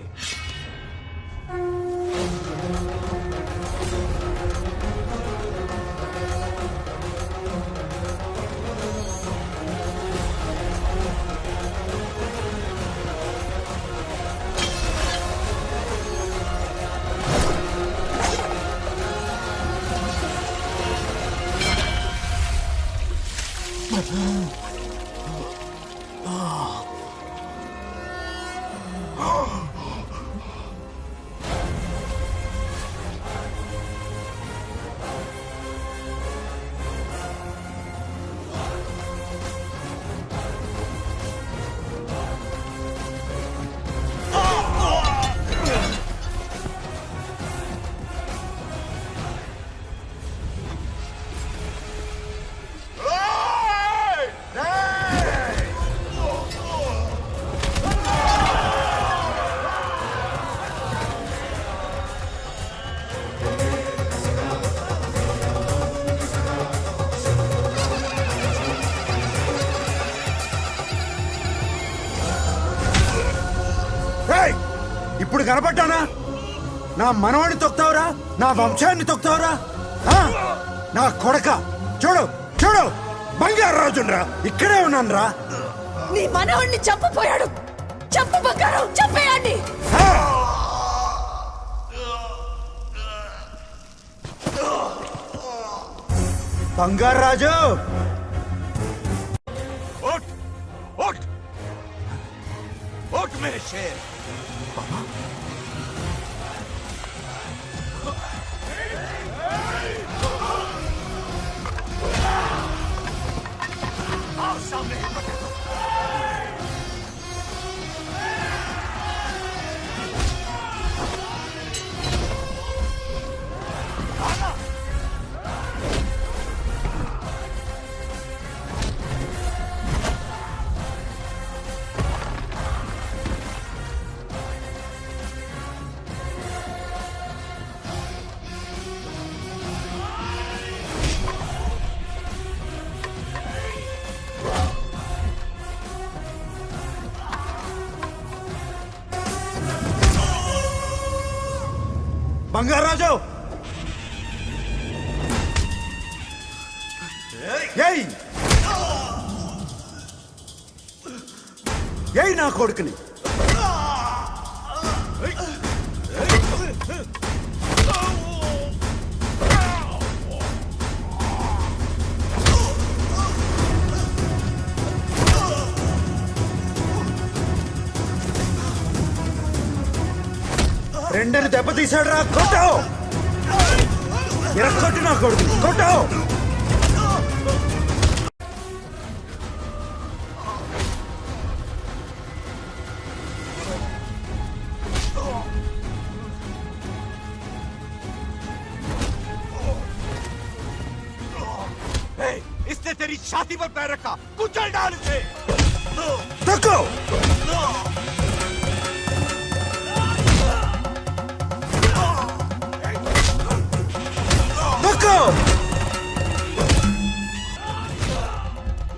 ఇప్పుడు కనపడ్డానా? నా మనవాడిని తొక్తావురా, నా వంశాన్ని తొక్తావురా. నా కొడక చూడు చూడు బంగారాజురా ఇక్కడే ఉన్నానురా. నీ మనవణ్ణి చంపపోయాడు. చంపు బంగారం, చంపేయండి. బంగారాజు उठ उठ उठ मेरे शेर. आओ सामने हिम्मत है तो. బంగారాజు ఏయ్ ఏయ్ నా కొడుకుని. రెండని దెబ్బతీశాడు రా. కొట్టావు ఎరక్కొట్టి నా కొడుకు కొట్టావు. इसने तेरी छाती पर पैर रखा. कुचल डाल इसे. तको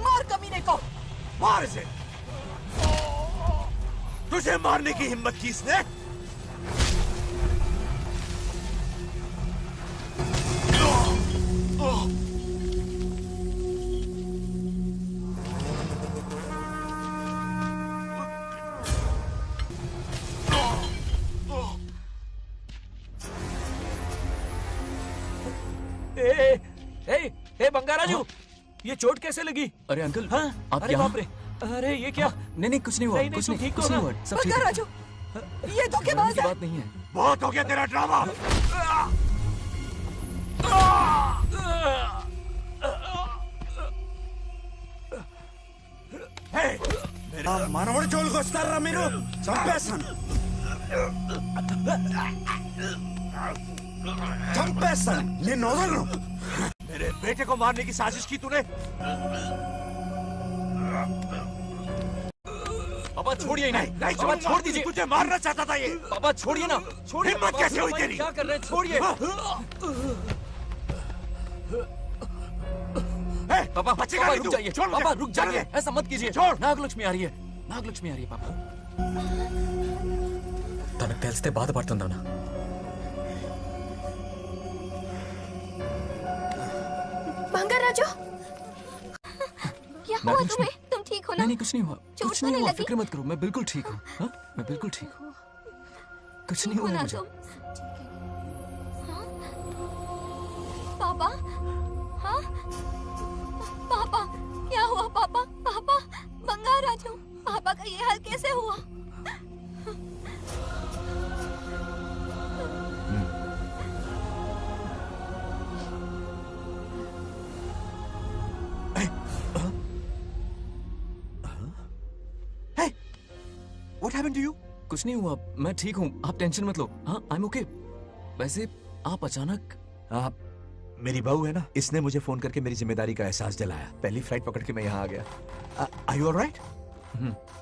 मार कमीने को. मार इसे. तुझे मारने की हिम्मत की इसने. ए बंगाराजू, ये चोट कैसे लगी? अरे अंकल, हाँ? आप अरे यहाँ? बाप रे, अरे ये क्या? नहीं नहीं कुछ नहीं हुआ. नहीं, कुछ तुम नहीं, ठीक कुछ हो नहीं ना? हुआ. सब ठीक है. बंगाराजू, ये धोखेबाज की है. बात नहीं है. बहुत हो गया तेरा ड्रामा. మనవడి జోలికి వస్తారా మీరు? చంపేస్తాను చంపేస్తాను నిన్ను వదలను. मेरे बेटे को मारने की साजिश की तूने. पापा छोड़िए. नहीं नहीं पापा छोड़ दीजिए. तुझे मारना चाहता था ये. पापा छोड़िए ना. छोड़िए. हिम्मत पापा, कैसे हुई पापा, तेरी? क्या कर रहे हैं? छोड़िए. पापा बचेगा पापा नहीं रुक तू. जाइए. छोड़ मुझे. पापा रुक जाने जाइए. दे. ऐसा मत कीजिए. छोड़. नागलक्ष्मी आ रही है. नागलक्ष्मी आ रही है पापा. తనకు తెలిస్తే బాధపడుతుందన్నా. बंगाराजू, क्या हुआ नागलक्ष्मी? तुम्हें? तुम ठीक हो ना? नहीं नहीं कुछ नहीं हुआ. चोट कुछ तो नहीं नहीं हुआ. लगी? फिक्र मत करो. मैं बिल्कुल ठीक हूँ. हाँ? मैं बिल्कुल ठीक हूँ. कुछ नहीं ठीक हो हुआ ना मुझे. तुम? हाँ? पापा? हाँ? पापा, क्या हुआ पापा? पापा, बंगाराजू, पापा का ये हाल कैसे हुआ? What happened to you? कुछ नहीं हुआ. मैं ठीक हूँ. आप टेंशन मत लो. हाँ, I'm okay. वैसे आप अचानक. आप मेरी बहू है ना, इसने मुझे फोन करके मेरी जिम्मेदारी का एहसास दिलाया. पहली फ्लाइट पकड़ के मैं यहाँ आ गया. Are you all right?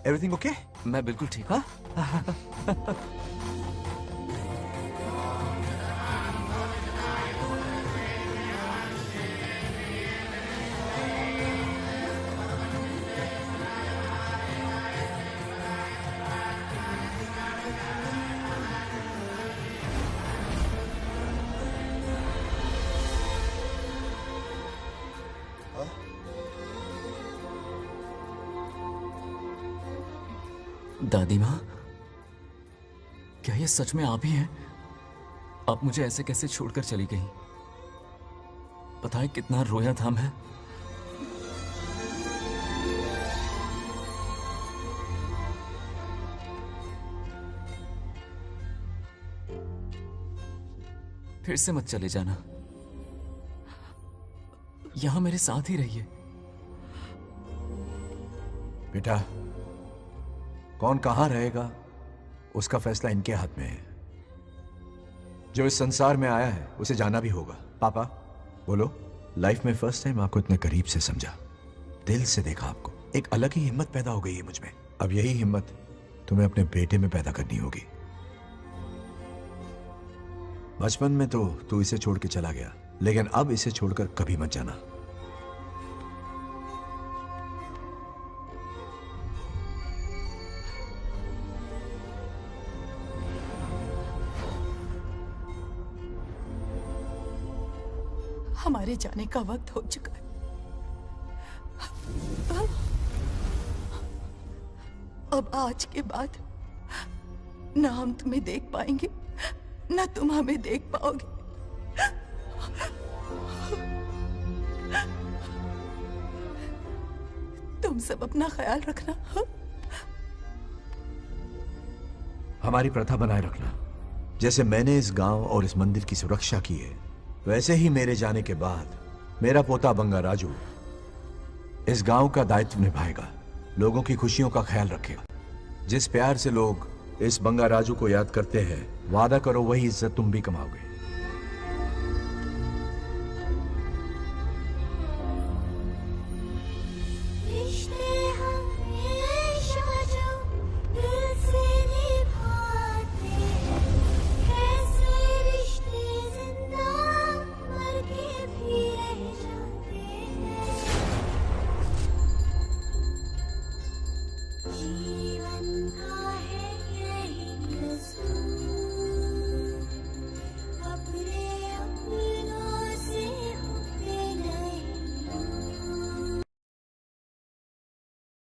Everything okay? मैं बिल्कुल ठीक हूँ. दादी माँ, क्या ये सच में आप ही हैं? आप मुझे ऐसे कैसे छोड़कर चली गई? पता है कितना रोया था मैं। फिर से मत चले जाना, यहां मेरे साथ ही रहिए। बेटा, कौन कहां रहेगा उसका फैसला इनके हाथ में है। जो इस संसार में आया है उसे जाना भी होगा। पापा बोलो, लाइफ में फर्स्ट टाइम आपको इतने करीब से समझा, दिल से देखा आपको, एक अलग ही हिम्मत पैदा हो गई है मुझ में। अब यही हिम्मत तुम्हें अपने बेटे में पैदा करनी होगी। बचपन में तो तू इसे छोड़ के चला गया, लेकिन अब इसे छोड़कर कभी मत जाना। हमारे जाने का वक्त हो चुका है। अब आज के बाद ना हम तुम्हें देख पाएंगे, ना तुम हमें देख पाओगे। तुम सब अपना ख्याल रखना। हमारी प्रथा बनाए रखना। जैसे मैंने इस गांव और इस मंदिर की सुरक्षा की है, वैसे ही मेरे जाने के बाद मेरा पोता बंगा राजू इस गांव का दायित्व निभाएगा, लोगों की खुशियों का ख्याल रखेगा। जिस प्यार से लोग इस बंगा राजू को याद करते हैं, वादा करो वही इज्जत तुम भी कमाओगे।